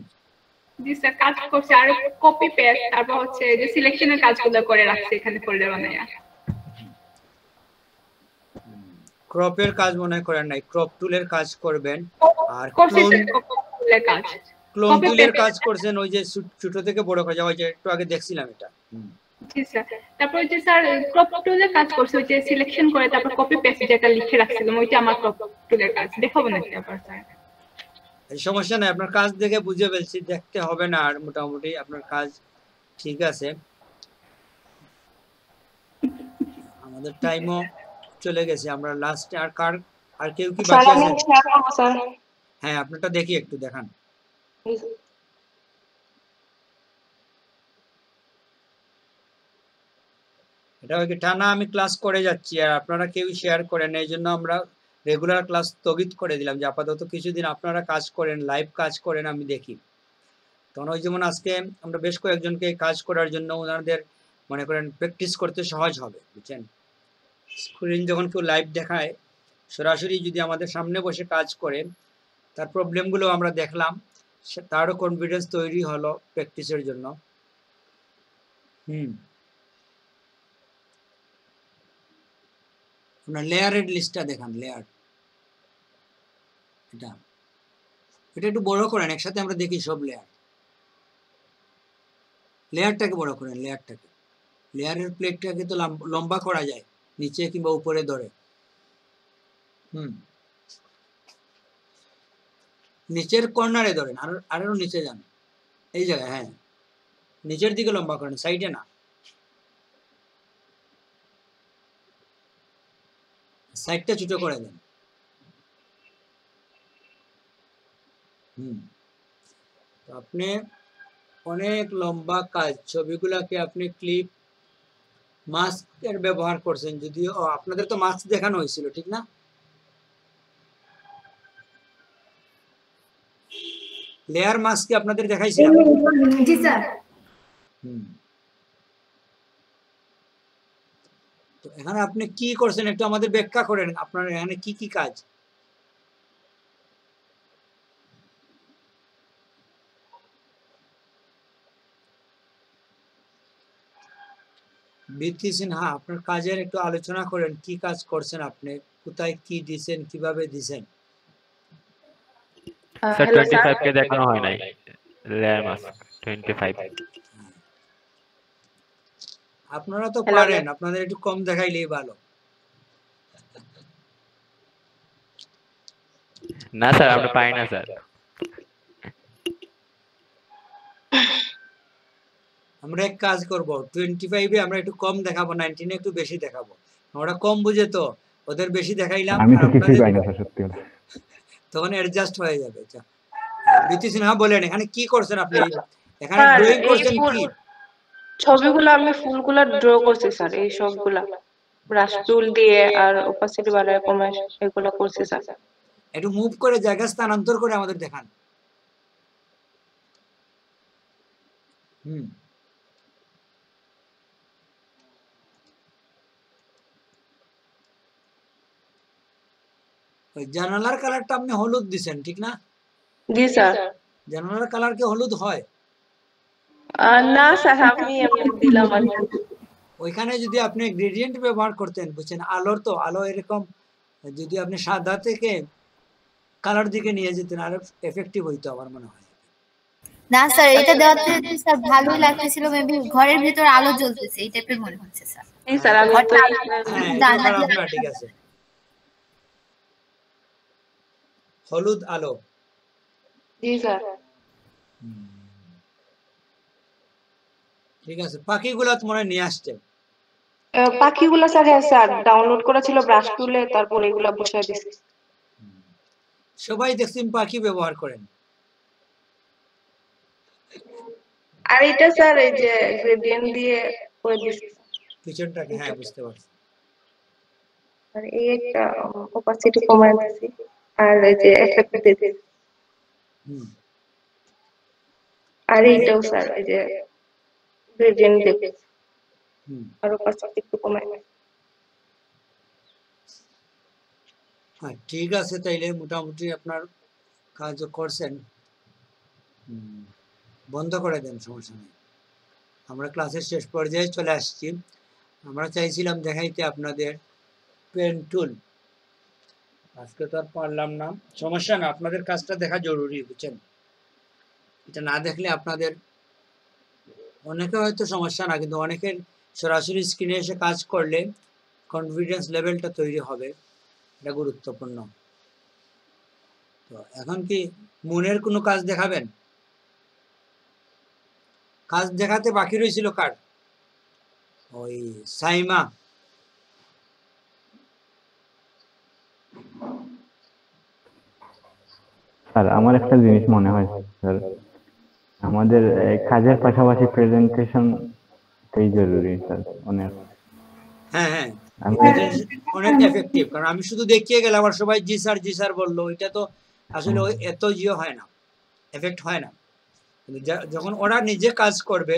জি স্যার, কাজ করছি, আর কপি পেস্ট, তারপর হচ্ছে যে সিলেকশনের কাজগুলো করে রাখছি এখানে ফোল্ডার বানায়া। ক্রপের কাজ মনে করেন নাই, ক্রপ টুলের কাজ করবেন। আর ক্লোন টুলের কাজ করছেন, ওই যে ছোট থেকে বড় করা যায়, ওই যে একটু আগে দেখছিলাম এটা। জি স্যার, তারপর যে স্যার ক্রপ টুলের কাজ করছে, ওই যে সিলেকশন করে তারপর কপি পেস্ট যেটা লিখে রাখছিলাম, ওইটা আমার ক্রপ টুলের কাজ। দেখাবো নাকি আবার স্যার? সমস্যা নাই, আপনার কাজ দেখে বুঝে ফেলছি, দেখতে হবে না আর। মোটামুটি আপনার কাজ ঠিক আছে। আমাদের টাইমও চলে গেছে, আমরা লাস্টে আর কেউ কি বাকি আছে? হ্যাঁ, আপনারটা দেখি, একটু দেখান। এটা ওই টানা আমি ক্লাস করে যাচ্ছি আর আপনারা কেউ শেয়ার করেন, এই জন্য আমরা রেগুলার ক্লাস স্থগিত করে দিলাম যে আপাতত কিছুদিন আপনারা কাজ করেন, লাইভ কাজ করেন, আমি দেখি। তখন ওই যেমন আজকে আমরা বেশ কয়েকজনকে কাজ করার জন্য ওনাদের মনে করেন প্র্যাকটিস করতে সহজ হবে, বুঝছেন? স্ক্রিন যখন কেউ লাইভ দেখায়, সরাসরি যদি আমাদের সামনে বসে কাজ করে, তার প্রবলেমগুলো আমরা দেখলাম, তারও কনফিডেন্স তৈরি হলো প্র্যাকটিসের জন্য। আপনার লেয়ারের লিস্টটা দেখান, লেয়ার, এটা একটু বড় করেন, একসাথে আমরা দেখি সব লেয়ার। লেয়ারটাকে বড় করেন, লেয়ারের প্লেটটাকে তো লম্বা করা যায়, নিচে কিংবা উপরে ধরে। নিচের কর্নারে ধরেন, আরো নিচে যান, এই জায়গায়, হ্যাঁ, নিচের দিকে লম্বা করেন, সাইডে না, সাইডটা ছোট করে দেন। আপনি অনেক লম্বা কাজ, ছবিগুলাকে আপনি ক্লিপ মাস্কের ব্যবহার করছেন, যদিও আপনাদের তো মাস্ক দেখানো হয়েছিল, ঠিক না? লেয়ার মাস্ক কি আপনাদের দেখাইছিলাম? জি স্যার। তো এখানে আপনি কি করছেন একটু আমাদের ব্যাখ্যা করেন, আপনার এখানে কি কি কাজ? বৃত্তি সিনহা, আপনার কাজের একটু আলোচনা করেন, কি কাজ করছেন আপনি, কোথায় কি দিবেন, কিভাবে দিবেন? স্যার 25 কে দেখানো হয় নাই, লেয়ার মাস্ক 25। আপনারা তো পারেন, আপনাদের একটু কম দেখাইলেই ভালো। না স্যার, আমরা পাই না স্যার। আমরা এক কাজ করব, 25 এ আমরা একটু কম দেখাবো, 19 এ একটু বেশি দেখাবো। ওরা কম বুঝে তো, ওদের বেশি দেখাইলাম, আমি তো কিছুই পাই না স্যার, সত্যি কথা। তখন অ্যাডজাস্ট হয়ে যাবে। আচ্ছা, বৃত্তি সিনহা বলেন, এখানে কি করছেন আপনি? এখানে ড্রয়িং করছেন কি? ছবিগুলো আমি ফুলগুলো ড্র করছি স্যার, এই সবগুলা ব্রাশ টুল দিয়ে আর ওপাসিটি বাড়ায় কমায় এগুলো করছি স্যার। একটু মুভ করে জায়গা স্থানান্তর করে আমাদের দেখান। জানালার কালারটা আপনি হলুদ দিবেন, ঠিক না? জি স্যার। জানালার কালার কি হলুদ হয়? না স্যার, আমি এমনি দিলাম আর ওইখানে যদি আপনি গ্রেডিয়েন্ট ব্যবহার করতেন, বুঝছেন, আলোর তো আলো এরকম, যদি আপনি সাদা থেকে কালার দিকে নিয়ে যেতেন আরো এফেক্টিভ হইতো আমার মনে হয়। না স্যার, এটা দেওয়াতে স্যার ভালোই লাগতেছিল, মেবি ঘরের ভিতর আলো জ্বলতেছে এই টাইপের মনে হচ্ছে স্যার। জি স্যার, আমি তো ঠিক আছে, হলুদ আলো। জি স্যার। ঠিক আছে, পাখিগুলা মনে নিয়ে আসছে। পাখিগুলো স্যার, হ্যাঁ স্যার, ডাউনলোড করা ছিল ব্রাশ টুলে, তারপর এগুলা বসায় দিছি। সবাই দেখছেন পাখি ব্যবহার করেন। আর এটা স্যার এই যে গ্রেডিয়েন্ট দিয়ে করে দিছি পিছনটাকে হ্যাঁ বুঝতে পারছি। আর এই একটা ওপাসিটি কমায় দিছি আর এই যে এফেক্ট দিছি আর এইটাও স্যার এই যে গ্রেডিয়েন্ট দিছি আর ওপাসিটি একটু কমায়। হ্যাঁ ঠিক আছে, তাইলে মোটামুটি আপনার কাজ করছেন, বন্ধ করে দেন, সমস্যা নেই। আমরা ক্লাসের শেষ পর্যায়ে চলে আসছি। আমরা চাইছিলাম দেখাইতে আপনাদের পেন টুল, আজকে তো আর পারলাম না, সমস্যা না, আপনাদের কাজটা দেখা জরুরি, বুঝছেন? এটা না দেখলে আপনাদের অনেকে হয়তো সমস্যা না, কিন্তু অনেকের সরাসরি স্ক্রিনে এসে কাজ করলে কনফিডেন্স লেভেলটা তৈরি হবে, এটা গুরুত্বপূর্ণ। তো এখন কি মনের কোনো কাজ দেখাবেন? কাজ দেখাতে বাকি রয়েছিল কার? ওই সাইমা। স্যার আমার একটা জিনিস মনে হয় স্যার, আমাদের কাজের পাশাপাশি প্রেজেন্টেশনটাই জরুরি স্যার অনেক। হ্যাঁ হ্যাঁ অনেক এফেক্টিভ, কারণ আমি শুধু দেখিয়ে গেলাম আর সবাই জি স্যার বললো, এটা তো আসলে এত জিও হয় না, এফেক্ট হয় না। কিন্তু যখন ওরা নিজে কাজ করবে,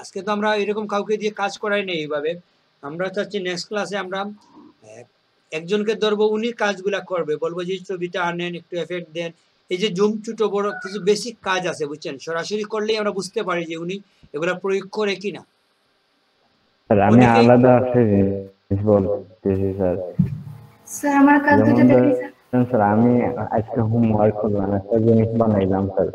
আজকে তো আমরা এরকম কাউকে দিয়ে কাজ করাই নেই এইভাবে, আমরা চাচ্ছি নেক্সট ক্লাসে আমরা একজনকে ধরবো, উনি কাজগুলা করবে, বলবো যে ছবিটা আনেন, একটু এফেক্ট দেন, এই যে জুম ছোট বড় কিছু বেসিক কাজ আছে, বুঝছেন? সরাসরি করলেই আমরা বুঝতে পারি যে উনি এগুলা প্রয়োগ করে কিনা। স্যার আমি আলাদা একটা জিনিস বলতেছি স্যার। স্যার আমার কাজ দুটো দেখি স্যার আমি আজকে হোমওয়ার্ক করলাম, একটা জিনিস বানাইলাম স্যার।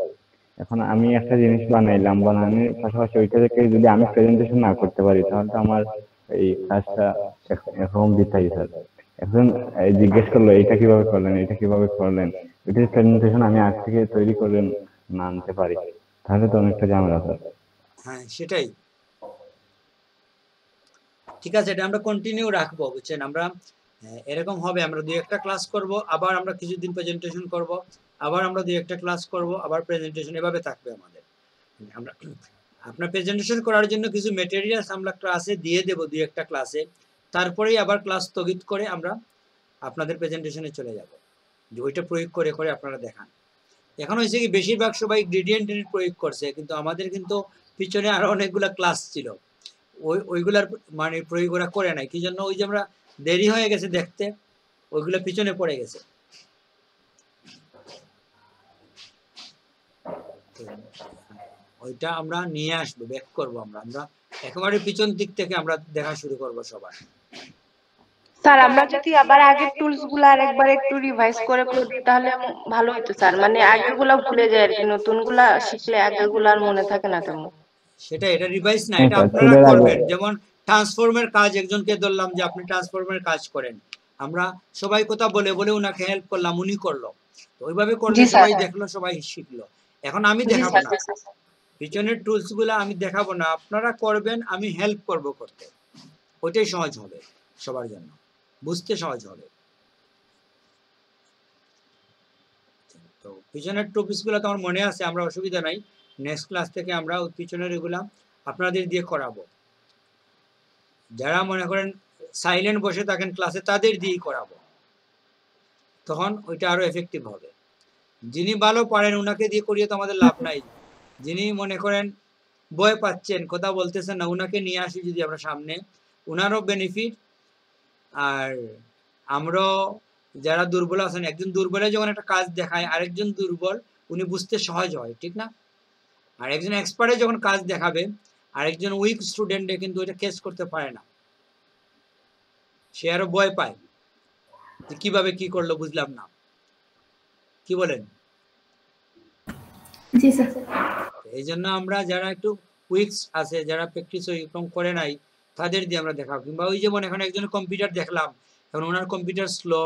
এখন আমি একটা জিনিস বানাইলাম, বানানোর পাশাপাশি ওইটা থেকে যদি আমি প্রেজেন্টেশন না করতে পারি, তাহলে তো আমার এই কাজটা এখন দিতেই স্যার। এখন জিজ্ঞেস করলো এটা কিভাবে করলেন, এটা কিভাবে করলেন, ওইটার প্রেজেন্টেশন আমি আগ থেকে তৈরি করে না আনতে পারি, তাহলে তো অনেকটা ঝামেলা স্যার। হ্যাঁ সেটাই ঠিক আছে, এটা আমরা কন্টিনিউ রাখবো, বুঝছেন? আমরা এরকম হবে, আমরা দুই একটা ক্লাস করব, আবার আমরা কিছুদিন প্রেজেন্টেশন করব, আবার আমরা দুই একটা ক্লাস করব, আবার প্রেজেন্টেশন, এভাবে থাকবে আমাদের। আমরা আপনার প্রেজেন্টেশন করার জন্য কিছু মেটেরিয়ালস আমরা ক্লাসে দিয়ে দেব, দুই একটা ক্লাসে, তারপরেই আবার ক্লাস স্থগিত করে আমরা আপনাদের প্রেজেন্টেশনে চলে যাব, যে ওইটা প্রয়োগ করে করে আপনারা দেখান। এখন হয়েছে কি, বেশিরভাগ সবাই গ্রেডিয়েন্ট প্রয়োগ করছে, কিন্তু আমাদের কিন্তু পিছনে আরো অনেকগুলা ক্লাস ছিল, ওইগুলার মানে প্রয়োগ ওরা করে নাই, কি জন্য? ওই যে আমরা দেরি হয়ে গেছে দেখতে, ওইগুলো পিছনে পড়ে গেছে। ওইটা আমরা নিয়ে আসবো, ব্যাক করবো, আমরা একেবারে পিছন দিক থেকে আমরা দেখা শুরু করব সবাই। স্যার আমরা যদি আবার আগের টুলস গুলো আরেকবার একটু রিভাইজ করে করি তাহলে ভালো হতো স্যার, মানে আগেরগুলো ভুলে যায় আর কি, নতুনগুলা শিখলে আগেরগুলো আর মনে থাকে না তেমন। সেটা এটা রিভাইজ না, এটা আপনারা করবেন। যেমন ট্রান্সফর্মের কাজ, একজনকে ধরলাম যে আপনি ট্রান্সফর্মের কাজ করেন, আমরা সবাই কথা বলে বলে উনাকে হেল্প করলাম, উনি করলো, ওইভাবে করলে সবাই দেখলো, সবাই শিখলো। এখন আমি দেখাবো না, পিছনের টুলস গুলা আমি দেখাবো না, আপনারা করবেন, আমি হেল্প করব করতে, ওইটাই সহজ হবে সবার জন্য, বুঝতে সহজ হবে। তো পিছনের টপিকস গুলো তো আমার মনে আছে, আমরা অসুবিধা নাই, নেক্সট ক্লাস থেকে আমরা পিছনের এগুলা আপনাদের দিয়ে করাবো। যারা মনে করেন সাইলেন্ট বসে থাকেন ক্লাসে, তাদের দিয়েই করাবো, তখন ওইটা আরো এফেক্টিভ হবে। যিনি ভালো পারেন উনাকে দিয়ে করিয়ে তো আমাদের লাভ নাই, যিনি মনে করেন ভয় পাচ্ছেন, কথা বলতেছেন না, উনাকে নিয়ে আসি যদি আমরা সামনে, উনারও বেনিফিট, আর আমরাও যারা দুর্বল আছেন, একজন দুর্বলে যখন একটা কাজ দেখায়, আরেকজন দুর্বল উনি বুঝতে সহজ হয়, ঠিক না? আর একজন এক্সপার্টে যখন কাজ দেখাবে, আরেকজন উইক স্টুডেন্টে কিন্তু এটা কেস করতে পারে না, সে আরো ভয় পায় যে কিভাবে কি করলো বুঝলাম না, কি বলেন? জি স্যার। এই জন্য আমরা যারা একটু উইকস আছে, যারা প্র্যাকটিস ওইরকম করে নাই, তাদের দিয়ে আমরা দেখাবো। কিংবা ওই যেমন এখন একজনের কম্পিউটার দেখলাম, এখন ওনার কম্পিউটার স্লো,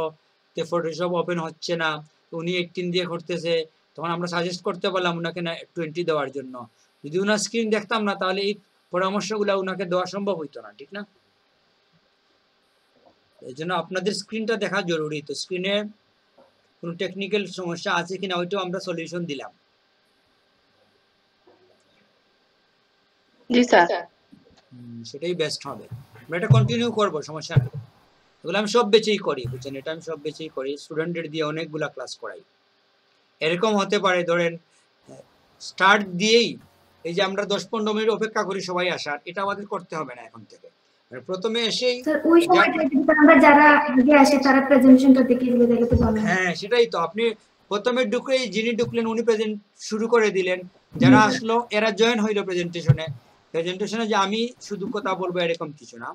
তে ফটোশপ ওপেন হচ্ছে না, উনি 18 দিয়ে করতেছে, তখন আমরা সাজেস্ট করতে পারলাম ওনাকে 20 দেওয়ার জন্য। যদি ওনার স্ক্রিন দেখতাম না, তাহলে এই পরামর্শগুলো ওনাকে দেওয়া সম্ভব হইতো না, ঠিক না? এই জন্য আপনাদের স্ক্রিনটা দেখা জরুরি। তো স্ক্রিনে কোনো টেকনিক্যাল সমস্যা আছে কিনা ওইটাও আমরা সলিউশন দিলাম। জি স্যার। সেটাই বেস্ট হবে। আমরা এটা কন্টিনিউ করবো, সমস্যা নেই। এগুলো আমি সব বেচেই করি, বুঝছেন, এটা আমি সব বেচেই করি, স্টুডেন্টদের দিয়ে অনেকগুলা ক্লাস করাই। এরকম হতে পারে ধরেন স্টার্ট দিয়েই এই যে আমরা 10-15 মিনিট অপেক্ষা করি সবাই আসার, এটা আমাদের করতে হবে না এখন থেকে। প্রথমে এসেই ওই সময়টা আমরা যারা আগে আসে তারা প্রেজেন্টেশনটা দেখে দিলে তাহলে তো ভালো। হ্যাঁ সেটাই তো, আপনি প্রথমে ঢুকেই যিনি ঢুকলেন উনি প্রেজেন্ট শুরু করে দিলেন, যারা আসলো এরা জয়েন হইলো প্রেজেন্টেশনে যে আমি শুধু কথা বলবো এরকম কিছু না।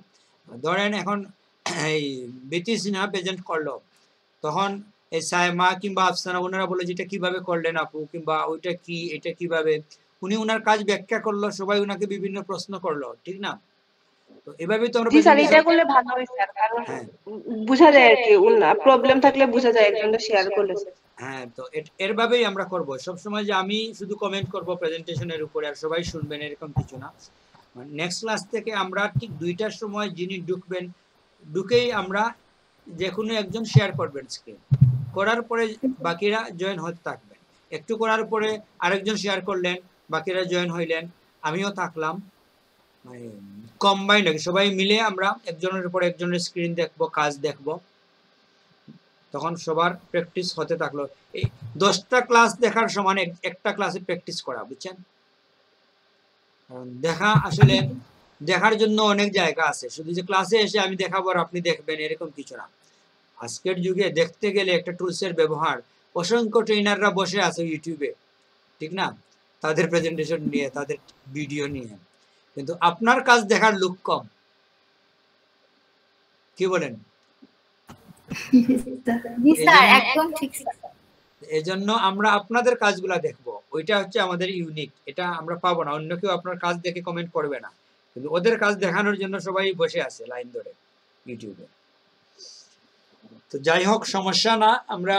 ধরেন এখন এই বিতি সিনহা প্রেজেন্ট করলো, তখন এই সাইমা কিংবা আফসানা ওনারা বলে যেটা কিভাবে করলেন আপু, কিংবা ওইটা কি, এটা কিভাবে, উনি ওনার কাজ ব্যাখ্যা করলো, সবাই ওনাকে বিভিন্ন প্রশ্ন করলো, ঠিক না? তো এভাবেই তো আমরা জি স্যার, এটা করলে ভালো হয় স্যার, কারণ বোঝা যায় আর কি, প্রবলেম থাকলে বোঝা যায় একজনটা শেয়ার করলে। হ্যাঁ, তো এর ভাবেই আমরা করব। সব সময় যে আমি শুধু কমেন্ট করব প্রেজেন্টেশনের উপরে আর সবাই শুনবেন এরকম কিছু না। নেক্সট ক্লাস থেকে আমরা ঠিক 2টার সময় যিনি ঢুকবেন, ঢুকেই আমরা যে কোনো একজন শেয়ার করবেন স্ক্রিন, করার পরে বাকিরা জয়েন হতে থাকবেন। একটু করার পরে আরেকজন শেয়ার করলেন, বাকিরা জয়েন হইলেন, আমিও থাকলাম, মানে কম্বাইন্ড সবাই মিলে আমরা একজনের উপর একজনের স্ক্রিন দেখবো, কাজ দেখবো, তখন সবার প্র্যাকটিস হতে থাকলো। এই 10টা ক্লাস দেখার সমান একটা ক্লাসে প্র্যাকটিস করা, বুঝছেন? কারণ দেখা আসলে দেখার জন্য অনেক জায়গা আছে, শুধু যে ক্লাসে এসে আমি দেখাবো আর আপনি দেখবেন এরকম কিছু না। আজকের যুগে দেখতে গেলে একটা টুলসের ব্যবহার, অসংখ্য ট্রেনাররা বসে আছে ইউটিউবে, ঠিক না, তাদের প্রেজেন্টেশন নিয়ে, তাদের ভিডিও নিয়ে, কিন্তু আপনার কাজ দেখার লোক কম, কি বলেন? এজন্য আমরা আপনাদের কাজগুলা দেখবো, ওইটা হচ্ছে আমাদের ইউনিক, এটা আমরা পাবো না, অন্য কেউ আপনার কাজ দেখে কমেন্ট করবে না, কিন্তু ওদের কাজ দেখানোর জন্য সবাই বসে আছে লাইন ধরে ইউটিউবে। তো যাই হোক, সমস্যা না, আমরা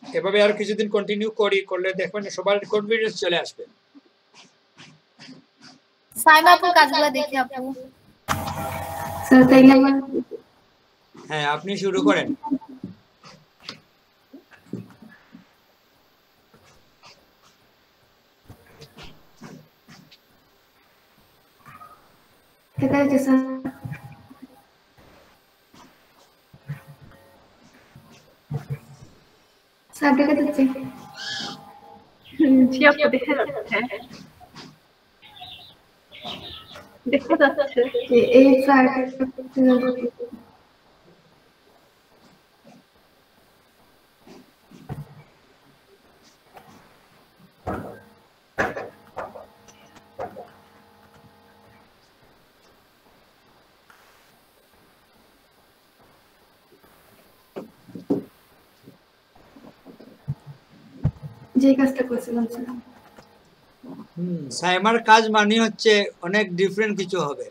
এভাবে আর কিছুদিন কন্টিনিউ করলে দেখবেন সবার কনফিডেন্স চলে আসবে। সাইমা আপুর কাজগুলো দেখি আপু। স্যার তাইলে হ্যাঁ, আপনি শুরু করেন। ঠিক আছে স্যার। স্যার দেখা যাচ্ছে? জি আপু, দেখা যাচ্ছে। দেখা যাচ্ছে এই স্যার যে কাজটা করছিলাম স্যার। সাইমার কাজ মানে হচ্ছে অনেক ডিফারেন্ট কিছু হবে।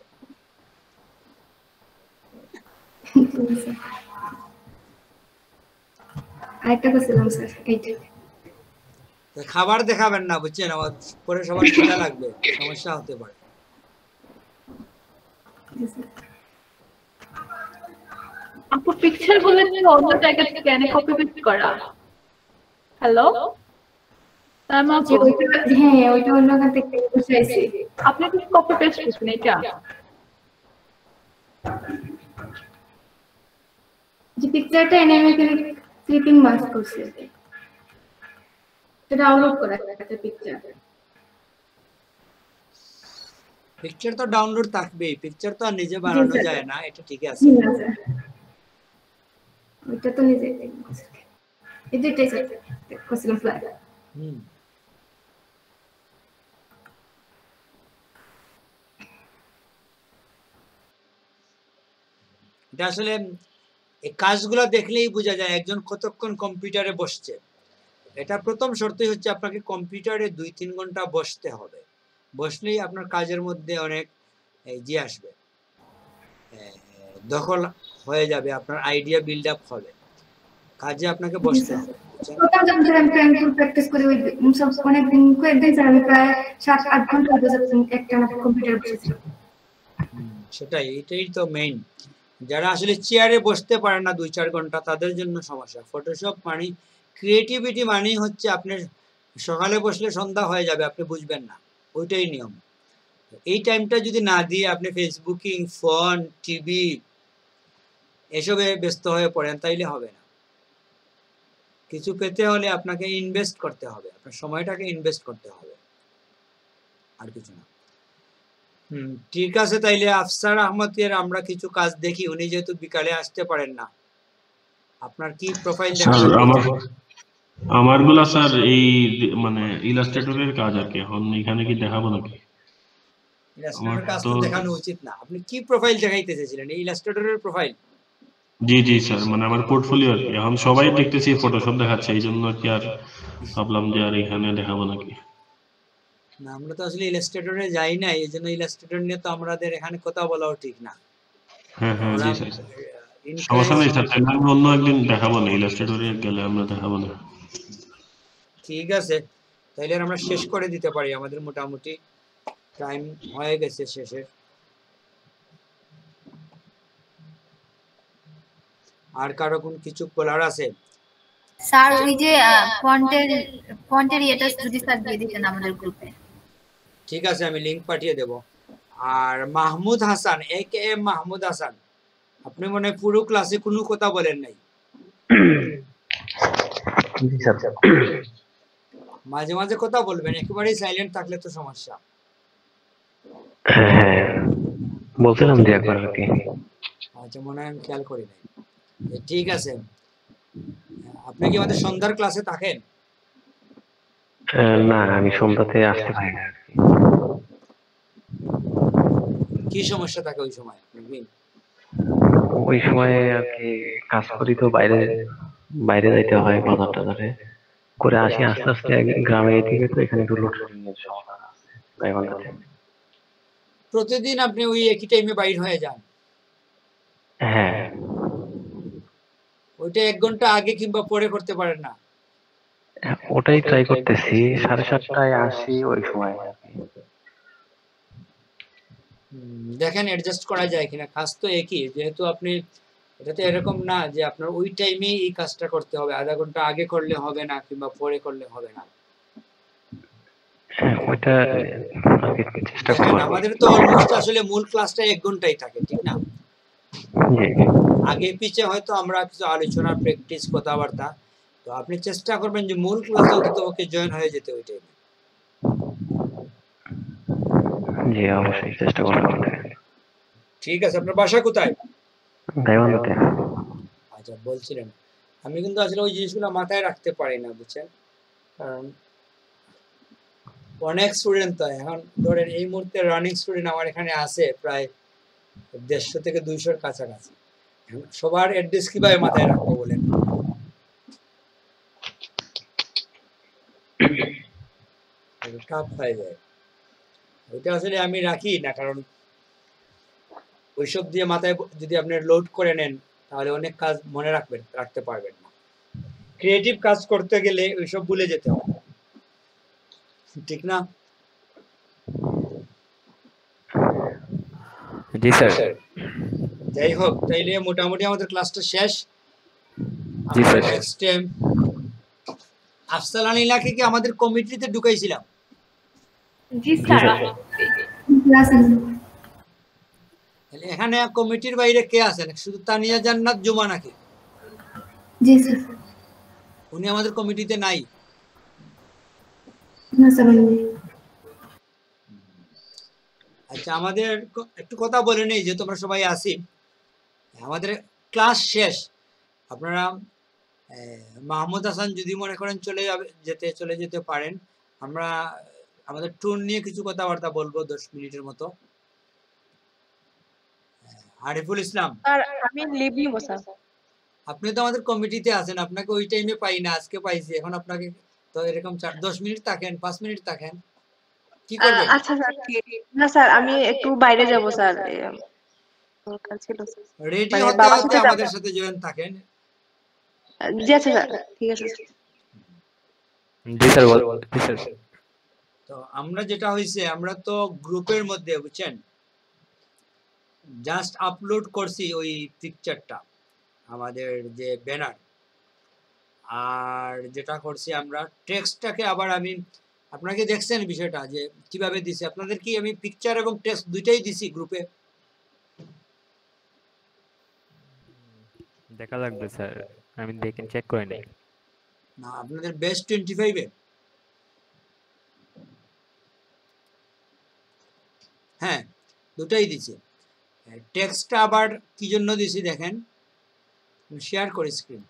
আরেকটা করছিলাম স্যার, এইটা। খাবার দেখাবেন না, বুঝছেন, আমার পরে সবার খিদা লাগবে, সমস্যা হতে পারে। আপু পিকচার গুলো অন্য জায়গা থেকে এনে কপি পেস্ট করা। হ্যালো হ্যাঁ, ওইটা অন্য জায়গা থেকে বসাইছি। আপনি কি কপি পেস্ট করছেন এটা? যে পিকচারটা এনে আমি ক্লিপিং মার্ক করছি, এটা ডাউনলোড করা একটা পিকচার তো ডাউনলোড থাকবেই, পিকচার তো আর নিজে বানানো যায় না, এটা ঠিক আছে। ওইটা তো নিজে এই দুইটাই স্যার করছিলাম ফ্লাইট। এটা আসলে এই কাজগুলো দেখলেই বোঝা যায় একজন কতক্ষণ কম্পিউটারে বসছে। এটা প্রথম শর্তই হচ্ছে আপনাকে কম্পিউটারে 2-3 ঘন্টা বসতে হবে, বসলেই আপনার কাজের মধ্যে অনেক জি আসবে, দখল হয়ে যাবে, আপনার আইডিয়া বিল্ড আপ হবে, কাজে আপনাকে বসতে হবে। প্র্যাকটিস করে ওই সব অনেকদিন কয়েকদিন স্যার আমি প্রায় 7-8 ঘন্টা একটা কম্পিউটার বসেছিলাম। সেটাই, এটাই তো মেইন। যারা আসলে চেয়ারে বসতে পারে না 2-4 ঘন্টা, তাদের জন্য সমস্যা। ফটোশপ মানে ক্রিয়েটিভিটি মানেই হচ্ছে আপনি সকালে বসলে সন্ধ্যা হয়ে যাবে, আপনি বুঝবেন না, ওইটাই নিয়ম। এই টাইমটা যদি না দিয়ে আপনি ফেসবুকিং, ফোন, টিভি এসবে ব্যস্ত হয়ে পড়েন তাইলে হবে না। কিছু পেতে হলে আপনাকে ইনভেস্ট করতে হবে, আপনার সময়টাকে ইনভেস্ট করতে হবে, আর কিছু না। ঠিক আছে, তাইলে আফসার আহমদের আমরা কিছু কাজ দেখি। উনি যেহেতু বিকালে আসতে পারেন না, আপনার কি প্রোফাইল আমারগুলা স্যার এই মানে ইলাস্ট্রেটরের কাজ আর কি। এখন এখানে কি দেখাবো নাকি? ইলাস্ট্রেটরের কাজ তো দেখানো উচিত না। আপনি কি প্রোফাইল দেখাইতে চাইছিলেন? এই ইলাস্ট্রেটরের প্রোফাইল? জি জি স্যার, মানে আমার পোর্টফোলিও আর কি। এখন সবাই দেখতেছি ফটোশপ দেখাচ্ছে, এই জন্য কি আর ভাবলাম যে আর এখানে দেখাবো নাকি। না, আমরা তো আসলে ইলাস্ট্রেটরে যাই না, এই জন্য ইলাস্ট্রেটর নিয়ে তো আমাদের এখানে কথা বলাও ঠিক না। হ্যাঁ হ্যাঁ জি স্যার, সমস্যা নেই স্যার, তাহলে আমরা অন্য একদিন দেখাবো না, ইলাস্ট্রেটরে গেলে আমরা দেখাবো না। ঠিক আছে, তাইলে আমরা শেষ করে দিতে পারি, আমাদের মোটামুটি টাইম হয়ে গেছে শেষের। আর কারো কোন কিছু বলার আছে? স্যার ওই যে ফন্টের এটা যদি স্যার দিয়ে দিতেন আমাদের গ্রুপে। ঠিক আছে, আমি লিংক পাঠিয়ে দেব। আর মাহমুদ হাসান, AKM মাহমুদ হাসান, আপনি মনে পুরো ক্লাসে কোনো কথা বলেন নাই। জি স্যার, মাঝে মাঝে কথা বলবেন, একেবারেই সাইলেন্ট থাকলে তো সমস্যা। হ্যাঁ বলছিলাম যে একবার আর কি। আচ্ছা, মনে হয় আমি খেয়াল করি নাই। ঠিক আছে, আপনি কি আমাদের সন্ধ্যার ক্লাসে থাকেন? না, আমি সন্ধ্যাতে আসতে পারি না। কি সমস্যা থাকে ওই সময়? ওই সময় আর কি কাজ করি তো, বাইরে যাইতে হয়, বাজার টাজারে করে আসি আস্তে আস্তে গ্রামে থেকে, তো এখানে একটু লোডশেডিং এর সমস্যা আছে গাইবান্ধাতে। প্রতিদিন আপনি ওই একই টাইমে বাইর হয়ে যান? হ্যাঁ। ওইটা 1 ঘন্টা আগে কিংবা পরে করতে পারেন না? ওটাই ট্রাই করতেছি, 7:30টায় আসি ওই সময়। দেখেন অ্যাডজাস্ট করা যায় কিনা। কাজ তো একই, যেহেতু আপনি, এটা তো এরকম না যে আপনার ওই টাইমেই এই কাজটা করতে হবে, আধা ঘন্টা আগে করলে হবে না কিংবা পরে করলে হবে না। ওইটা চেষ্টা করব। আমাদের তো অলমোস্ট আসলে মূল ক্লাসটা 1 ঘন্টাই থাকে, ঠিক না? আগে পিছে হয়তো আমরা কিছু আলোচনা, প্র্যাকটিস, কথাবার্তা, তো আপনি চেষ্টা করবেন যে মূল ক্লাসে অন্তত ওকে জয়েন হয়ে যেতে ওই টাইমে। জি অবশ্যই চেষ্টা করব। ঠিক আছে, আপনার বাসা কোথায়? গাইবান্ধাতে। আচ্ছা, বলছিলেন। আমি কিন্তু আসলে ওই জিনিসগুলো মাথায় রাখতে পারি না, বুঝছেন, কারণ অনেক স্টুডেন্ট তো। এখন ধরেন এই মুহূর্তে রানিং স্টুডেন্ট আমার এখানে আছে প্রায় 150 থেকে 200-র কাছাকাছি। সবার অ্যাড্রেস কিভাবে মাথায় রাখবো বলেন? টাফ হয়ে যায়। ওইটা আসলে আমি রাখি না, কারণ ওইসব দিয়ে মাথায় যদি আপনি লোড করে নেন তাহলে অনেক কাজ মনে রাখতে পারবেন না। ক্রিয়েটিভ কাজ করতে গেলে ওইসব ভুলে যেতে হবে, ঠিক না? জি স্যার। যাই হোক, তাইলে মোটামুটি আমাদের ক্লাসটা শেষ। জি স্যার। নেক্সট টাইম আফসাল আলীলাকে কি আমাদের কমিটিতে ঢুকাইছিলাম? জি স্যার। এখানে কমিটির বাইরে কে আছেন? শুধু তানিয়া জান্নাত জুমা নাকি? জি স্যার। উনি আমাদের কমিটিতে নাই? না স্যার। আচ্ছা, আমাদের একটু কথা বলে নেই, যে তোমরা সবাই আসি। আমাদের ক্লাস শেষ, আপনারা মাহমুদ হাসান যদি মনে করেন চলে যেতে পারেন। আমরা আমাদের ট্যুর নিয়ে কিছু কথাবার্তা বলবো 10 মিনিটের মতো। আরিফুল ইসলাম, আমি লিভ নিব স্যার। আপনি তো আমাদের কমিটিতে আছেন, আপনাকে ওই টাইমে পাই না, আজকে পাইছি। এখন আপনাকে তো এরকম 10 মিনিট থাকেন, 5 মিনিট থাকেন, কি করবেন? আচ্ছা স্যার, না স্যার আমি একটু বাইরে যাব স্যার, দরকার ছিল স্যার। রেডি হতে হতে আমাদের সাথে জয়েন থাকেন। জি আচ্ছা স্যার, ঠিক আছে। জি স্যার, জি স্যার। তো আমরা যেটা হইছে, আমরা তো গ্রুপের মধ্যে, বুঝছেন, জাস্ট আপলোড করছি ওই পিকচারটা, আমাদের যে ব্যানার। আর যেটা করছি আমরা, টেক্সটটাকে আবার আমি আপনারা কি দেখছেন বিষয়টা যে কিভাবে দিছি? আপনাদের কি আমি পিকচার এবং টেক্সট দুইটাই দিছি গ্রুপে? দেখা লাগবে স্যার, আমি দেখে চেক করে নেই। না, আপনাদের বেস্ট 25-এ হ্যাঁ দুটাই দিছি। টেক্সটটা আবার কি জন্য দিছি দেখেন, শেয়ার করি স্ক্রিন।